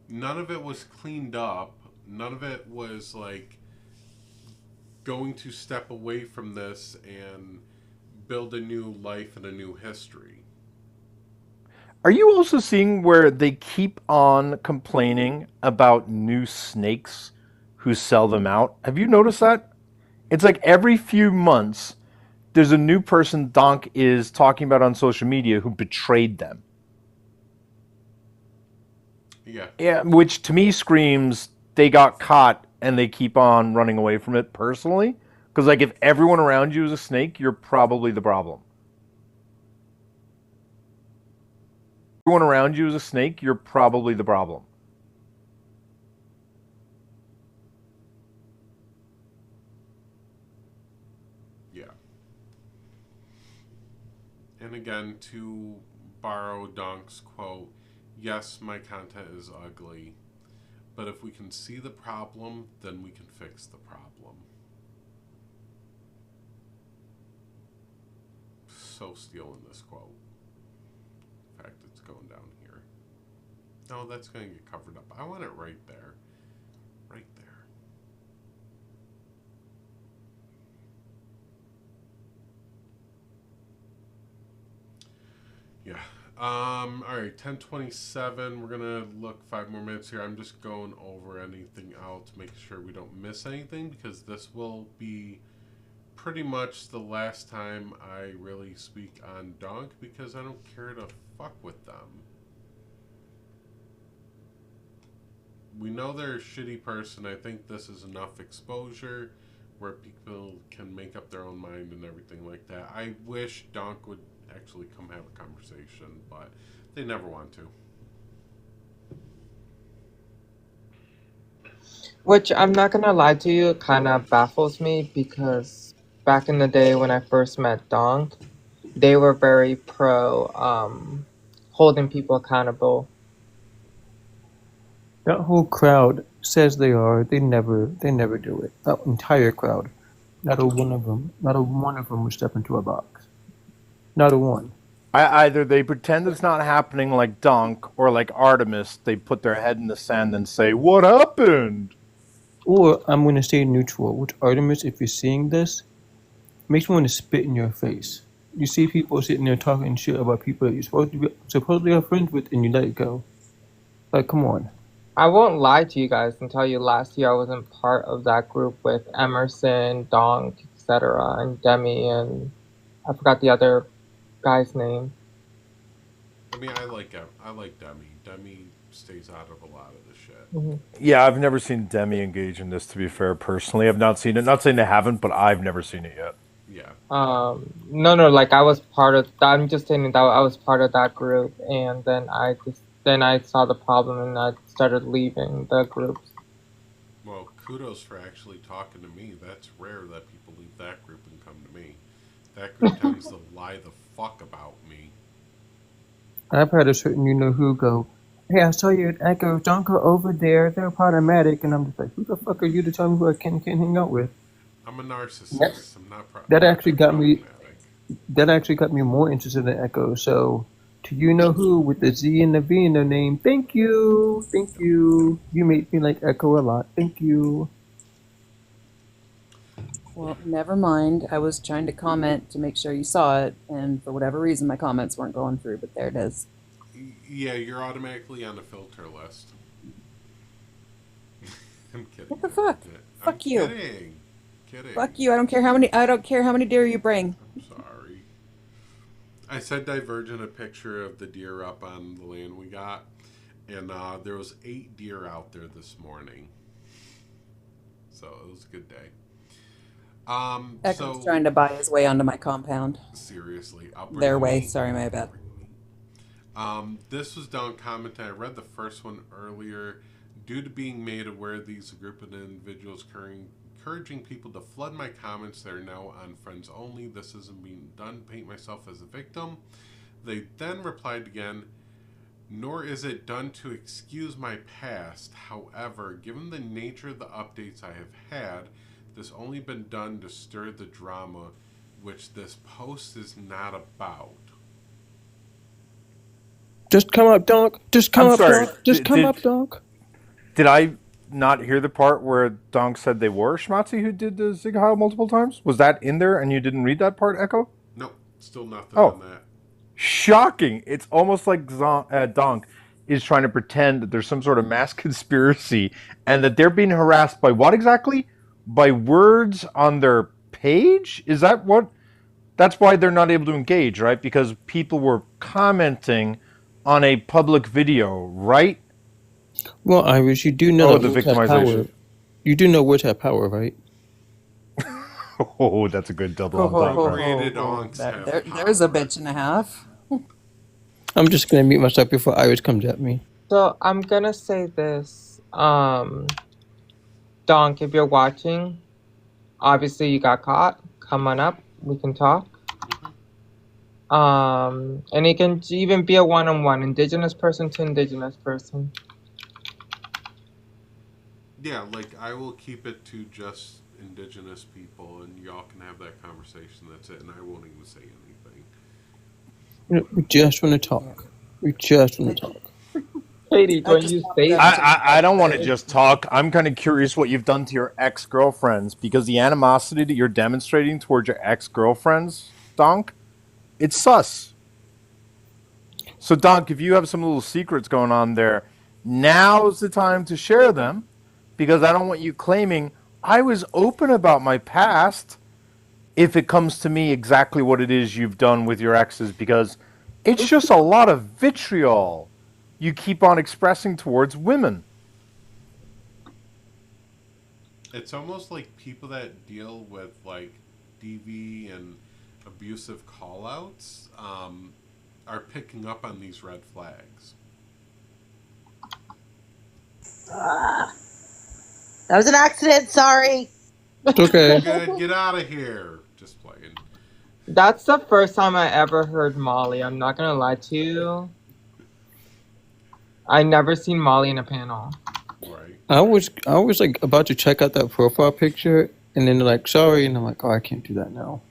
None of it was cleaned up. None of it was, like, going to step away from this and build a new life and a new history. Are you also seeing where they keep on complaining about new snakes who sell them out? Have you noticed that? It's like every few months, there's a new person Donk is talking about on social media who betrayed them. Yeah, which to me screams they got caught and they keep on running away from it personally. Because, like, if everyone around you is a snake, you're probably the problem. Everyone around you is a snake, you're probably the problem. And again, to borrow Donk's quote, yes, my content is ugly, but if we can see the problem, then we can fix the problem. So stealing this quote. In fact, it's going down here. No, that's going to get covered up. I want it right there. Right there. Yeah. All right, 10:27. We're gonna look 5 more minutes here. I'm just going over anything else, making sure we don't miss anything, because this will be pretty much the last time I really speak on Donk, because I don't care to fuck with them. We know they're a shitty person. I think this is enough exposure where people can make up their own mind and everything like that. I wish Donk would actually come have a conversation, but they never want to. Which, I'm not gonna lie to you, kind of baffles me, because back in the day when I first met Donk, they were very pro holding people accountable. That whole crowd says they are. They never do it. That entire crowd, not a one of them would step into a box. Not a one. Either they pretend it's not happening like Donk, or like Artemis, they put their head in the sand and say, "What happened?" Or I'm going to stay neutral. Which, Artemis, if you're seeing this, makes me want to spit in your face. You see people sitting there talking shit about people that you're supposedly are friends with, and you let it go. Like, come on. I won't lie to you guys and tell you last year I wasn't part of that group with Emerson, Donk, etc., and Demi, and I forgot the other guy's name. I mean, I like Demi. Demi stays out of a lot of the shit. Yeah, I've never seen Demi engage in this, to be fair, personally. I've not seen it. Not saying they haven't, but I've never seen it yet. Yeah. No, like I was part of. I'm just saying that I was part of that group, and then I saw the problem and I started leaving the group. Well, kudos for actually talking to me. That's rare that people leave that group and come to me. That group tends to lie the fuck about me. I've had a certain you-know-who go, hey, I saw you at Echo. Don't go over there. They're problematic. And I'm just like, who the fuck are you to tell me who I can't hang out with? I'm a narcissist. I'm not That actually got me. That actually got me more interested in Echo. So, to you-know-who with the Z and the V in their name, thank you. Thank you. You made me like Echo a lot. Thank you. Well, never mind. I was trying to comment to make sure you saw it, and for whatever reason, my comments weren't going through, but there it is. Yeah, you're automatically on the filter list. I'm kidding. What the fuck? Fuck you. Kidding. Fuck you. I don't care how many deer you bring. Sorry. I sent Divergent a picture of the deer up on the land we got, and there was 8 deer out there this morning. So it was a good day. Echo's trying to buy his way onto my compound. Seriously. Their way. Sorry, my bad. This was Donk commenting. I read the first one earlier. Due to being made aware of these group of individuals encouraging people to flood my comments that are now on friends only. This isn't being done. Paint myself as a victim. They then replied again, nor is it done to excuse my past. However, given the nature of the updates I have had, this only been done to stir the drama, which this post is not about. Just come up, Donk. Just come up, Donk. Just come up, Donk. Did I not hear the part where Donk said they were Schmatzi who did the Zig Heil multiple times? Was that in there and you didn't read that part, Echo? Nope, still nothing on that. Shocking. It's almost like Donk is trying to pretend that there's some sort of mass conspiracy and that they're being harassed by what exactly? By words on their page? Is that what? That's why they're not able to engage, right? Because people were commenting on a public video, right? Well, Irish, you do know the words have power. victimization. You do know words have power, right? Oh, that's a good double entendre. There's a bitch and a half. I'm just gonna mute myself before Irish comes at me. So I'm gonna say this, Donk, if you're watching, obviously you got caught. Come on up, we can talk. And it can even be a one-on-one, indigenous person to indigenous person. Yeah, like I will keep it to just indigenous people, and y'all can have that conversation. That's it, and I won't even say anything. We just want to talk. We just want to talk. Katie, don't you say I don't want to just talk. I'm kind of curious what you've done to your ex-girlfriends, because the animosity that you're demonstrating towards your ex-girlfriends, Donk, it's sus. So, Donk, if you have some little secrets going on there, now's the time to share them, because I don't want you claiming I was open about my past if it comes to me exactly what it is you've done with your exes, because it's just a lot of vitriol you keep on expressing towards women. It's almost like people that deal with like DV and abusive callouts are picking up on these red flags. That was an accident. Sorry. Okay. Good, get out of here. Just playing. That's the first time I ever heard Molly. I'm not gonna lie to you. I never seen Molly in a panel. Right. I was like about to check out that profile picture, and then they're like, "Sorry," and I'm like, "Oh, I can't do that now."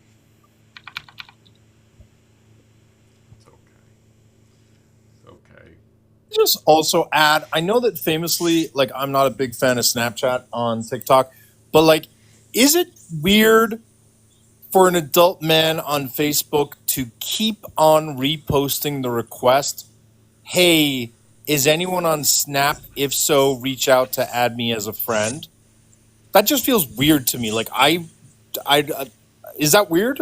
Just also add, I know that famously, like, I'm not a big fan of Snapchat on TikTok, but like, is it weird for an adult man on Facebook to keep on reposting the request, hey, is anyone on Snap? If so, reach out to add me as a friend? That just feels weird to me. Like, is that weird?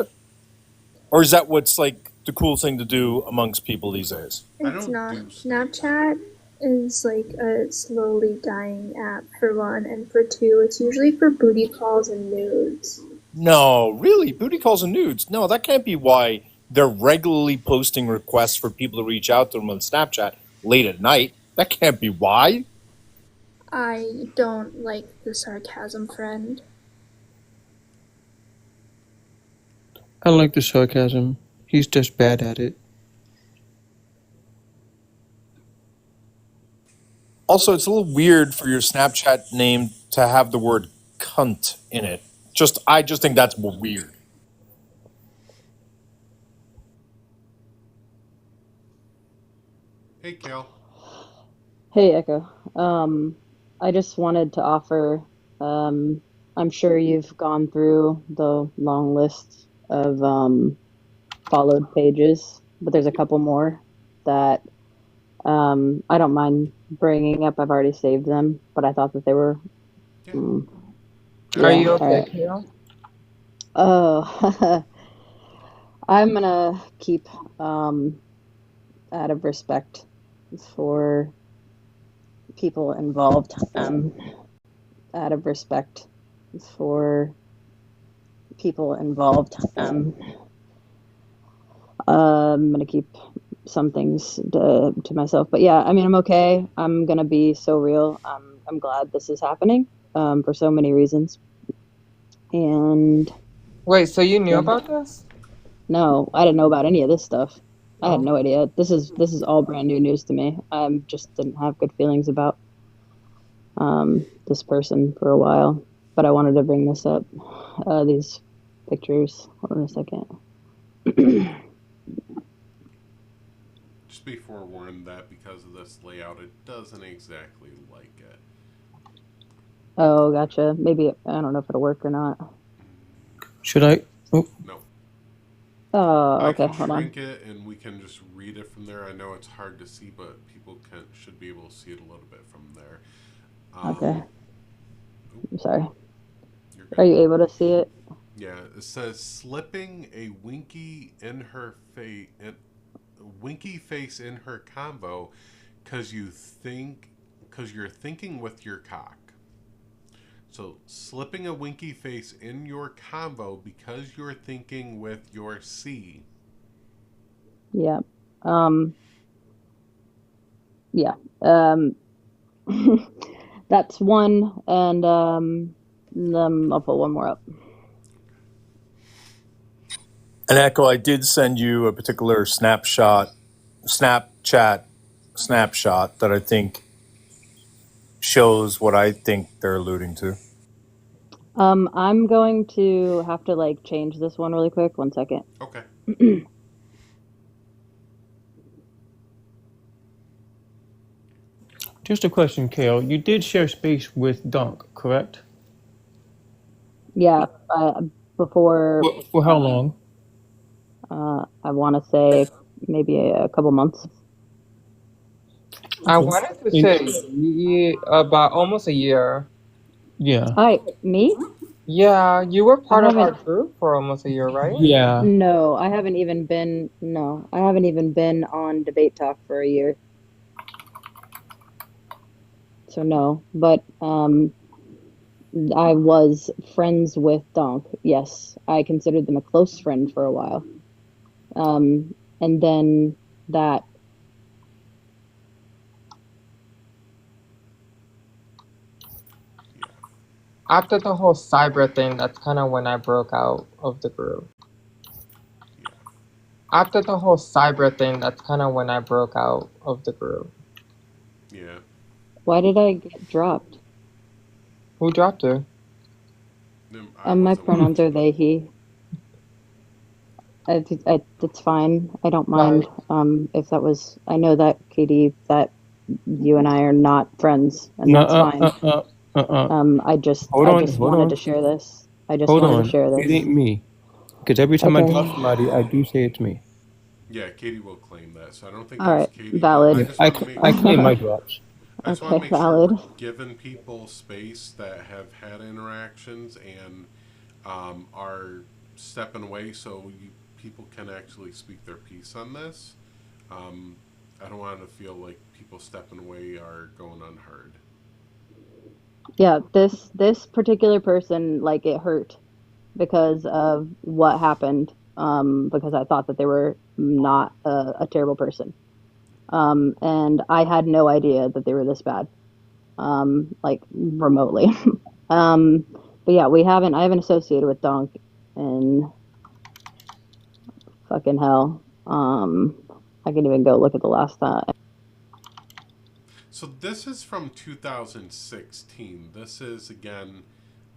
Or is that what's like the cool thing to do amongst people these days. It's not. Snapchat is like a slowly dying app for one, and for two, it's usually for booty calls and nudes. No, really, booty calls and nudes. No, that can't be why they're regularly posting requests for people to reach out to them on Snapchat late at night. That can't be why. I don't like the sarcasm, friend. I like the sarcasm. He's just bad at it. Also, it's a little weird for your Snapchat name to have the word cunt in it. I just think that's weird. Hey, Cal. Hey, Echo. I just wanted to offer, I'm sure you've gone through the long list of followed pages, but there's a couple more that I don't mind bringing up. I've already saved them, but I thought that they were... Are you okay, alright. Kale? Oh, I'm gonna keep, out of respect for people involved, out of respect for people involved, I'm gonna keep some things to myself. But yeah, I mean, I'm okay. I'm gonna be so real. I'm glad this is happening, for so many reasons. And wait, so you knew about this? No, I didn't know about any of this stuff. I had no idea. This is all brand new news to me. I just didn't have good feelings about this person for a while, but I wanted to bring this up. These pictures. Hold on a second. Just be forewarned that because of this layout, it doesn't exactly like it. Oh, gotcha. Maybe I don't know if it'll work or not. Should I? Oh. No. Oh, I okay. can Hold on. shrink it and we can just read it from there. I know it's hard to see, but people should be able to see it a little bit from there. Okay. I'm sorry. Are you able to see it? Yeah, it says slipping a winky in her face, winky face in her convo, because you're thinking with your cock. So slipping a winky face in your convo because you're thinking with your C. Yeah. Yeah. That's one, and I'll put one more up. And Echo, I did send you a particular Snapchat that I think shows what I think they're alluding to. I'm going to have to change this one really quick. 1 second. Okay. Just a question, Kale. You did share space with Donk, correct? Yeah. Before. For how long? I want to say maybe a couple months. I wanted to say about almost a year. Yeah. Hi, me? Yeah, you were part of our group for almost a year, right? Yeah. No, I haven't even been. No, I haven't even been on Debate Talk for a year. So no, but I was friends with Donk. Yes, I considered them a close friend for a while. And then that. After the whole cyber thing, that's kind of when I broke out of the group. After the whole cyber thing, that's kind of when I broke out of the group. Yeah. Why did I get dropped? Who dropped her? My pronouns are they, he. It's fine. I don't mind. If that was, I know that Katie, that you and I are not friends, and that's fine. I just wanted to share this. I just wanted to share this. It ain't me, because every time I Okay. drop somebody, I do say it's me. Yeah, Katie will claim that, so I don't think All it's right, Katie. valid. I claim my drops. I just Okay, want to make valid. sure we're giving people space that have had interactions and are stepping away, so people can actually speak their piece on this. I don't want to feel like people stepping away are going unheard. Yeah, this particular person, like, it hurt because of what happened. Because I thought that they were not a terrible person. And I had no idea that they were this bad. Like, remotely. But yeah, I haven't associated with Donk in fucking hell. I can even go look at the last time. So this is from 2016. This is, again,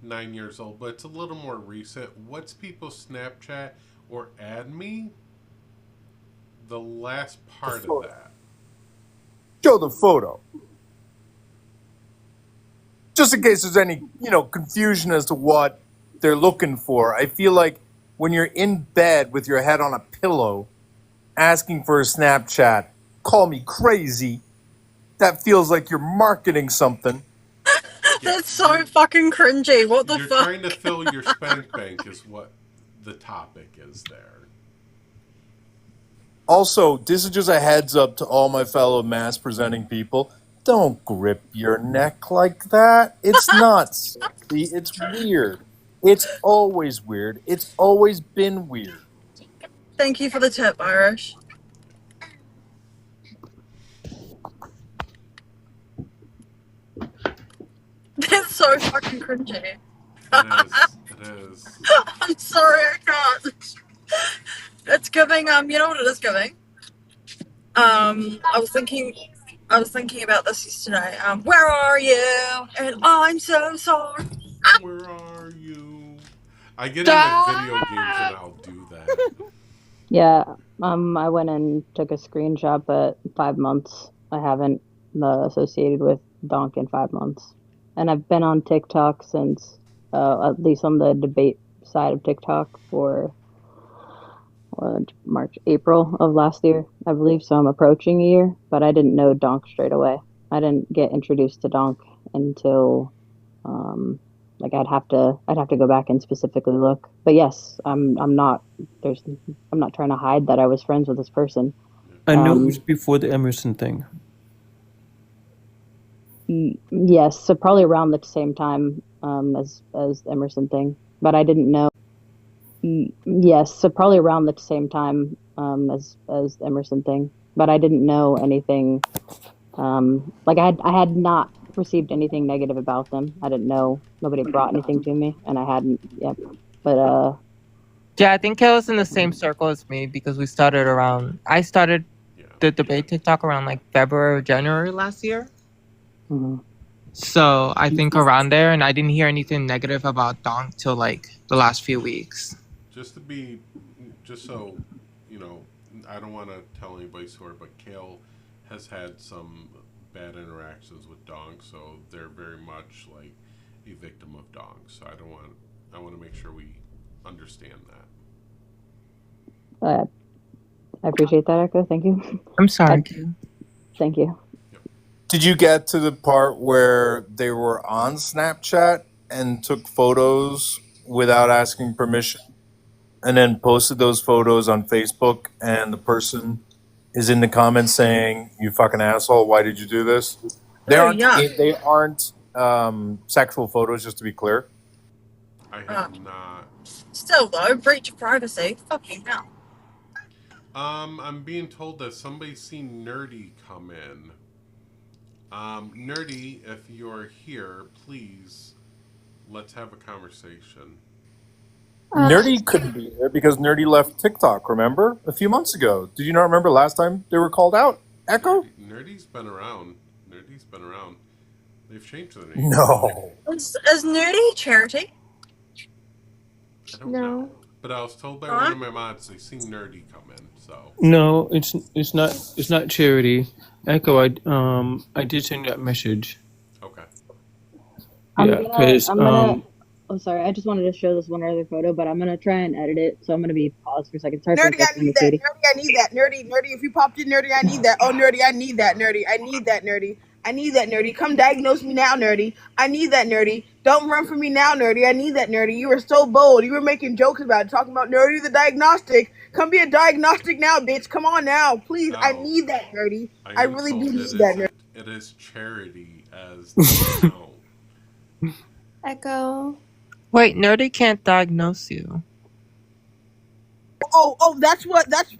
9 years old, but it's a little more recent. What's people's Snapchat or add me? The last part of that. Show the photo. Just in case there's any, confusion as to what they're looking for. I feel like when you're in bed with your head on a pillow asking for a Snapchat, call me crazy. That feels like you're marketing something. That's so fucking cringy. What the You're fuck? trying to fill your spank bank is what the topic is there. Also, this is just a heads up to all my fellow mass presenting people. Don't grip your neck like that. It's not sexy. It's weird. It's always weird. It's always been weird. Thank you for the tip, Irish. That's so fucking cringy. It is. I'm sorry, I can't. It's giving, you know what it is giving? I was thinking about this yesterday. Where are you? And I'm so sorry. Where are you? I get into video games and I'll do that. Yeah, I went and took a screenshot, but 5 months. I haven't associated with Donk in 5 months. And I've been on TikTok since, at least on the debate side of TikTok, for April of last year, I believe. So I'm approaching a year, but I didn't know Donk straight away. I didn't get introduced to Donk until, I'd have to go back and specifically look. But yes, I'm not trying to hide that I was friends with this person. I know it was before the Emerson thing. Yes, so probably around the same time as the Emerson thing, but I didn't know. Yes, so probably around the same time as the Emerson thing, but I didn't know anything. I had not received anything negative about them. I didn't know, nobody brought anything to me, and I hadn't. Yep, but yeah, I think it was in the same circle as me because I started the debate TikTok around like February or January last year. Mm-hmm. So I think around there, and I didn't hear anything negative about Donk till like the last few weeks. Just so, I don't want to tell anybody's story, but Kale has had some bad interactions with Donk, so they're very much like a victim of Donk. So I want to make sure we understand that. I appreciate that, Echo. Thank you. I'm sorry. Thank you. Did you get to the part where they were on Snapchat and took photos without asking permission and then posted those photos on Facebook, and the person is in the comments saying, "You fucking asshole, why did you do this?" They aren't sexual photos, just to be clear. I have not. Still though, breach of privacy. Fucking hell. I'm being told that somebody's seen Nerdy come in. Nerdy, if you're here, please, let's have a conversation. Nerdy couldn't be there because Nerdy left TikTok, remember? A few months ago. Did you not remember last time they were called out? Echo? Nerdy's been around. They've changed their name. No. Is Nerdy charity? I don't know. But I was told by one of my mods they've seen Nerdy come in, so. No, it's not charity. Echo, I did send that message. Okay. Yeah, because I'm sorry, I just wanted to show this one other photo, but I'm gonna try and edit it, so I'm gonna be paused for a second. Sorry Nerdy, I need that. Nerdy, I need that. Nerdy, if you popped in, Nerdy, I need that. Oh, Nerdy, I need that. Nerdy, I need that. Nerdy, I need that, Nerdy. Come diagnose me now, Nerdy. I need that, Nerdy. Don't run from me now, Nerdy. I need that, Nerdy. You were so bold. You were making jokes about it, talking about Nerdy the diagnostic. Come be a diagnostic now, bitch. Come on now. Please, I need that, Nerdy. I really do need that, Nerdy. It is Charity, as they know. Echo. Wait, Nerdy can't diagnose you. That's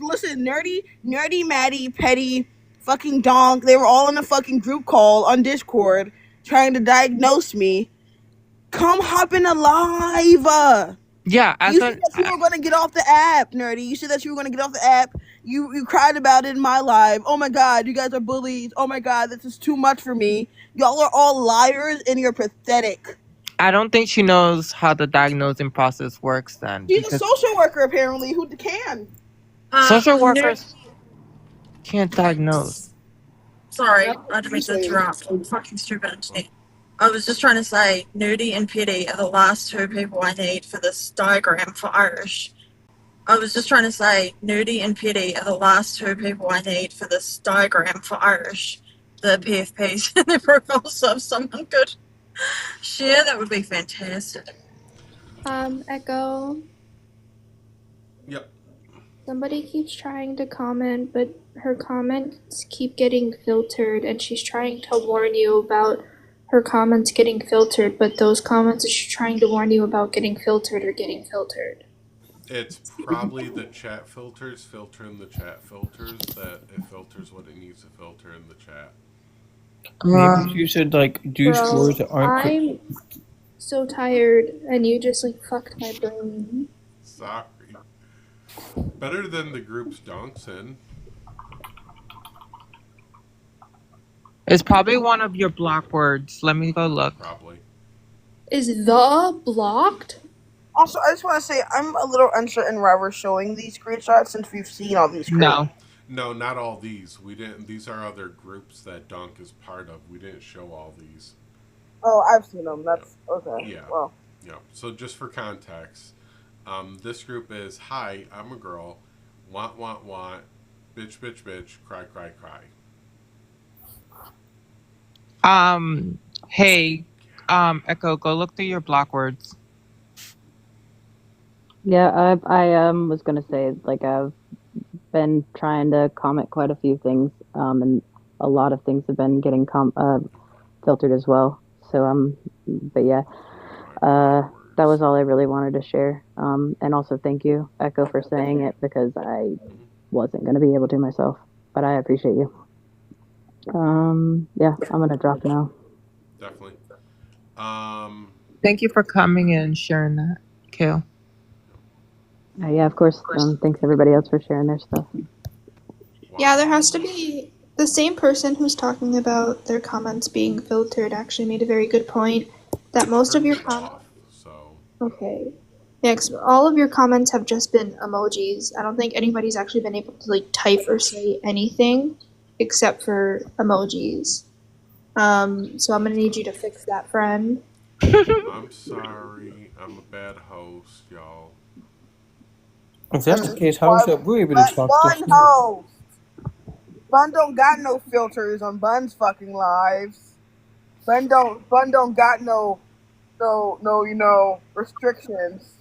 listen, Nerdy, Maddie, Petty, fucking Donk, they were all in a fucking group call on Discord trying to diagnose me. Come hop in a live. Yeah, you said that you were gonna get off the app, Nerdy. You said that you were gonna get off the app. You cried about it in my live. Oh my god, you guys are bullies. Oh my god, this is too much for me. Y'all are all liars and you're pathetic. I don't think she knows how the diagnosing process works then. She's a social worker apparently who can. Social workers can't diagnose. Sorry, I didn't mean to interrupt. I'm fucking stupid internet. I was just trying to say, Nerdy and Petty are the last two people I need for this diagram for Irish. I was just trying to say, Nerdy and Petty are the last two people I need for this diagram for Irish. The PFPs and their profiles, so if someone could share, that would be fantastic. Echo. Yep. Somebody keeps trying to comment, but her comments keep getting filtered, and she's trying to warn you about her comments getting filtered, but those comments that she's trying to warn you about getting filtered are getting filtered. It's probably the chat filters filtering the chat filters that it filters what it needs to filter in the chat. Maybe you should use Bro, words that aren't. I'm so tired, and you just fucked my brain. Sorry. Better than the groups Donk's in. It's probably one of your block words. Let me go look. Probably. Is the blocked? Also, I just want to say I'm a little uncertain why we're showing these screenshots since we've seen all these. No, not all these. We didn't. These are other groups that Donk is part of. We didn't show all these. Oh, I've seen them. That's okay. Yeah. Well. Yeah. So just for context, this group is hi. I'm a girl. Want, bitch, bitch, bitch. Cry, cry, cry. Hey, Echo, go look through your block words. Yeah, I was gonna say I've been trying to comment quite a few things, and a lot of things have been getting filtered as well. So but yeah, that was all I really wanted to share. And also thank you, Echo, for saying it because I wasn't gonna be able to myself, but I appreciate you. Yeah, I'm gonna drop now. Definitely. Thank you for coming in and sharing that, Kale. Yeah, of course. Thanks everybody else for sharing their stuff. Yeah, there has to be the same person who's talking about their comments being filtered actually made a very good point that most of your comments. Okay. Yeah, 'cause all of your comments have just been emojis. I don't think anybody's actually been able to type or say anything except for emojis. So I'm gonna need you to fix that, friend. I'm sorry. I'm a bad host, y'all. If that's the case, how is that we're able to talk Bun to host. Bun don't got no filters on Bun's fucking lives. Bun don't got no restrictions.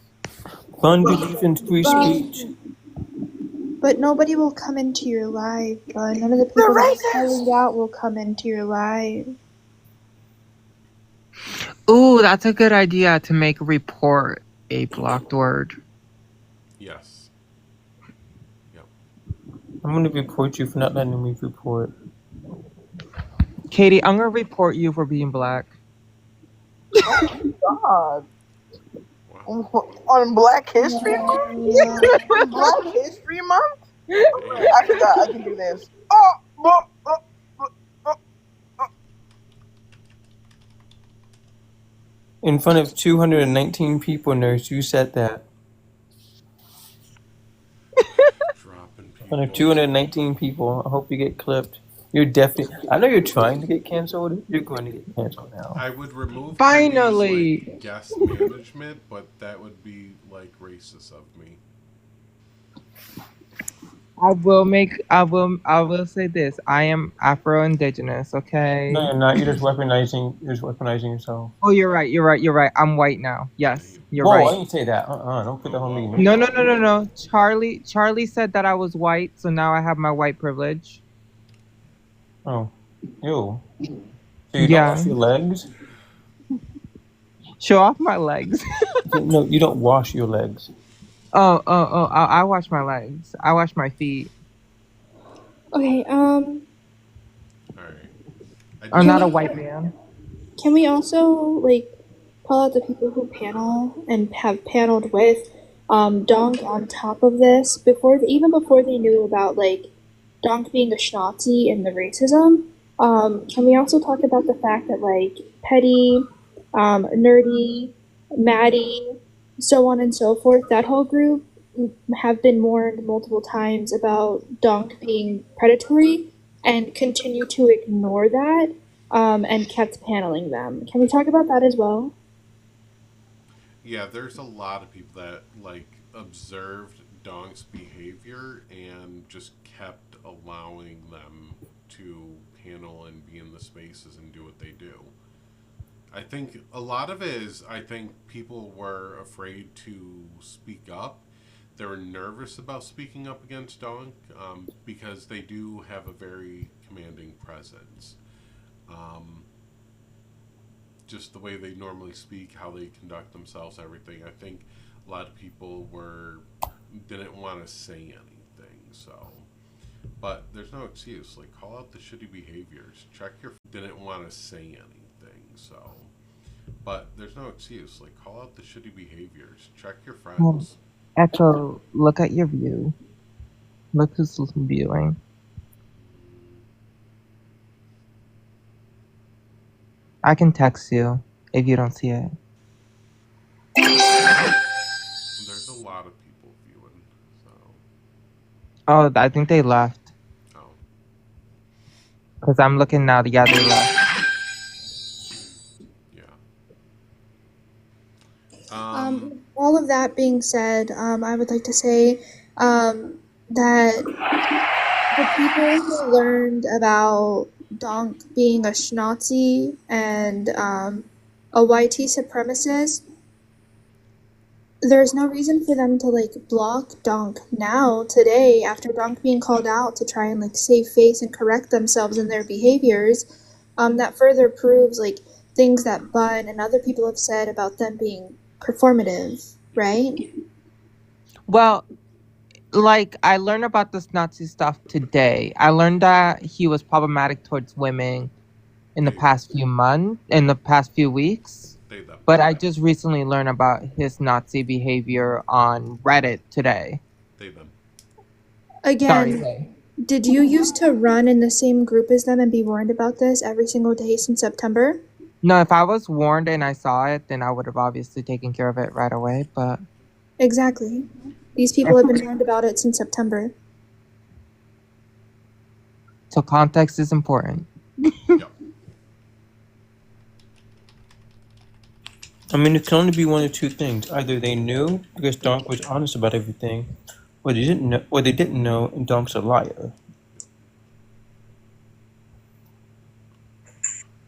Bun believe in free speech. But nobody will come into your live, Bun. None of the people that are calling out will come into your live. Ooh, that's a good idea to make report a blocked word. Yes. Yep. I'm gonna report you for not letting me report. Katie, I'm gonna report you for being black. Oh God. On Black History Month? Black History Month? I forgot I can do this. In front of 219 people, nurse, you said that. In front of 219 people. I hope you get clipped. You're definitely. I know you're trying to get canceled. You're going to get canceled now. I would remove Finally Katie's, guest management, but that would be racist of me. I will say this. I am Afro-Indigenous, okay? No, you're not. You're just weaponizing. You're just weaponizing yourself. Oh, you're right. I'm white now. Yes, you're Whoa! right. I didn't say that. Don't put that on me. No. Charlie said that I was white, so now I have my white privilege. Oh, ew. So you don't Yeah. wash your legs? Show off my legs. No, you don't wash your legs. Oh. I wash my legs. I wash my feet. Okay, I'm not a white man. Can we also like call out the people who panel and have paneled with Donk on top of this even before they knew about like Donk being a schnazi and the racism? Can we also talk about the fact that like Petty, Nerdy, Maddie, so on and so forth, that whole group have been warned multiple times about Donk being predatory and continue to ignore that and kept paneling them. Can we talk about that as well? Yeah, there's a lot of people that like observed Donk's behavior and just kept allowing them to panel and be in the spaces and do what they do. I think a lot of it is I think people were afraid to speak up. They were nervous about speaking up against Donk because they do have a very commanding presence. Just the way they normally speak, how they conduct themselves, everything. I think a lot of people didn't want to say anything. So, but there's no excuse. Like call out the shitty behaviors. Check your didn't want to say anything. So, but there's no excuse. Like call out the shitty behaviors. Check your friends. Echo, look at your view. Look who's viewing. I can text you if you don't see it. There's a lot of people viewing, so. Oh, I think they left. Oh. Because I'm looking now. Yeah, they left. All of that being said, I would like to say that the people who learned about Donk being a schnazi and a YT supremacist, there's no reason for them to like block Donk now, today, after Donk being called out to try and like save face and correct themselves in their behaviors. That further proves like things that Bun and other people have said about them being performative, right? Well, like I learned about this Nazi stuff today. I learned that he was problematic towards women in the past few weeks. But I just recently learned about his Nazi behavior on Reddit today. Again, did you used to run in the same group as them and be warned about this every single day since September? No, if I was warned and I saw it, then I would have obviously taken care of it right away, but... Exactly. These people have been warned about it since September. So context is important. I mean, it can only be one of two things. Either they knew because Donk was honest about everything, or they didn't know, and Donk's a liar.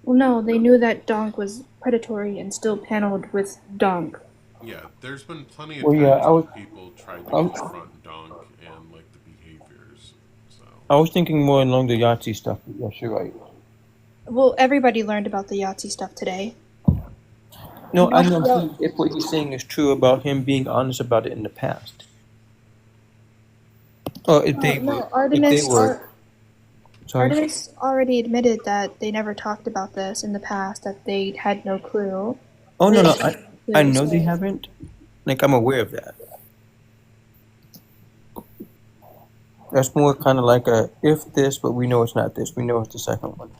Well, no, they knew that Donk was predatory and still paneled with Donk. Yeah, there's been plenty of times when people tried to confront Donk and like the behaviors. So I was thinking more along the Yahtzee stuff. But yes, you're right. Well, everybody learned about the Yahtzee stuff today. No, I know if what he's saying is true about him being honest about it in the past. Or if they were. Artemis already admitted that they never talked about this in the past, that they had no clue. Oh, no. I know they haven't. Like, I'm aware of that. That's more kind of like a if this, but we know it's not this. We know it's the second one.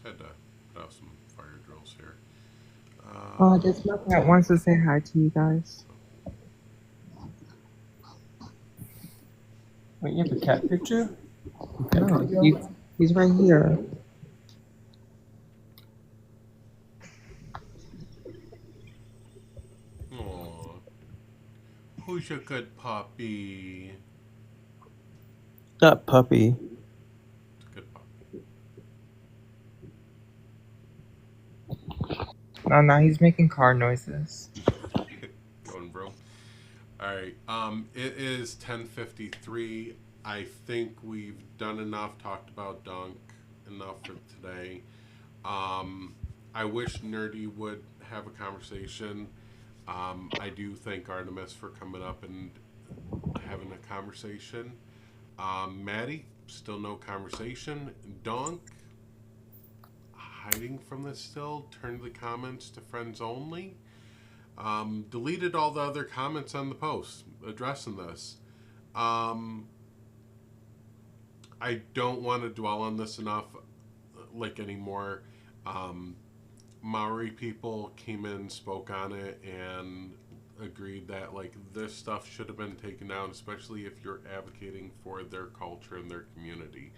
Just had to put out some fire drills here. Just looking at wants to say hi to you guys. Wait, you have a cat picture? No, he's right here. Aww. Who's your good puppy? Not puppy. Good puppy. No, he's making car noises. Going, bro. Alright, it is 10:53. I think we've done enough, talked about Donk enough for today. I wish Nerdy would have a conversation. I do thank Artemis for coming up and having a conversation. Maddie, still no conversation. Donk, hiding from this still, turned the comments to friends only. Deleted all the other comments on the post addressing this. I don't want to dwell on this enough, anymore. Maori people came in, spoke on it, and agreed that this stuff should have been taken down, especially if you're advocating for their culture and their community.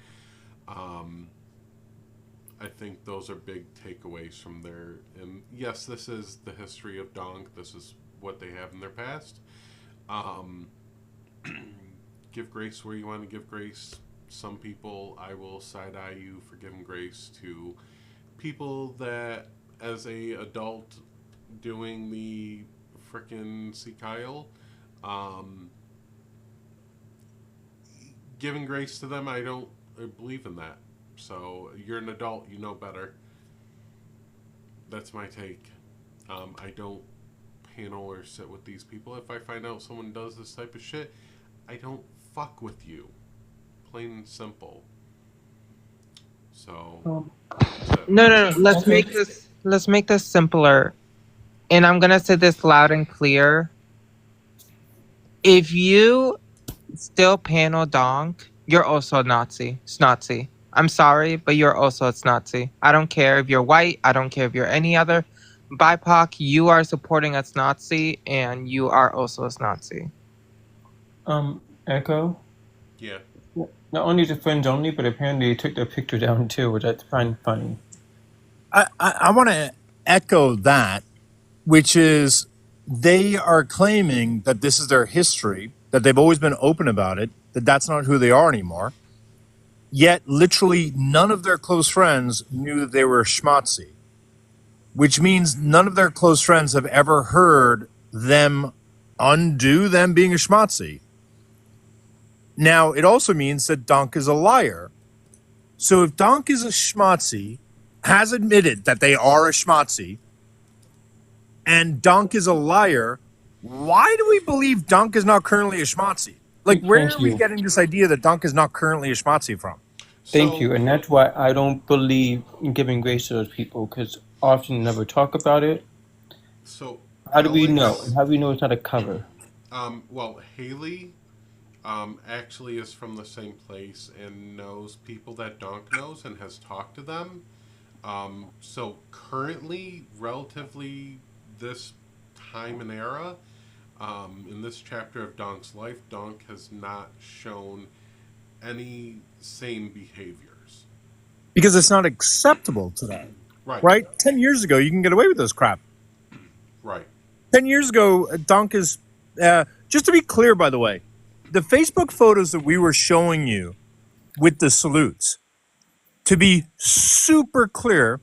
I think those are big takeaways from there. And yes, this is the history of Donk. This is what they have in their past. Give grace where you want to give grace. Some people, I will side-eye you for giving grace to people that, as a adult doing the frickin' Sea Kyle, giving grace to them, I don't believe in that. So you're an adult, you know better. That's my take. I don't panel or sit with these people. If I find out someone does this type of shit, I don't fuck with you. Plain and simple. So No. Let's make this simpler. And I'm gonna say this loud and clear. If you still panel Donk, you're also a Nazi. Snotsy. I'm sorry, but you're also a Snotsy. I don't care if you're white. I don't care if you're any other BIPOC. You are supporting a Nazi, and you are also a Nazi. Echo? Yeah. Not only the friends only, but apparently they took their picture down too, which I find funny. I want to echo that, which is they are claiming that this is their history, that they've always been open about it, that that's not who they are anymore. Yet, literally, none of their close friends knew that they were schmatzi, which means none of their close friends have ever heard them undo them being a schmatzi. Now, it also means that Donk is a liar. So if Donk is a schmatzi, has admitted that they are a schmatzi, and Donk is a liar, why do we believe Donk is not currently a schmatzi? Where are we getting this idea that Donk is not currently a schmatzi from? Thank you, and that's why I don't believe in giving grace to those people, because often never talk about it. So how do we know? And how do we know it's not a cover? Well, Haley actually is from the same place and knows people that Donk knows and has talked to them. So currently, relatively this time and era, in this chapter of Donk's life, Donk has not shown any same behaviors. Because it's not acceptable to them. Right. 10 years ago, you can get away with this crap. Right. 10 years ago, Donk is... just to be clear, by the way, the Facebook photos that we were showing you with the salutes, to be super clear,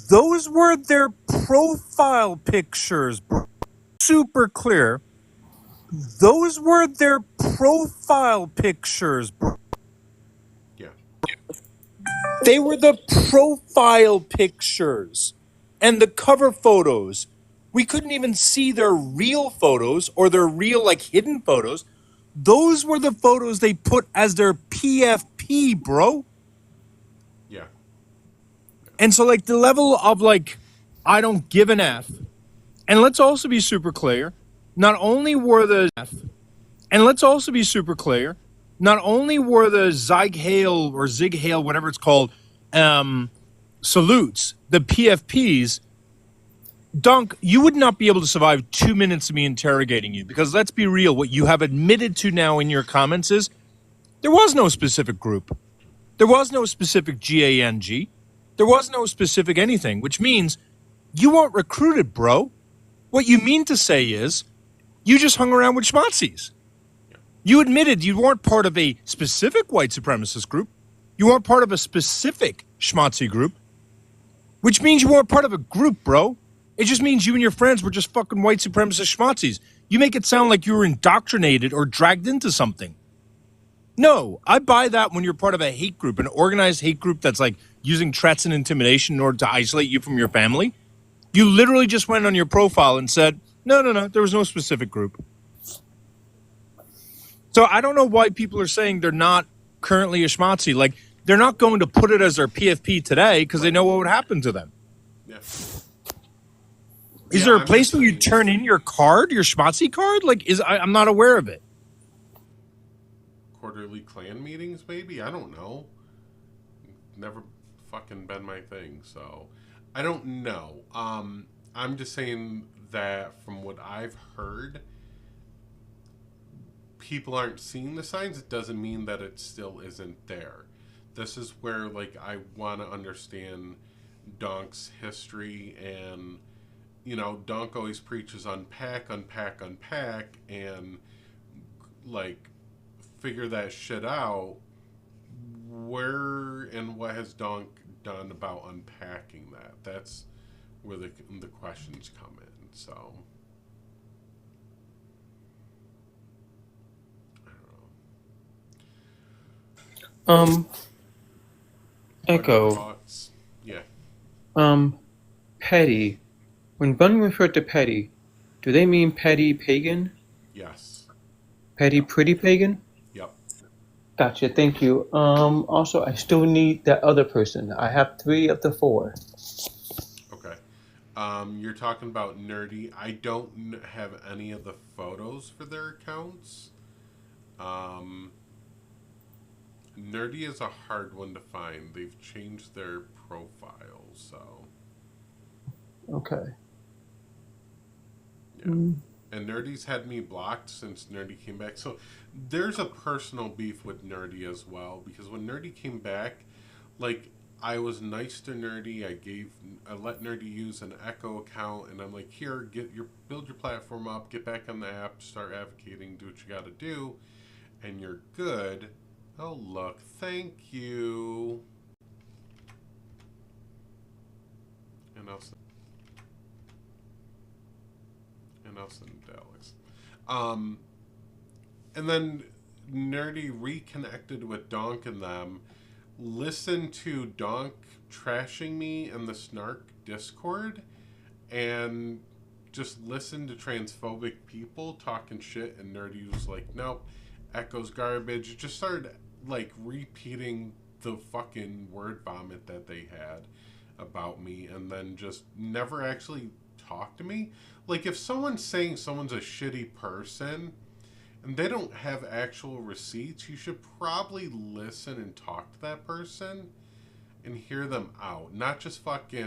those were their profile pictures. Super clear. Those were their profile pictures. Yeah. They were the profile pictures and the cover photos. We couldn't even see their real photos or their real hidden photos. Those were the photos they put as their PFP, bro. Yeah. And so the level of I don't give an F. And let's also be super clear. Not only were the Zig Hail or Zig Hail, whatever it's called, salutes, the PFPs, Donk, you would not be able to survive 2 minutes of me interrogating you, because let's be real, what you have admitted to now in your comments is there was no specific group. There was no specific GANG. There was no specific anything, which means you weren't recruited, bro. What you mean to say is you just hung around with schmazzies. You admitted you weren't part of a specific white supremacist group. You weren't part of a specific schmazzi group, which means you weren't part of a group, bro. It just means you and your friends were just fucking white supremacist schmazzies. You make it sound like you were indoctrinated or dragged into something. No, I buy that when you're part of a hate group, an organized hate group that's like using threats and intimidation in order to isolate you from your family. You literally just went on your profile and said, no, there was no specific group. So I don't know why people are saying they're not currently a schmazzi. Like, they're not going to put it as their PFP today because they know what would happen to them. Yeah. Is there a place where you turn in your card, your schmazzi card? Like, I'm not aware of it. Quarterly clan meetings, maybe? I don't know. Never fucking been my thing, so I don't know. I'm just saying that from what I've heard, people aren't seeing the signs. It doesn't mean that it still isn't there. This is where, like, I want to understand Donk's history, and, you know, Donk always preaches unpack, and, like, figure that shit out. Where and what has Donk done about unpacking that? That's where the questions come in, so... Echo. Yeah. Petty. When Bunny referred to petty, do they mean petty pagan? Yes. Petty pretty pagan? Yep. Gotcha, thank you. Also, I still need that other person. I have 3 of the 4. Okay. You're talking about Nerdy. I don't have any of the photos for their accounts. Nerdy is a hard one to find. They've changed their profile, so... Okay. Yeah. And Nerdy's had me blocked since Nerdy came back. So there's a personal beef with Nerdy as well, because when Nerdy came back, like, I was nice to Nerdy. I let Nerdy use an Echo account, and I'm like, here, build your platform up, get back on the app, start advocating, do what you got to do, and you're good. Oh, look, thank you. And I'll send Alex. And then Nerdy reconnected with Donk and them, listened to Donk trashing me in the Snark Discord, and just listened to transphobic people talking shit, and Nerdy was like, nope, Echo's garbage. It just started, like, repeating the fucking word vomit that they had about me, and then just never actually talk to me. Like, if someone's saying someone's a shitty person and they don't have actual receipts, you should probably listen and talk to that person and hear them out, not just fucking